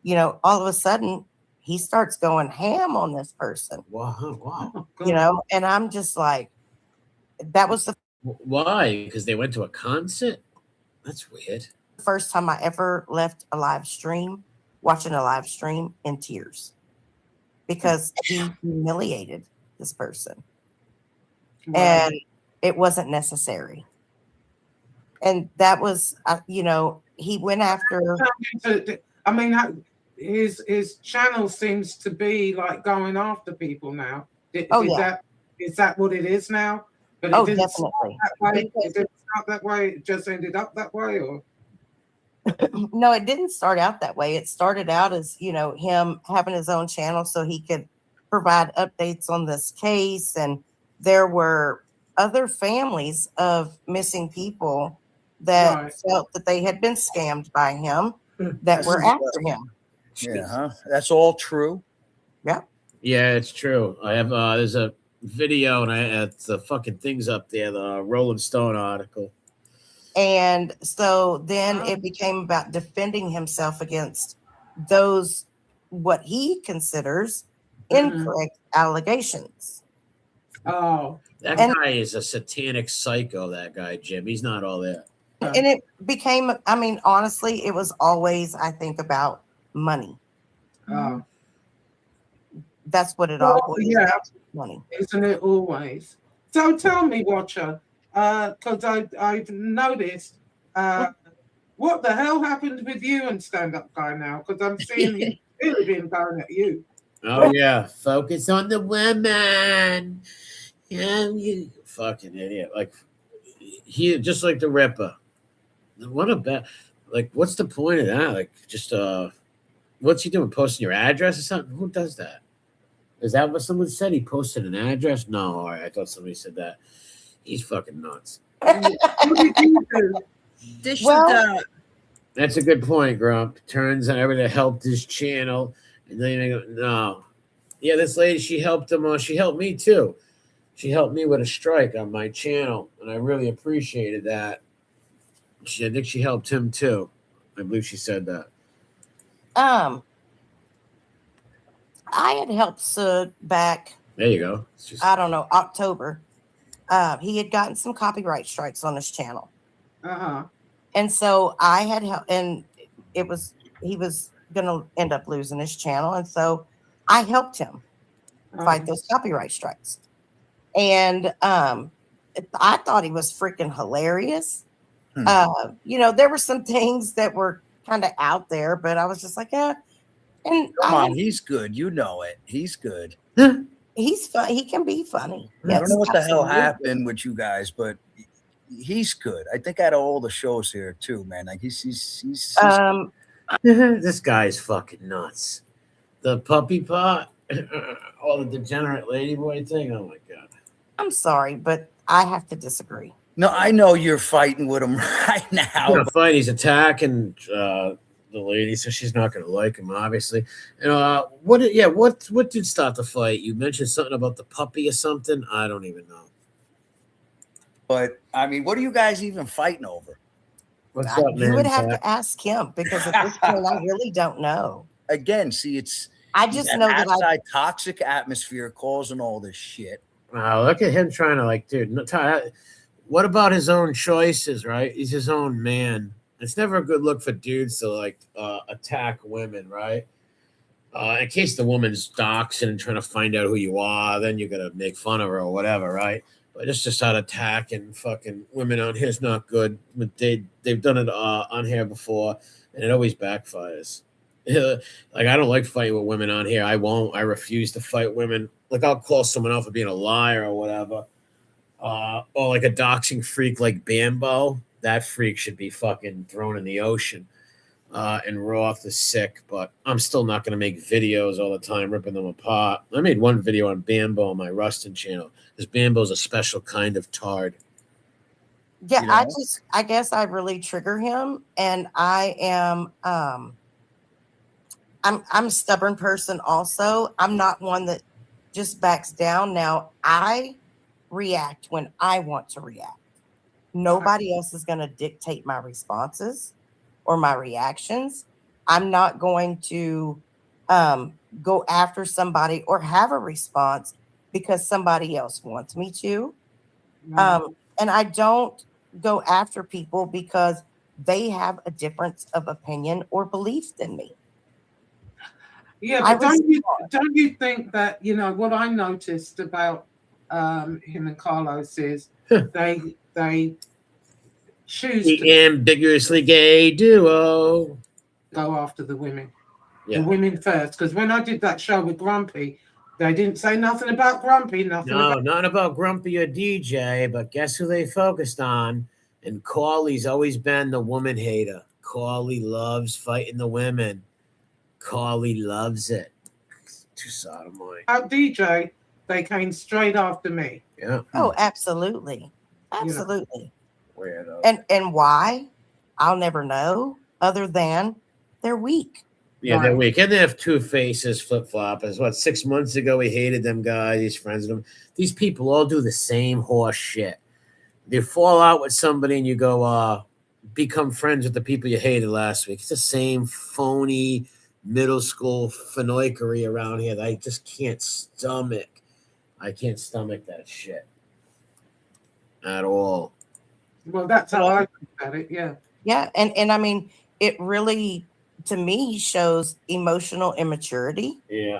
you know, all of a sudden he starts going ham on this person. Wow. You know, and I'm just like, that was the Why? Because they went to a concert? That's weird. first time I ever left a live stream, watching a live stream in tears, because he humiliated this person. And it wasn't necessary. And that was, you know, he went after. I mean, his channel seems to be like going after people now. Is that what it is now? But it didn't definitely. Start that way. It didn't start that way. It just ended up that way, or? No, it didn't start out that way. It started out as, you know, him having his own channel so he could provide updates on this case. And there were other families of missing people that felt that they had been scammed by him, that were after him. Yeah, huh? That's all true. Yeah. Yeah, it's true. I have there's a video, and the fucking things up there, the Rolling Stone article. And so then it became about defending himself against those, what he considers incorrect allegations. Oh, That guy is a satanic psycho, that guy, Jim. He's not all that. And it became, I mean, honestly, it was always, I think, about money. That's what it all boils down to, money. Isn't it always? So tell me, Watcher, because I've noticed, what the hell happened with you and stand-up guy now? Because I'm seeing him really being going at you. Oh yeah, focus on the women. Yeah, you fucking idiot. Like he just like the Ripper. What a bad, like, what's the point of that? Like, just what's he doing? Posting your address or something? Who does that? Is that what someone said? He posted an address? No, all right, I thought somebody said that. He's fucking nuts. What did you do? Dish the dirt. That's a good point, Grump. Turns out everybody helped his channel, and then they go, no. Yeah, this lady, she helped him. She helped me too. She helped me with a strike on my channel, and I really appreciated that. I think she helped him too. I believe she said that. I had helped Sud back. There you go. I don't know, October. He had gotten some copyright strikes on his channel. And so I had helped, and he was going to end up losing his channel. And so I helped him fight those copyright strikes. And I thought he was freaking hilarious. You know, there were some things that were kind of out there, but I was just like, yeah. And come on, he's good. You know it. He's good. He's fun. He can be funny. I don't know what the hell happened with you guys, but he's good. I think out of all the shows here too, man. Like he's this guy's fucking nuts. The puppy pot, all the degenerate ladyboy thing. Oh my god. I'm sorry, but I have to disagree. No, I know you're fighting with him right now. He's fight. He's attacking the lady, so she's not going to like him, obviously. And what did start the fight? You mentioned something about the puppy or something. I don't even know. But I mean, what are you guys even fighting over? What's up, man? You would have to ask him because at this point, I really don't know. Again, see, I just know that outside toxic atmosphere causing all this shit. Look at him trying to dude. What about his own choices, right? He's his own man. It's never a good look for dudes to attack women, right? In case the woman's doxing and trying to find out who you are, then you're gonna make fun of her or whatever, right? But it's just out attacking fucking women on here is not good. But they've done it on here before, and it always backfires. I don't like fighting with women on here. I won't. I refuse to fight women. I'll call someone out for being a liar or whatever. Or like a doxing freak like Bambo. That freak should be fucking thrown in the ocean and raw off the sick. But I'm still not going to make videos all the time ripping them apart. I made one video on Bambo on my Rustin channel because Bambo's a special kind of tard. Yeah, you know? I guess I really trigger him, and I am I'm a stubborn person also. I'm not one that just backs down. Now I react when I want to react. Nobody else is going to dictate my responses or my reactions. I'm not going to go after somebody or have a response because somebody else wants me to. And I don't go after people because they have a difference of opinion or belief than me. Yeah, but don't you think that, what I noticed about him and Carlos is they choose the ambiguously gay duo go after the women. The women first, because when I did that show with Grumpy, they didn't say nothing about Grumpy. Nothing about Grumpy or DJ, but guess who they focused on? And Corley's always been the woman hater. Corley loves fighting the women. Corley loves it. Too sodomite. Out DJ, they came straight after me. Yeah. Oh, absolutely. Absolutely. Weirdo. And why? I'll never know, other than they're weak. Yeah, they're weak. And they have two faces, flip-floppers. 6 months ago, we hated them guys. He's friends with them. These people all do the same horse shit. You fall out with somebody and you go become friends with the people you hated last week. It's the same phony middle school fanoikery around here that I just can't stomach. I can't stomach that shit at all. Well, that's how I think about it. Yeah. Yeah, and I mean, it really, to me, shows emotional immaturity. Yeah.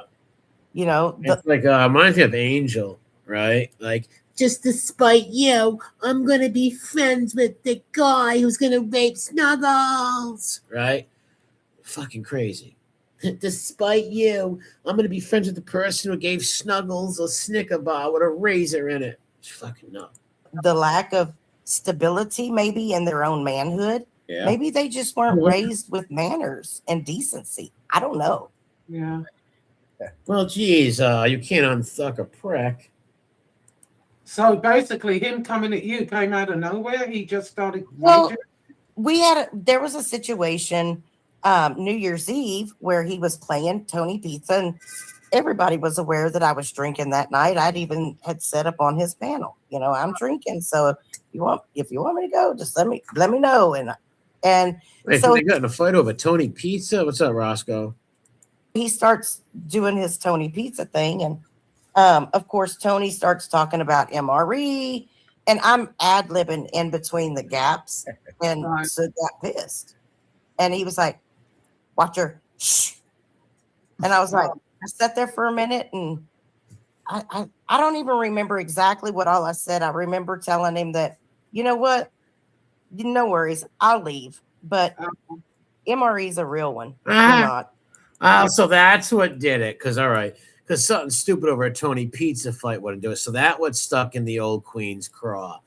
You know, It's like reminds me of Angel, right? Like, just to spite you, I'm gonna be friends with the guy who's gonna rape Snuggles, right? Fucking crazy. Despite you, I'm gonna be friends with the person who gave Snuggles a Snicker bar with a razor in it. It's fucking nuts. the lack of stability, maybe in their own manhood. Yeah. Maybe they just weren't raised with manners and decency. I don't know. Yeah. Well, geez, you can't unthuck a prick. So basically, him coming at you came out of nowhere. He just started. Well, there was a situation New Year's Eve where he was playing Tony Pizza, and everybody was aware that I was drinking that night. I'd even had set up on his panel. You know, I'm drinking, so if you want me to go, just let me know. And Wait, so they got in a fight over Tony Pizza. What's up, Roscoe? he starts doing his Tony Pizza thing, and of course Tony starts talking about MRE, and I'm ad-libbing in between the gaps, and so got pissed, and he was like, "Watch her," shh. And I was like, I sat there for a minute, and I don't even remember exactly what all I said. I remember telling him that, you know what, no worries, I'll leave, but MRE is a real one. You're not. So that's what did it. Because something stupid over a Tony Pizza fight wouldn't do it. So that what stuck in the old Queen's craw.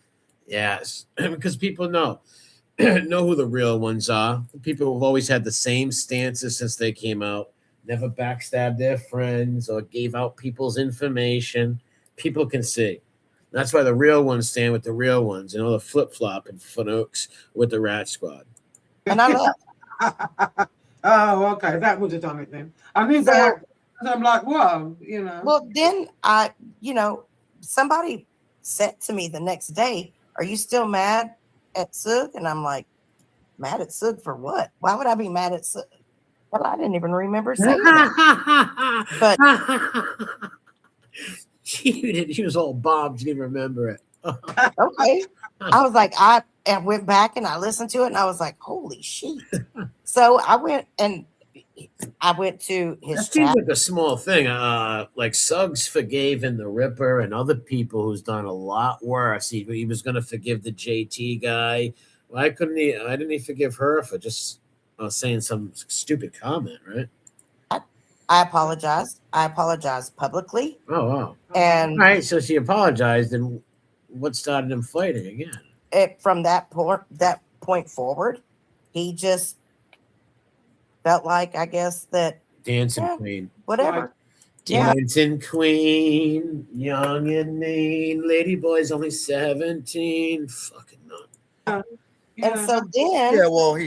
Yes, because people know who the real ones are. People who've always had the same stances since they came out. Never backstabbed their friends or gave out people's information. People can see. That's why the real ones stand with the real ones, and all the flip-flop and fanooks with the Rat Squad. And I love. Oh, okay. That would have done it then. I knew that. I'm like, whoa, you know. Well, then somebody said to me the next day, "Are you still mad at Sug?" And I'm like, "Mad at Sug for what? Why would I be mad at Sug?" Well, I didn't even remember saying that. But she was all bobbed. She didn't remember it. Okay. I was like, I went back and I listened to it, and I was like, holy shit. So I went to his That seems chat. like a small thing. Like Suggs forgave in the Ripper and other people who's done a lot worse. He was going to forgive the JT guy. Why couldn't he? Why didn't he forgive her for just saying some stupid comment? Right. I apologized. I apologized publicly. Oh wow. And all right, so she apologized, and what started him fighting again? From that point forward, he just felt like, I guess, that Dancing Queen. whatever. Dancing Queen, young and mean, lady boy's only 17. Fucking nut. And so then,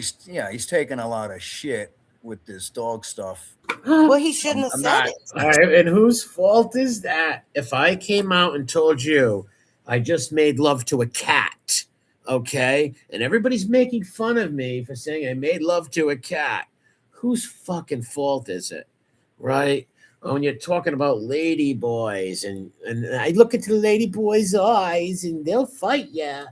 he's taking a lot of shit with this dog stuff. Well, he shouldn't have said it. All right, and whose fault is that? If I came out and told you I just made love to a cat, okay, and everybody's making fun of me for saying I made love to a cat, whose fucking fault is it, right? When you're talking about lady boys, and I look into the lady boys' eyes, and they'll fight you,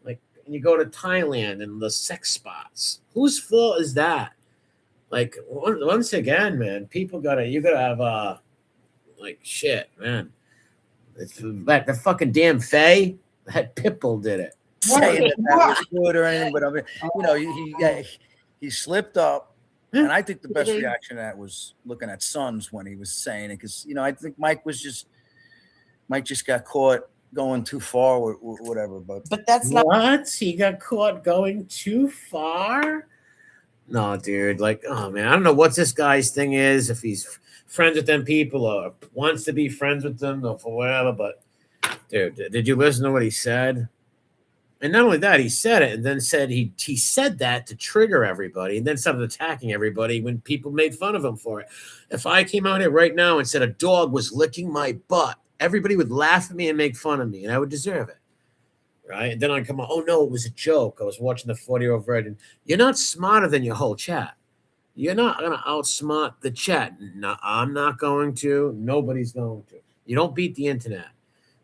like, and you go to Thailand and the sex spots. Whose fault is that? Like, once again, man, you gotta have like, shit, man. It's like the fucking damn Faye, that Pitbull did it. Saying that was good or anything, but I mean, he slipped up, and I think the best reaction to that was looking at Sons when he was saying it, because I think Mike just got caught going too far or whatever. But that's not what he got caught going too far. No, dude. Like, oh man, I don't know what this guy's thing is. If he's friends with them people or wants to be friends with them or for whatever. But, dude, did you listen to what he said? And not only that, he said it and then said he said that to trigger everybody and then started attacking everybody when people made fun of him for it. If I came out here right now and said a dog was licking my butt, everybody would laugh at me and make fun of me, and I would deserve it. right? And then I come on, oh no, it was a joke. I was watching the 40-year-old virgin. You're not smarter than your whole chat. You're not going to outsmart the chat. No, I'm not going to. Nobody's going to. You don't beat the internet.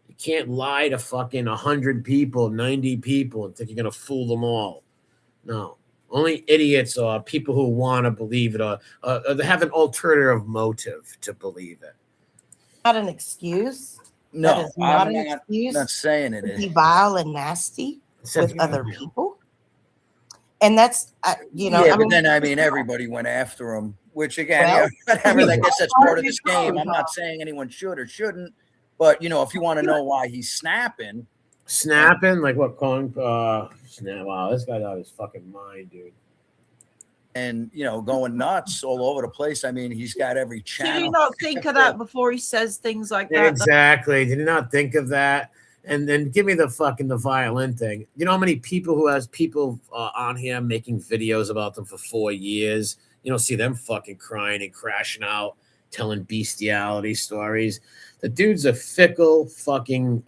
You can't lie to fucking 100 people, 90 people, and think you're going to fool them all. No. Only idiots are people who want to believe it or they have an alternative motive to believe it. Not an excuse. That No, is not I'm an excuse not saying it to is. be vile and nasty Except with other people. And that's, you know, Yeah, but then I mean, everybody went after him, which again, Well, whatever. I guess that's part of this Well, game. I'm not saying anyone should or shouldn't, but you know, if you want to know why he's snapping, like what? Calling? Snap! Wow, this guy's out of his fucking mind, dude. and you know, going nuts all over the place. I mean, he's got every Did channel. he not think of that before he says things like that? Exactly. Did not think of that. And then give me the violin thing. You know how many people who has people on here making videos about them for 4 years? You don't see them fucking crying and crashing out, telling bestiality stories. The dude's a fickle, fucking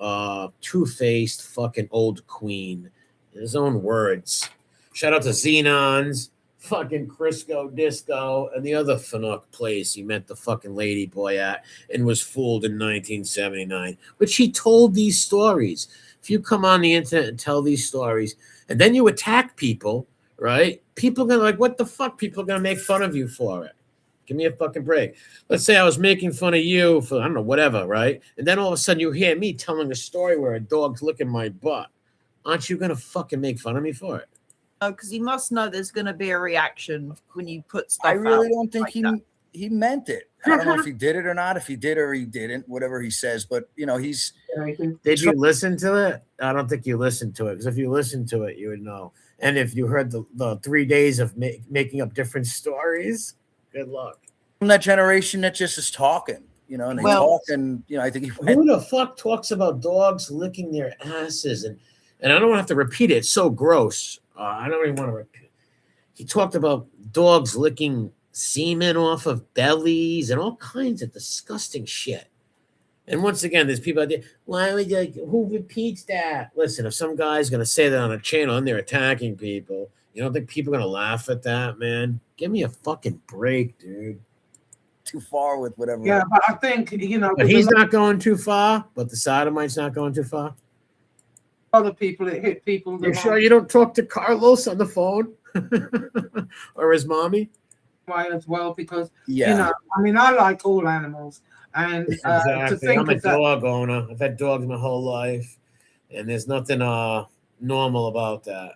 two-faced fucking old queen. In his own words. Shout out to Xenons, fucking Crisco Disco, and the other Fanuc place he met the fucking lady boy at and was fooled in 1979. But she told these stories. If you come on the internet and tell these stories, and then you attack people, right? People are gonna like, what the fuck? People are gonna make fun of you for it. Give me a fucking break. Let's say I was making fun of you for, I don't know, whatever, right? And then all of a sudden you hear me telling a story where a dog's licking my butt. Aren't you gonna fucking make fun of me for it? Oh, because he must know there's going to be a reaction when you put stuff I really out don't think like he meant it. I don't know if he did it or not, if he did or he didn't, whatever he says. But you know, he's. Did you listen to it? I don't think you listened to it, because if you listened to it, you would know. And if you heard the 3 days of making up different stories, good luck. From that generation that just is talking, you know, and they talk, and you know, I think he went. Who the fuck talks about dogs licking their asses? And I don't have to repeat it. It's so gross. I don't even want to repeat. He talked about dogs licking semen off of bellies and all kinds of disgusting shit. And once again, there's people out there. Why would you? Who repeats that? Listen, if some guy's gonna say that on a channel and they're attacking people, you don't think people are gonna laugh at that, man? Give me a fucking break, dude. Too far with whatever. Yeah, but I think, you know, But he's not going too far. But the sodomite's not going too far. other people, it hit people. You sure you don't talk to Carlos on the phone or his mommy? Way as well, because Yeah. you know, I mean, I like all animals, and to Exactly. think I'm a of that, dog owner. I've had dogs my whole life, and there's nothing normal about that.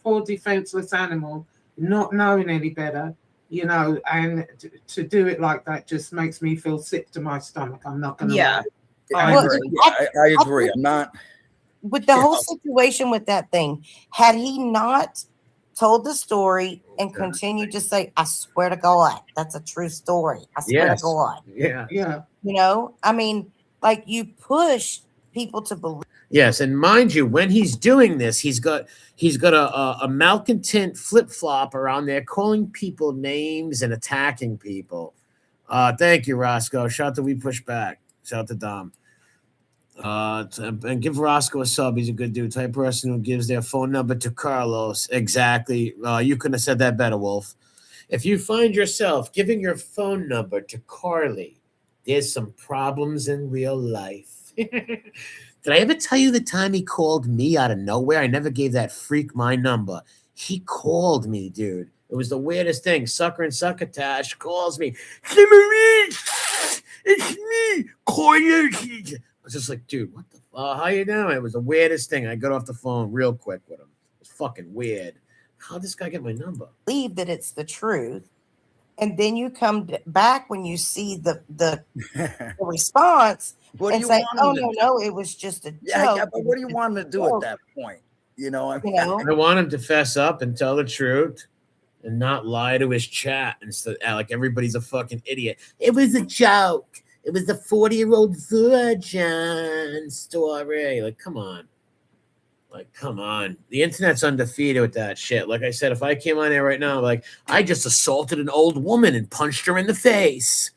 poor defenseless animal, not knowing any better, you know, and to do it like that just makes me feel sick to my stomach. I'm not gonna Yeah. lie. Well, agree. I agree. I'm not. with the Yeah. whole situation with that thing, had he not told the story and continued to say, I swear to God, that's a true story. I swear Yes. to God. Yeah. Yeah. You know, I mean, like you push people to believe. Yes, and mind you, when he's doing this, he's got a malcontent flip flop around there, calling people names and attacking people. Thank you, Roscoe. Shout out to We Push Back. Shout out to Dom. And give Roscoe a sub. He's a good dude. Type person who gives their phone number to Carlos. Exactly. You couldn't have said that better, Wolf. If you find yourself giving your phone number to Carly, there's some problems in real life. Did I ever tell you the time he called me out of nowhere? I never gave that freak my number. He called me, dude. It was the weirdest thing. Sucker and Succotash calls me. Hey, Marie, it's me, Carlos. I was just like, dude, what the how you doing? It was the weirdest thing. I got off the phone real quick with him. It was fucking weird. How'd this guy get my number? That it's the truth. And then you come back when you see the response and say, oh, no, it was just a joke. Yeah, but what do you want him to do at that point? You know, I want him to fess up and tell the truth and not lie to his chat and so, like everybody's a fucking idiot. It was a joke. It was the 40-year-old virgin story. Like, come on. Like, come on. The internet's undefeated with that shit. Like I said, if I came on there right now, like, I just assaulted an old woman and punched her in the face.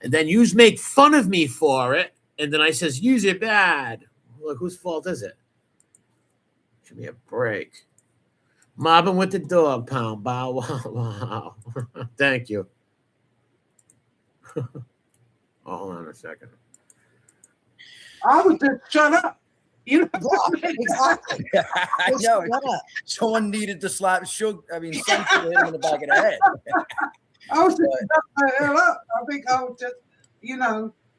And then yous make fun of me for it. And then I says, use it bad. Like, whose fault is it? Give me a break. Mobbing with the dog pound. Bow wow wow. Thank you. Hold on a second. I would just shut up. You know, Exactly. No, someone needed to slap Suge. I mean, Sensi hit him in the back of the head. I was just shut the hell up. I think I would just,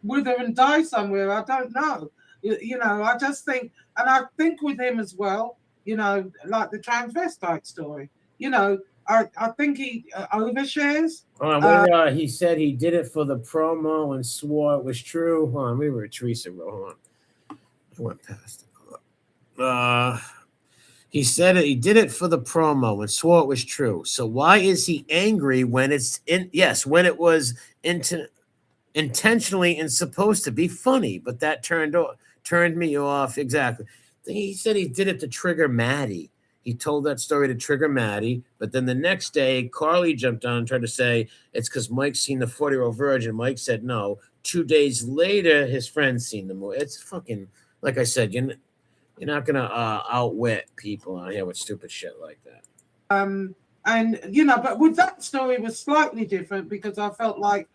wither and die somewhere. I don't know. I just think, and I think with him as well, like the transvestite story, I think he overshares. He said he did it for the promo and swore it was true. Hold on, we were Teresa. Hold on. I went past it. He said he did it for the promo and swore it was true. So why is he angry when it's in? Yes, when it was intentionally and supposed to be funny, but that turned me off. Exactly. He said he did it to trigger Maddie. He told that story to trigger Maddie, but then the next day, Carly jumped on and tried to say it's because Mike's seen the 40-year-old virgin. Mike said no. 2 days later, his friend's seen the movie. It's fucking. Like I said, you're not gonna outwit people out here with stupid shit like that. But with that story it was slightly different because I felt like,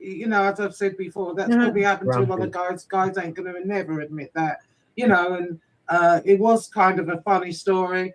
as I've said before, that's probably happened to a lot of guys. Guys ain't gonna never admit that, and it was kind of a funny story.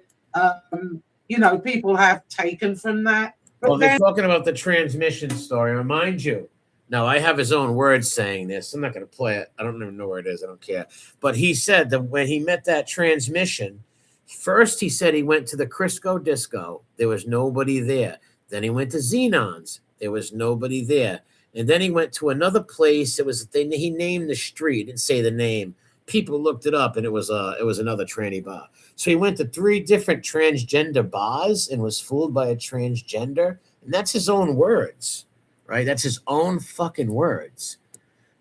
People have taken from that. But they're talking about the transmission story. Remind you. Now, I have his own words saying this. I'm not going to play it. I don't even know where it is. I don't care. But he said that when he met that transmission, first he said he went to the Crisco Disco. There was nobody there. Then he went to Xenon's. There was nobody there. And then he went to another place. He named the street. Didn't say the name. People looked it up, and it was another tranny bar. So he went to 3 different transgender bars and was fooled by a transgender. And that's his own words. Right? That's his own fucking words.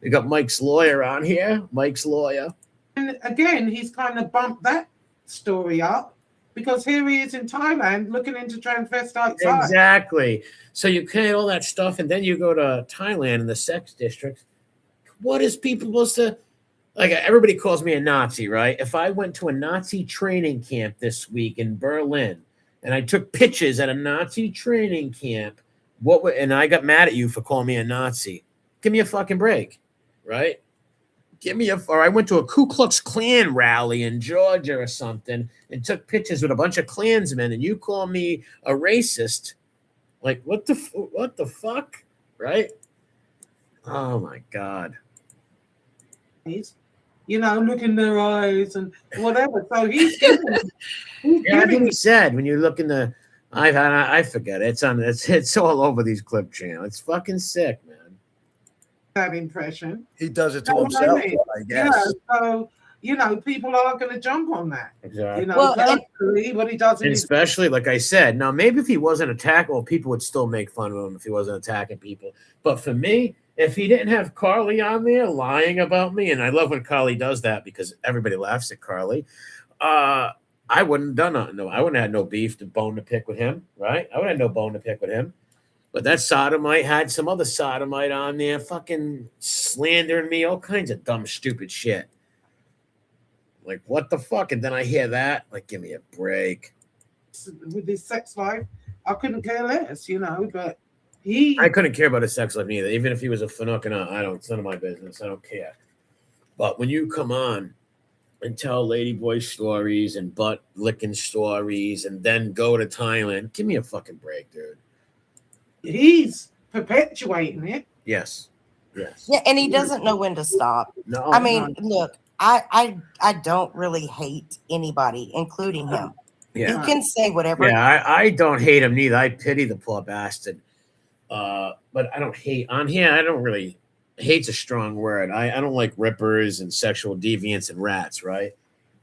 We got Mike's lawyer on here. Mike's lawyer. And again, he's kind of bumped that story up because here he is in Thailand looking into transvestite. Exactly. So you create all that stuff, and then you go to Thailand in the sex district. What is people supposed to like? Everybody calls me a Nazi, right? If I went to a Nazi training camp this week in Berlin and I took pictures at a Nazi training camp, and I got mad at you for calling me a Nazi. Give me a fucking break, right? Or I went to a Ku Klux Klan rally in Georgia or something and took pictures with a bunch of Klansmen, and you call me a racist. Like, what the fuck, right? Oh my God. Look in their eyes and whatever. So he's he said when you look in the. I forget it. It's all over these clip channels. It's fucking sick, man. That impression. He does it to himself, I guess. So people are going to jump on that. Exactly. What he does, especially like I said. Now, maybe if he wasn't attacking, people would still make fun of him if he wasn't attacking people. But for me, if he didn't have Carly on there lying about me, and I love when Carly does that because everybody laughs at Carly. I wouldn't have done nothing. No, I wouldn't have had no beef to bone to pick with him, right? I would have had no bone to pick with him. But that sodomite had some other sodomite on there fucking slandering me, all kinds of dumb, stupid shit. Like, what the fuck? And then I hear that, like, give me a break. With his sex life, I couldn't care less, but I couldn't care about his sex life neither. Even if he was a Fanuc, it's none of my business. I don't care. But when you come on and tell ladyboy stories and butt licking stories and then go to Thailand, give me a fucking break, dude. He's perpetuating it. Yes. Yeah, and he doesn't know when to stop. No, I mean, look, I don't really hate anybody, including him. Yeah. He can say whatever. Yeah, I don't hate him neither. I pity the poor bastard. But I don't hate on here. I don't really. Hate's a strong word. I don't like rippers and sexual deviants and rats, right?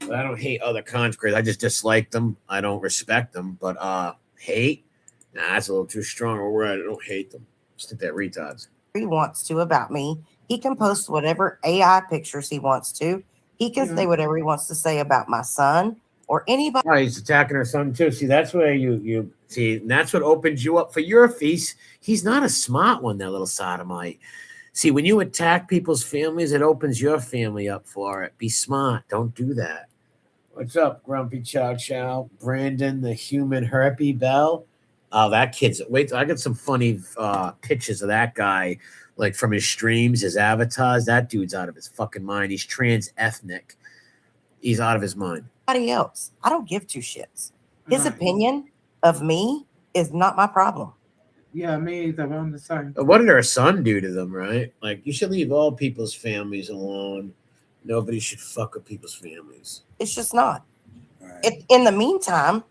But I don't hate other conscripts. I just dislike them. I don't respect them. But hate, that's a little too strong a word. I don't hate them. Just think that retards. He wants to about me. He can post whatever AI pictures he wants to. He can say whatever he wants to say about my son or anybody. Oh, he's attacking her son too. See, that's where you see, and that's what opens you up for your feast. He's not a smart one, that little sodomite. See, when you attack people's families, it opens your family up for it. Be smart. Don't do that. What's up, Grumpy Chow Chow? Brandon, the human herpy Bell. Oh, that kid's. Wait, I got some funny pictures of that guy, like from his streams, his avatars. That dude's out of his fucking mind. He's trans ethnic. He's out of his mind. Anybody else, I don't give two shits. His Right. opinion of me is not my problem. Yeah, me either. I'm the same. What did her son do to them, right? Like, you should leave all people's families alone. Nobody should fuck with people's families. It's just not. Right. In the meantime,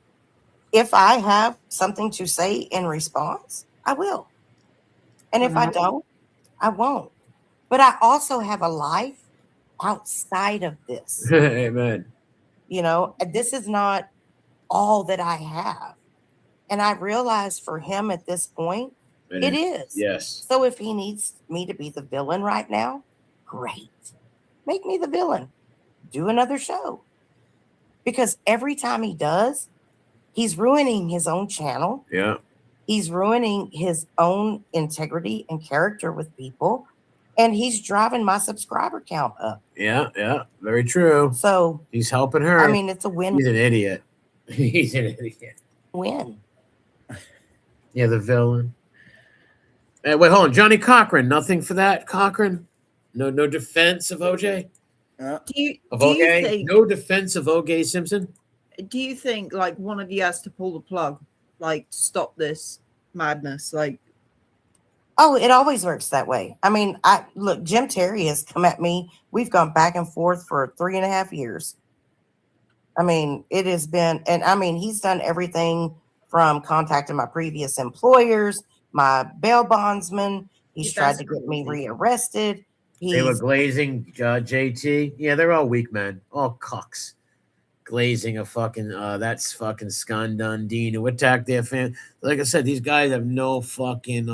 if I have something to say in response, I will. And if I don't, I won't. But I also have a life outside of this. Amen. You know, this is not all that I have. And I realize for him at this point, it is. Yes. So if he needs me to be the villain right now, great. Make me the villain. Do another show. Because every time he does, he's ruining his own channel. Yeah. He's ruining his own integrity and character with people. And he's driving my subscriber count up. Yeah. Yeah. Very true. So He's helping her. I mean, it's a He's an idiot. He's an idiot. win-win. Yeah, the villain. Hey, wait, hold on. Johnny Cochran. Nothing for that, Cochran? No defense of OJ? Uh, Do you OJ? think? No defense of OJ Simpson? Do you think like one of you has to pull the plug, like stop this madness? Like, Oh, it always works that way. I mean, look, Jim Terry has come at me. We've gone back and forth for 3.5 years. I mean, it has been, and I mean, he's done everything from contacting my previous employers, my bail bondsman. He's tried to get me rearrested. They were He's glazing JT. Yeah, they're all weak men. All cucks. Glazing a fucking, that's fucking Scon Dundee who attacked their family. Like I said, these guys have no fucking,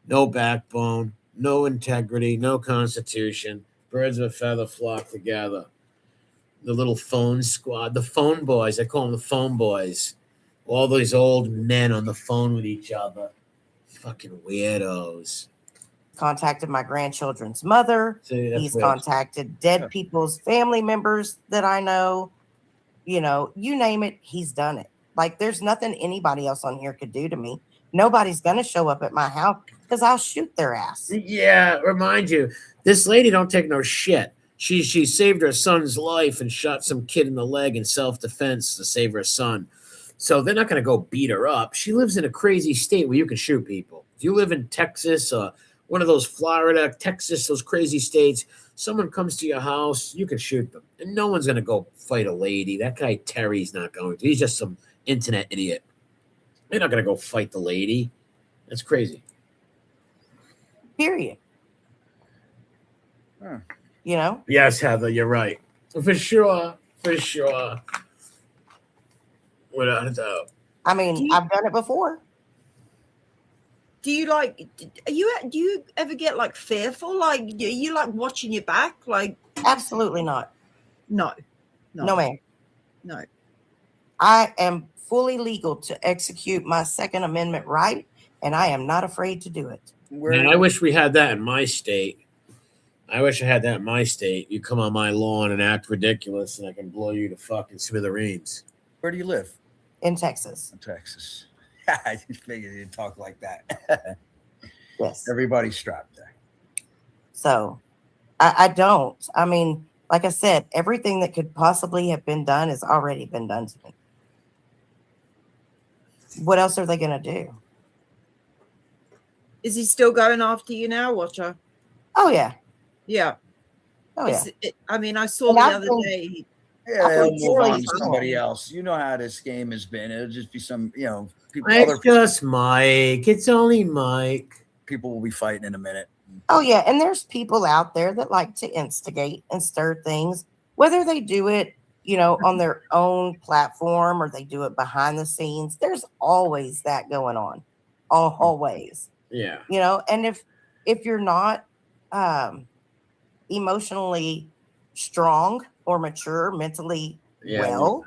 no backbone, no integrity, no constitution. Birds of a feather flock together. The little phone squad, the phone boys, I call them the phone boys. All these old men on the phone with each other. Fucking weirdos. contacted my grandchildren's mother. See, that's He's weird. contacted dead people's family members that I know. You know, you name it, he's done it. Like, there's nothing anybody else on here could do to me. Nobody's going to show up at my house because I'll shoot their ass. Yeah, remind you, this lady don't take no shit. She saved her son's life and shot some kid in the leg in self-defense to save her son. So they're not going to go beat her up. She lives in a crazy state where you can shoot people. If you live in Texas, one of those Florida, Texas, those crazy states, someone comes to your house, you can shoot them. And no one's going to go fight a lady. That guy Terry's not going to. He's just some internet idiot. They're not going to go fight the lady. That's crazy. Period. Huh. You know? Yes, Heather, you're right. For sure. For sure. Without a doubt. I mean, I've done it before. do you do you ever get like fearful? Like, do you like watching your back? Like, Absolutely not. no, No, ma'am. no. I am fully legal to execute my Second Amendment right, and I am not afraid to do it. Man, I wish we had that in my state. I wish I had that in my state. You come on my lawn and act ridiculous, and I can blow you to fucking smithereens. Where do you live? In Texas. In Texas. I just figured you'd talk like that. Yes. Everybody's strapped there. So I don't. I mean, like I said, everything that could possibly have been done has already been done to me. What else are they going to do? Is he still going after you now, Watcher? Oh, yeah. Yeah. Oh, yeah. I mean, I saw And the I've other been- day. Yeah, they'll move really on to strong. somebody else. You know how this game has been. It'll just be some, people. It's just Mike. It's only Mike. People will be fighting in a minute. Oh, yeah. And there's people out there that like to instigate and stir things, whether they do it, on their own platform or they do it behind the scenes. There's always that going on. Always. Yeah. And if you're not emotionally strong or mature mentally, Yeah.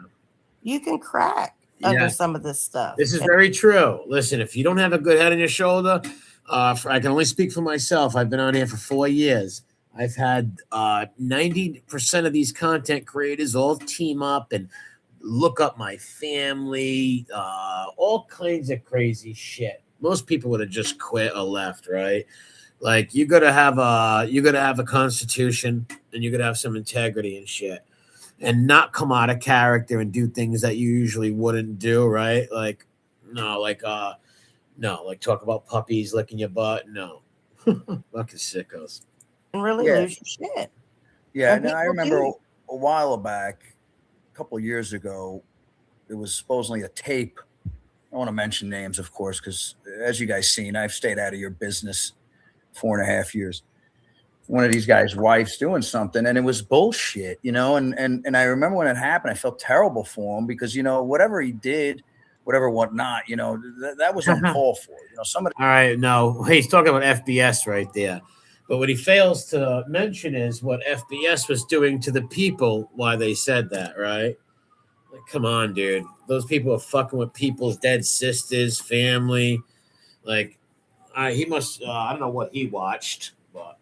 you can crack under Yes. some of this stuff. This is And very true. Listen, if you don't have a good head on your shoulder, I can only speak for myself. I've been on here for 4 years. I've had 90% of these content creators all team up and look up my family, all kinds of crazy shit. Most people would have just quit or left, right? Like you gotta have a constitution and you gotta have some integrity and shit. And not come out of character and do things that you usually wouldn't do, right? Like like talk about puppies licking your butt. No. Fucking sickos. And really Yeah. lose your shit. Yeah, And and I people remember do. a while back, a couple of years ago, it was supposedly a tape. I don't want to mention names, of course, because as you guys seen, I've stayed out of your business 4.5 years. One of these guys' wives doing something, and it was bullshit, you know. And I remember when it happened, I felt terrible for him because whatever he did, whatnot, that was uncalled for. Somebody. All right, no, he's talking about FBS right there. But what he fails to mention is what FBS was doing to the people why they said that, right? Like, come on, dude. Those people are fucking with people's dead sisters, family. Like, he must, I don't know what he watched, but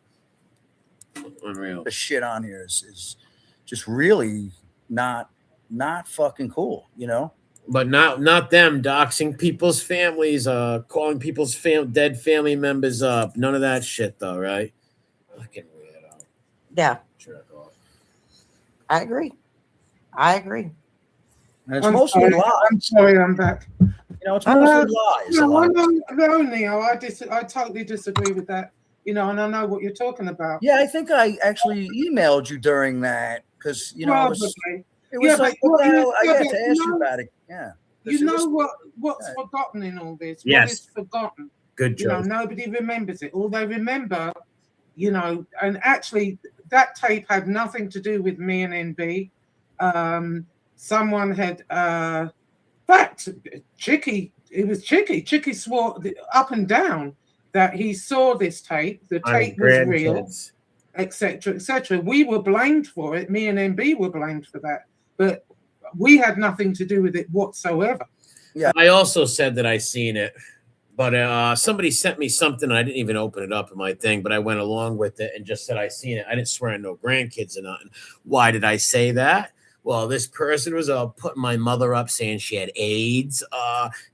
unreal. The shit on here is just really not fucking cool, But not them doxing people's families, calling people's dead family members up. None of that shit, though, right? Fucking weirdo. Yeah, Jerk off. I agree. And it's I'm mostly sorry. lies. I'm sorry, I'm back. It's mostly lies. No, Neil, I totally disagree with that. And I know what you're talking about. Yeah, I think I actually emailed you during that because Probably. it was like, what the hell? I had to ask you know- about it. Yeah. What's forgotten in all this? Yes. What is forgotten? Good job. Nobody remembers it. All they remember, and actually that tape had nothing to do with me and NB. Someone had, fact, Chicky, it was Chicky. Chicky swore up and down that he saw this tape. The tape was real, etc., etc. We were blamed for it. Me and NB were blamed for that. But we had nothing to do with it whatsoever. Yeah. I also said that I seen it, but somebody sent me something. And I didn't even open it up in my thing, but I went along with it and just said I seen it. I didn't swear on no grandkids or nothing. Why did I say that? Well, this person was putting my mother up, saying she had AIDS,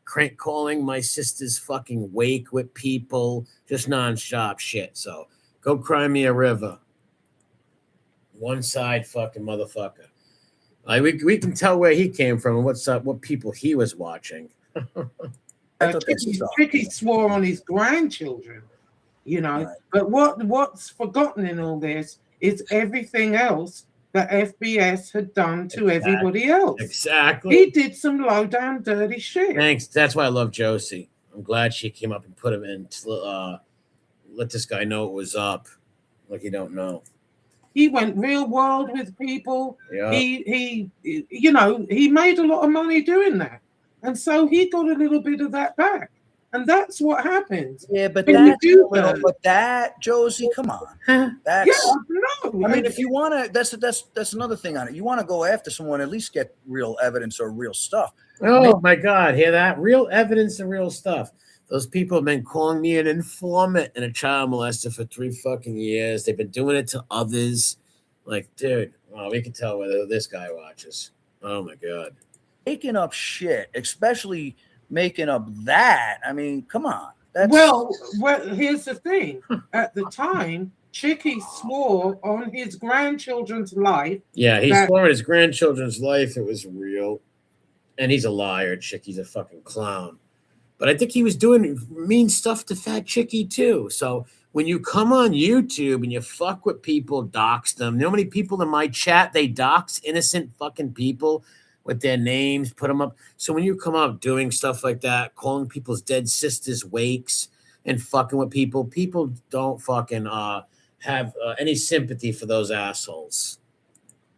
crank calling my sister's fucking wake with people, just nonstop shit. So go cry me a river. One side fucking motherfucker. We can tell where he came from and what people he was watching. Chicky swore on his grandchildren, Right. But what's forgotten in all this is everything else that FBS had done to everybody else. Exactly. He did some low down dirty shit. Thanks. That's why I love Josie. I'm glad she came up and put him in. Let this guy know it was up. Like you don't know. He went real wild with people. Yeah. He made a lot of money doing that. And so he got a little bit of that back. And that's what happens. Yeah, but that, Josie, come on. yeah, no. I mean, if you want to, that's another thing on it. You want to go after someone, at least get real evidence or real stuff. Oh my God, hear that? Real evidence and real stuff. Those people have been calling me an informant and a child molester for 3 fucking years. They've been doing it to others. Like, dude, well, we can tell whether this guy watches. Oh my God. Making up shit, especially making up that. I mean, come on. Well, here's the thing. At the time, Chicky swore on his grandchildren's life. Yeah, he swore on his grandchildren's life it was real. And he's a liar. Chicky's a fucking clown. But I think he was doing mean stuff to Fat Chicky too. So when you come on YouTube and you fuck with people, dox them. You know how many people in my chat, they dox innocent fucking people with their names, put them up. So when you come up doing stuff like that, calling people's dead sisters wakes and fucking with people, people don't fucking have any sympathy for those assholes.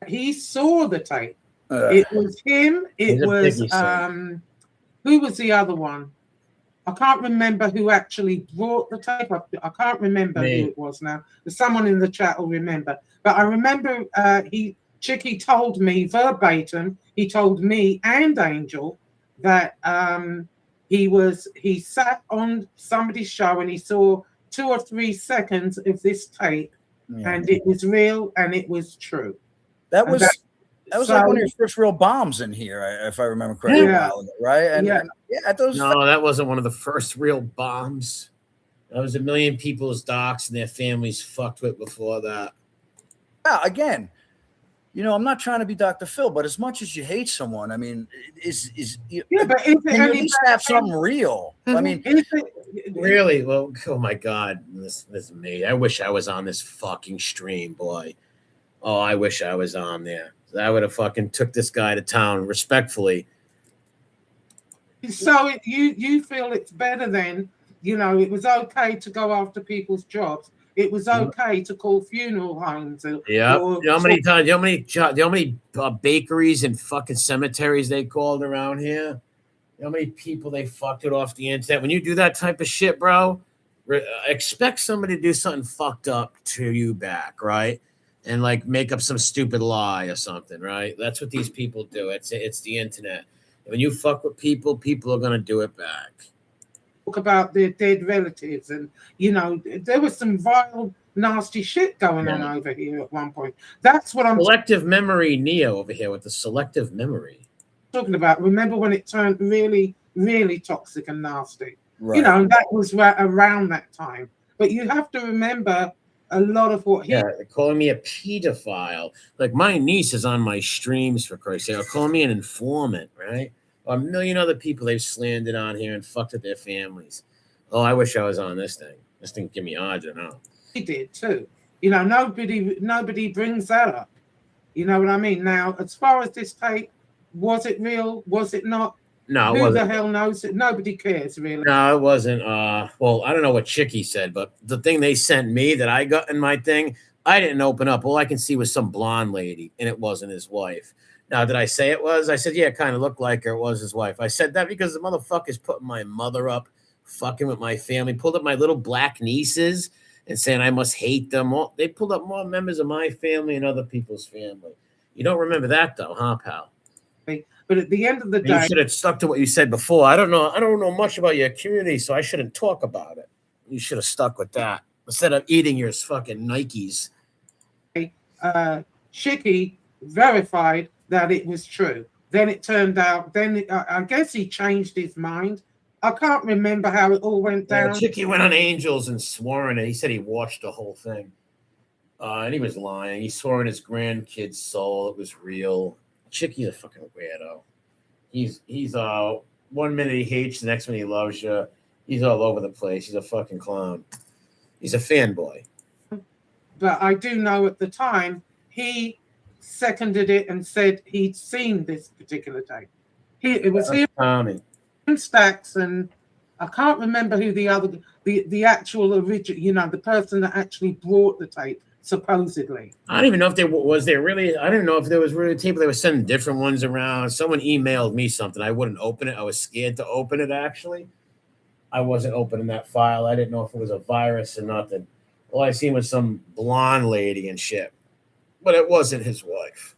He saw the tape. It was him. It was who was the other one? I can't remember who actually brought the tape. I can't remember who it was now. There's someone in the chat will remember. But I remember Chicky told me verbatim, he told me and Angel that he sat on somebody's show and he saw 2 or 3 seconds of this tape Yeah. and it was real and it was true. That And was like so- one of your first real bombs in here, if I remember correctly, a Yeah. while ago, right? And Yeah. and yeah, those. No, that wasn't one of the first real bombs. That was a million people's docs and their families fucked with before that. Yeah, again, I'm not trying to be Dr. Phil, but as much as you hate someone, I mean, but is it can you at any least have something real? I mean, Really? Well, oh my God. This is me. I wish I was on this fucking stream, boy. Oh, I wish I was on there. I would have fucking took this guy to town respectfully. So you feel it's better then? It was okay to go after people's jobs. It was okay to call funeral homes. Yeah. You know how many times? You know how many bakeries and fucking cemeteries they called around here? You know how many people they fucked it off the internet? When you do that type of shit, bro, expect somebody to do something fucked up to you back, right? And like make up some stupid lie or something, right? That's what these people do. It's the internet. When you fuck with people, people are gonna do it back. Talk about their dead relatives, and there was some vile, nasty shit going on over here at one point. That's what I'm Selective memory, Neo over here with the selective memory. talking about. Remember when it turned really, really toxic and nasty? right. And that was around that time. But you have to remember a lot of what They're calling me a pedophile. Like my niece is on my streams, for Christ's sake. They're calling me an informant, right? A million other people they've slandered on here and fucked with their families. Oh, I wish I was on this thing. This thing give me odds or no. he did too. Nobody brings that up. You know what I mean? Now, as far as this tape, was it real? Was it not? No, it Who the wasn't. hell knows it? Nobody cares, really. No, it wasn't. Well, I don't know what Chicky said, but the thing they sent me that I got in my thing, I didn't open up. All I can see was some blonde lady, and it wasn't his wife. Now, did I say it was? I said, yeah, it kind of looked like her. It was his wife. I said that because the motherfucker's putting my mother up, fucking with my family, pulled up my little black nieces and saying I must hate them. Well, they pulled up more members of my family and other people's family. You don't remember that, though, huh, pal? But at the end of the You day, should have stuck to what you said before. I don't know much about your community, so I shouldn't talk about it. You should have stuck with that instead of eating your fucking Nikes. Shicky verified that it was true. Then it turned out, I guess he changed his mind. I can't remember how it all went down. Chicky went on Angels and swore in it. He said he watched the whole thing. And he was lying. He swore in his grandkid's soul it was real. Chicky's a fucking weirdo. He's 1 minute he hates, the next minute he loves you. He's all over the place. He's a fucking clown. He's a fanboy. But I do know at the time he seconded it and said he'd seen this particular tape. It was him, Tommy. Stacks, and I can't remember who the actual original, the person that actually brought the tape. Supposedly, I don't even know if there was really. I don't know if there was really a tape. They were sending different ones around. Someone emailed me something. I wouldn't open it. I was scared to open it. Actually, I wasn't opening that file. I didn't know if it was a virus or nothing. All I seen was some blonde lady and shit, but it wasn't his wife.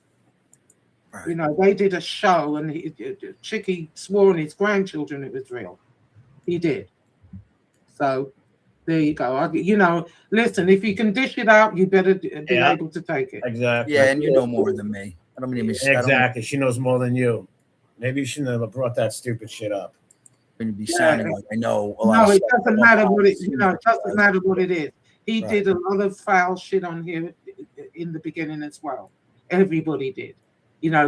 They did a show, and Chicky swore on his grandchildren it was real. He did. So. There you go. Listen, if you can dish it out, you better be able to take it. Exactly. Yeah, and you know more than me. I don't mean to be exactly. She knows more than you. Maybe you shouldn't have brought that stupid shit up. Going to be sounding like I know a lot. No, it doesn't matter what it. It doesn't matter what it is. He did a lot of foul shit on here in the beginning as well. Everybody did.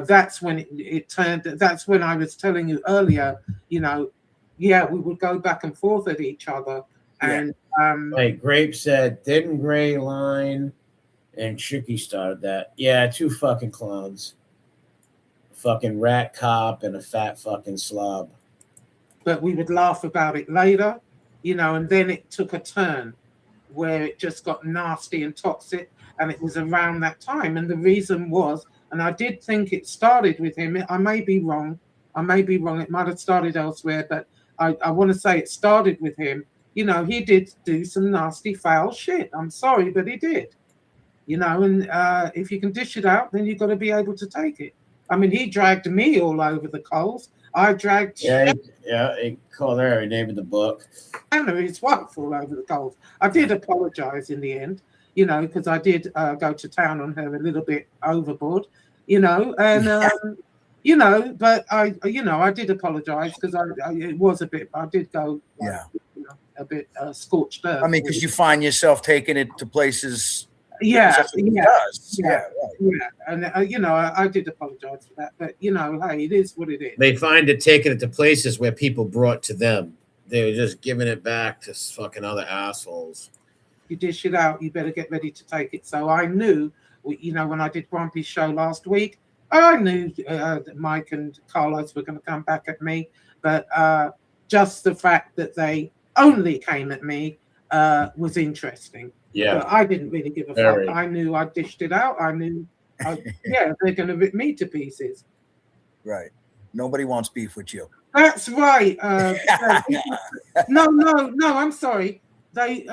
That's when it turned. That's when I was telling you earlier. We would go back and forth at each other. And Grape said, didn't Gray line and Chicky started that? Yeah, two fucking clones. Fucking rat cop and a fat fucking slob. But we would laugh about it later, and then it took a turn where it just got nasty and toxic, and it was around that time. And the reason was, and I did think it started with him. I may be wrong. It might have started elsewhere, but I want to say it started with him. He did do some nasty, foul shit. I'm sorry, but he did. And if you can dish it out, then you've got to be able to take it. I mean, he dragged me all over the coals. I dragged he called her. He named the book. Anna, his wife, all over the coals. I did apologize in the end. you know, because I did go to town on her a little bit overboard, you know, and you know, but I did apologize because it was a bit. I did go, Yeah. you know, a bit scorched earth. I mean, because you find yourself taking it to places. Yeah, That's what he yeah, does. yeah, Right. yeah. And you know, I did apologize for that, but you know, hey, it is what it is. They find it taking it to places where people brought to them. They're just giving it back to fucking other assholes. You dish it out, you better get ready to take it. So I knew, you know, when I did Grumpy's show last week, I knew that Mike and Carlos were going to come back at me, but just the fact that they only came at me was interesting. Yeah. But I didn't really give a fuck. I knew I dished it out. I knew, yeah, they're going to rip me to pieces. Right. Nobody wants beef with you. That's right. No, I'm sorry. They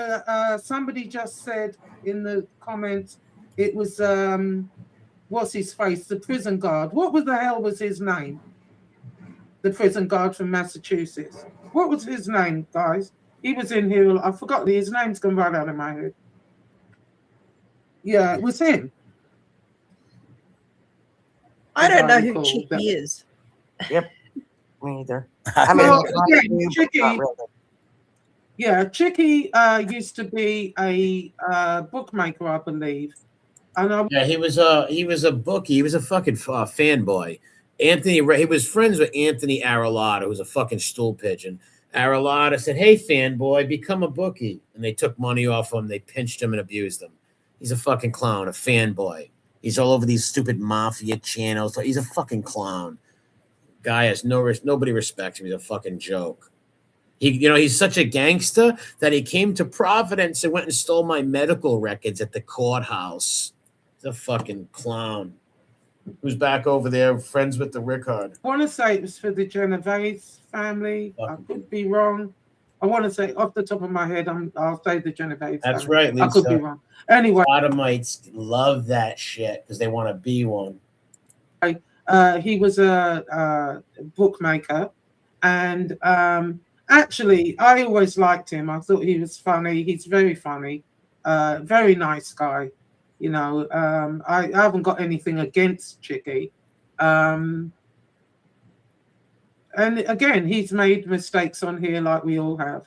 somebody just said in the comments it was what's his face, the prison guard. What the hell was his name? The prison guard from Massachusetts. What was his name, guys? He was in here. I forgot his name's gone right out of my head. Yeah, it was him. I don't know who Chicky is. Yep, me either. I mean, Chicky. Yeah, Chicky used to be a bookmaker, I believe. And yeah, he was a bookie. He was a fucking fanboy. He was friends with Anthony Aralotta, who was a fucking stool pigeon. Aralotta said, "Hey, fanboy, become a bookie," and they took money off him. They pinched him and abused him. He's a fucking clown, a fanboy. He's all over these stupid mafia channels. He's a fucking clown. Guy has nobody respects him. He's a fucking joke. He's such a gangster that he came to Providence and went and stole my medical records at the courthouse. He's a fucking clown. Who's back over there, friends with the Rickard? I want to say it was for the Genovese family. I could be wrong. I want to say off the top of my head, I'll say the Genovese. That's family. right, Lisa. I could be wrong. Anyway, Sodomites love that shit because they want to be one. He was a bookmaker, and actually, I always liked him. I thought he was funny. He's very funny, very nice guy. You know, I haven't got anything against Chicky. And again, he's made mistakes on here like we all have.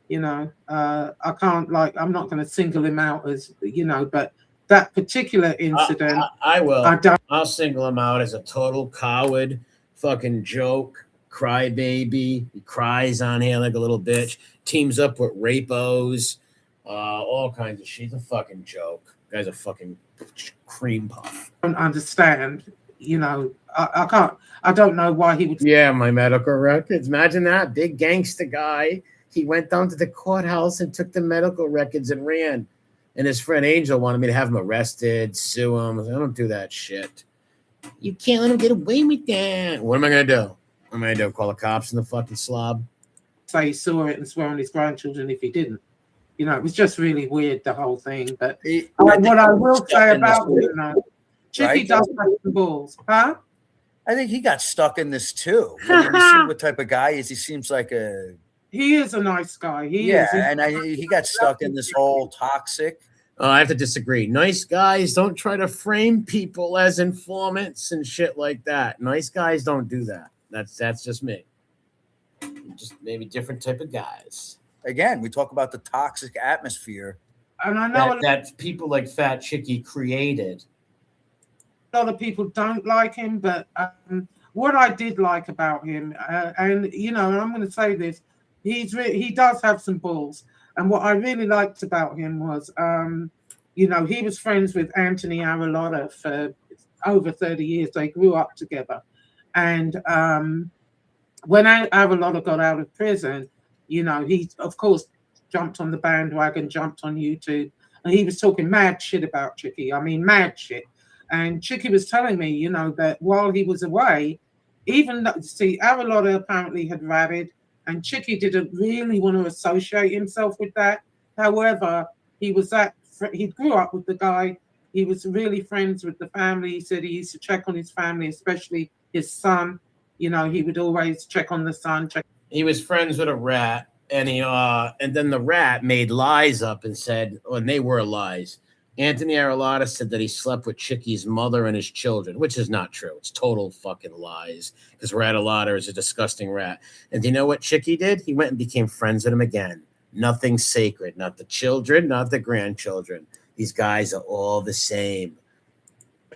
You know, I can't I'm not going to single him out as, you know, but that particular incident. I will. I'll single him out as a total coward, fucking joke, crybaby. He cries on here like a little bitch. Teams up with rapos, all kinds of shit. He's a fucking joke. Guy's a fucking cream puff. I don't understand. You know, I don't know why he would. Yeah, my medical records. Imagine that big gangster guy. He went down to the courthouse and took the medical records and ran. And his friend Angel wanted me to have him arrested, sue him. I don't do that shit. You can't let him get away with that. What am I going to do? What am I going to do? Call the cops in the fucking slob? Say he saw it and swear on his grandchildren if he didn't. You know, it was just really weird, the whole thing. But what I will say about it, you know, Chicky does have some balls. Huh? I think he got stuck in this too. I mean, you see what type of guy he is. He seems like He is a nice guy. He got stuck in this whole toxic. I have to disagree. Nice guys don't try to frame people as informants and shit like that. Nice guys don't do that. That's just me. Just maybe different type of guys. Again, we talk about the toxic atmosphere. And I know that people like Fat Chicky created. A lot of people don't like him, but what I did like about him, and you know, and I'm going to say this, he does have some balls. And what I really liked about him was, you know, he was friends with Anthony Aralotta for over 30 years. They grew up together. And when Aralotta got out of prison, you know, he, of course, jumped on the bandwagon, jumped on YouTube, and he was talking mad shit about Chicky. I mean, mad shit. And Chicky was telling me, you know, that while he was away, Aralotta apparently had ratted, and Chicky didn't really want to associate himself with that. However, he grew up with the guy. He was really friends with the family. He said he used to check on his family, especially his son. You know, he would always check on the son. He was friends with a rat, and then the rat made lies up and said, and they were lies. Anthony Aralotta said that he slept with Chicky's mother and his children, which is not true. It's total fucking lies because Ratalotta is a disgusting rat. And do you know what Chicky did? He went and became friends with him again. Nothing sacred, not the children, not the grandchildren. These guys are all the same.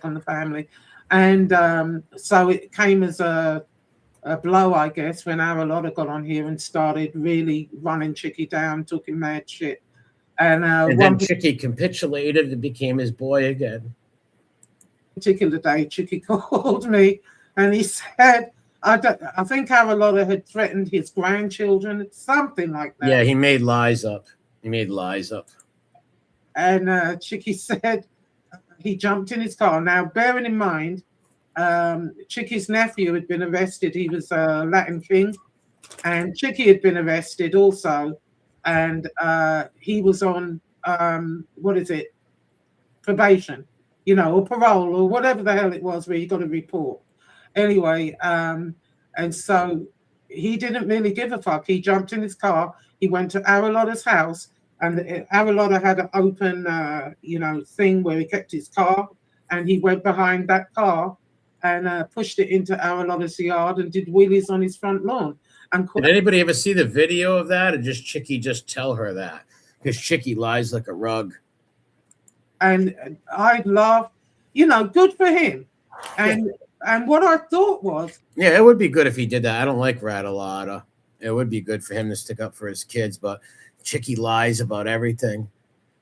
On the family. And so it came as a blow, I guess, when Aralotta got on here and started really running Chicky down, talking mad shit. And then Chicky capitulated and became his boy again. Particular day, Chicky called me and he said, I think Aralotta had threatened his grandchildren, something like that. Yeah, he made lies up. And Chicky said he jumped in his car. Now, bearing in mind, Chicky's nephew had been arrested. He was a Latin king. And Chicky had been arrested also. And he was on, probation, or parole or whatever the hell it was where you got a report. Anyway, and so he didn't really give a fuck. He jumped in his car. He went to Aralotta's house, and Aralotta had an open, thing where he kept his car, and he went behind that car and pushed it into Aralotta's yard and did wheelies on his front lawn. Did anybody ever see the video of that, or just Chicky just tell her that? Because Chicky lies like a rug. And I laughed, good for him. And what I thought was... Yeah, it would be good if he did that. I don't like Ratalotta. It would be good for him to stick up for his kids, but Chicky lies about everything.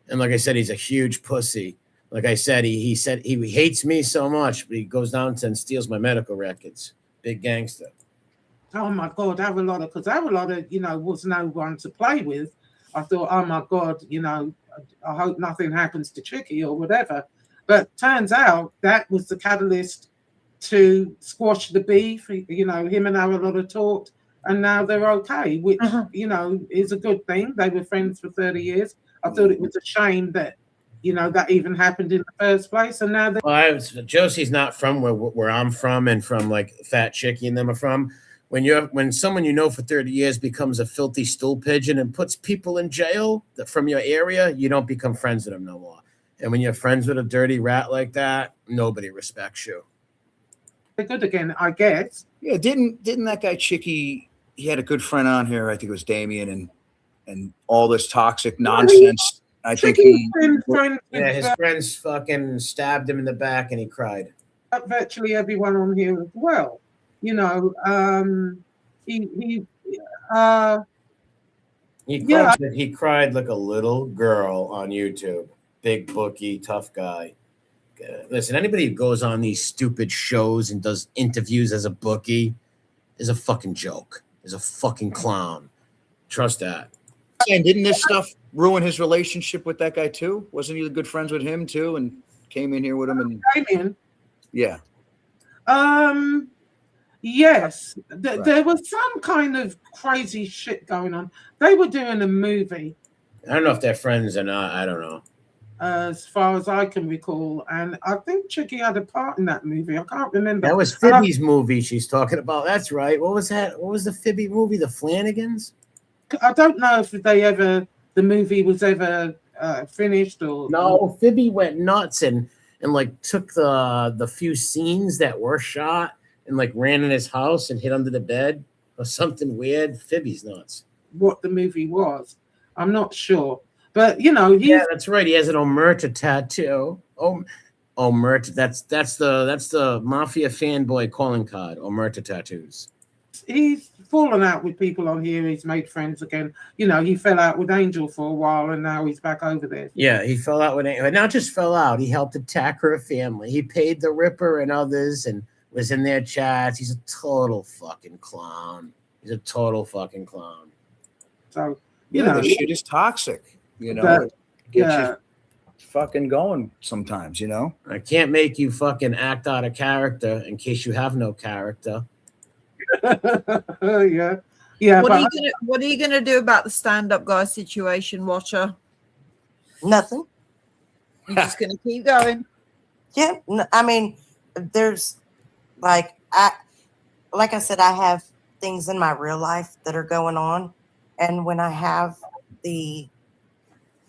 And like I said, he's a huge pussy. Like I said, he said he hates me so much, but he goes down and steals my medical records. Big gangster. Oh my God, Aralotta, because Aralotta, was no one to play with. I thought, oh my God, I hope nothing happens to Chicky or whatever. But turns out that was the catalyst to squash the beef. Him and Aralotta talked, and now they're okay, which, is a good thing. They were friends for 30 years. I thought it was a shame that, that even happened in the first place. And now Joise's not from where I'm from and from like Fat Chicky and them are from. When someone for 30 years becomes a filthy stool pigeon and puts people in jail from your area, you don't become friends with them no more. And when you're friends with a dirty rat like that, nobody respects you. They're good again, I guess. Yeah, didn't that guy Chicky? He had a good friend on here. I think it was Damien, and all this toxic nonsense. I think his friends fucking stabbed him in the back, and he cried. Virtually everyone on here as well. He cried like a little girl on YouTube. Big bookie, tough guy. Listen, anybody who goes on these stupid shows and does interviews as a bookie is a fucking joke. Is a fucking clown. Trust that. And didn't this stuff ruin his relationship with that guy too? Wasn't he good friends with him too? And came in here with him and Damien. Yeah. Yes, Right. There was some kind of crazy shit going on. They were doing a movie. I don't know if they're friends or not. I don't know. As far as I can recall, and I think Chicky had a part in that movie. I can't remember. That was Phoebe's movie she's talking about. That's right. What was that? What was the Phoebe movie? The Flanagans? I don't know if the movie was ever finished or no. Phoebe went nuts and like took the few scenes that were shot and like ran in his house and hid under the bed or something weird. Phoebe's nuts. What the movie was, I'm not sure. But yeah, that's right. He has an Omerta tattoo. Omerta. That's the mafia fanboy calling card. Omerta tattoos. He's fallen out with people on here. He's made friends again. He fell out with Angel for a while, and now he's back over there. Yeah, he fell out with Angel. Not just fell out. He helped attack her family. He paid the Ripper and others, and was in their chats. He's a total fucking clown. So the shit is toxic. It gets you fucking going sometimes, I can't make you fucking act out of character in case you have no character. Yeah. What are you gonna do about the stand-up guy situation, Watcher? Nothing. You're just gonna keep going. Yeah, I mean, there's like I said, I have things in my real life that are going on, and when I have the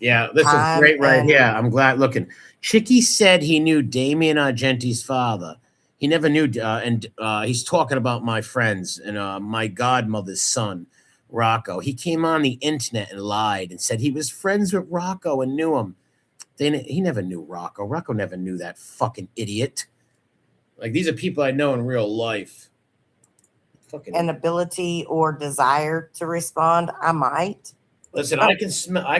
Yeah, this is time great right and- here. I'm glad looking. Chicky said he knew Damien Argenti's father. He never knew, and he's talking about my friends and my godmother's son, Rocco. He came on the internet and lied and said he was friends with Rocco and knew him. He never knew Rocco. Rocco never knew that fucking idiot. Like, these are people I know in real life. Fucking an ability or desire to respond, I might. listen, I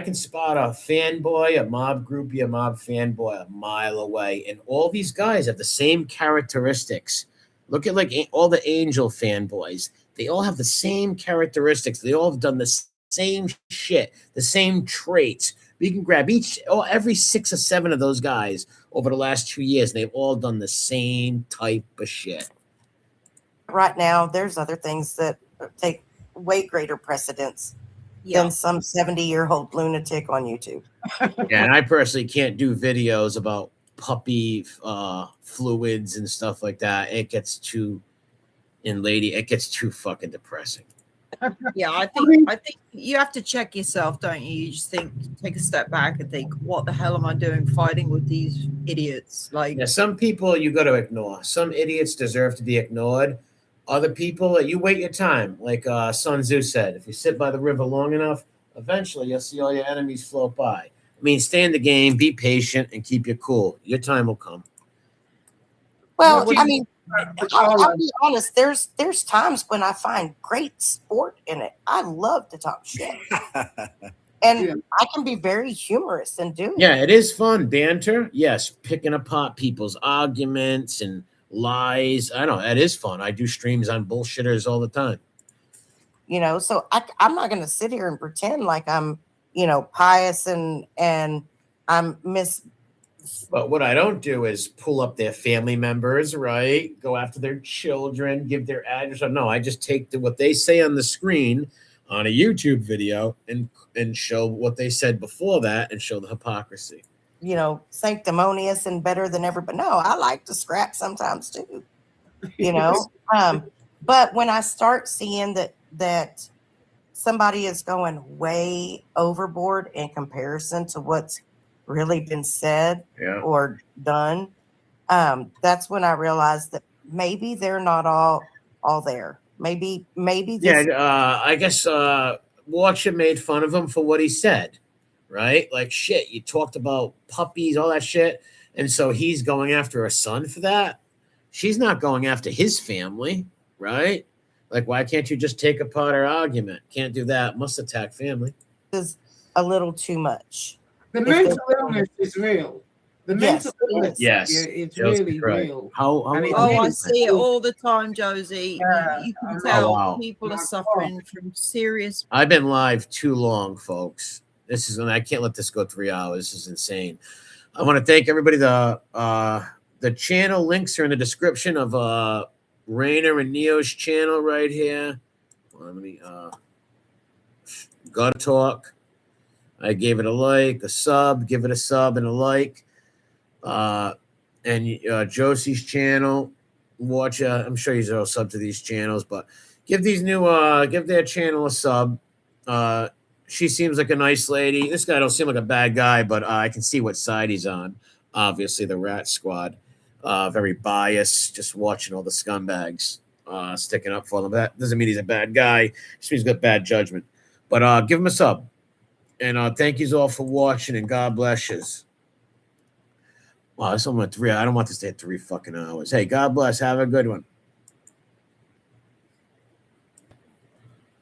can spot a fanboy, a mob groupie, a mob fanboy a mile away, and all these guys have the same characteristics. Look at like all the Angel fanboys; they all have the same characteristics. They all have done the same shit, the same traits. We can grab every 6 or 7 of those guys over the last 2 years, and they've all done the same type of shit. Right now, there's other things that take way greater precedence than some 70-year-old lunatic on YouTube. Yeah, and I personally can't do videos about puppy fluids and stuff like that. It gets too fucking depressing. Yeah, I think you have to check yourself, don't you? You just take a step back and think, what the hell am I doing fighting with these idiots? Like, Yeah, some people you got to ignore. Some idiots deserve to be ignored. Other people, you wait your time. Like Sun Tzu said, if you sit by the river long enough, eventually you'll see all your enemies float by. I mean, stay in the game, be patient, and keep your cool. Your time will come. Well, I mean, I'll be honest. There's times when I find great sport in it. I love to talk shit, and I can be very humorous in doing it. Yeah, it is fun. Banter, yes. Picking apart people's arguments and lies. I know, that is fun. I do streams on bullshitters all the time. You know, so I'm not going to sit here and pretend like I'm, pious and I'm But what I don't do is pull up their family members, right? Go after their children, give their address. No, I just take what they say on the screen on a YouTube video and show what they said before that and show the hypocrisy. Sanctimonious and better than ever. But no, I like to scrap sometimes too. But when I start seeing that somebody is going way overboard in comparison to what's really been said or done, that's when I realize that maybe they're not all there. Maybe I guess Watcher made fun of him for what he said, right? Like, shit, you talked about puppies, all that shit, and so he's going after a son for that. She's not going after his family, right? Like, why can't you just take apart her argument? Can't do that. Must attack family. Is a little too much. The mental illness is real. The mental illness is really real. I see it all the time, Josie. You can tell people are suffering from serious. I've been live too long, folks. I can't let this go 3 hours. This is insane. I want to thank everybody. The channel links are in the description of Rene and Neo's channel right here. Let me Gotta Talk. I gave it a like, a sub, give it a sub and a like. And Joise's channel, watch. I'm sure you're all sub to these channels, but give their channel a sub. She seems like a nice lady. This guy don't seem like a bad guy, but I can see what side he's on. Obviously, the Rat Squad. Very biased, just watching all the scumbags sticking up for them. That doesn't mean he's a bad guy. Just means he's got bad judgment. But give him a sub. And thank you all for watching, and God bless you. Wow, this one went 3. I don't want this to hit 3 fucking hours. Hey, God bless. Have a good one.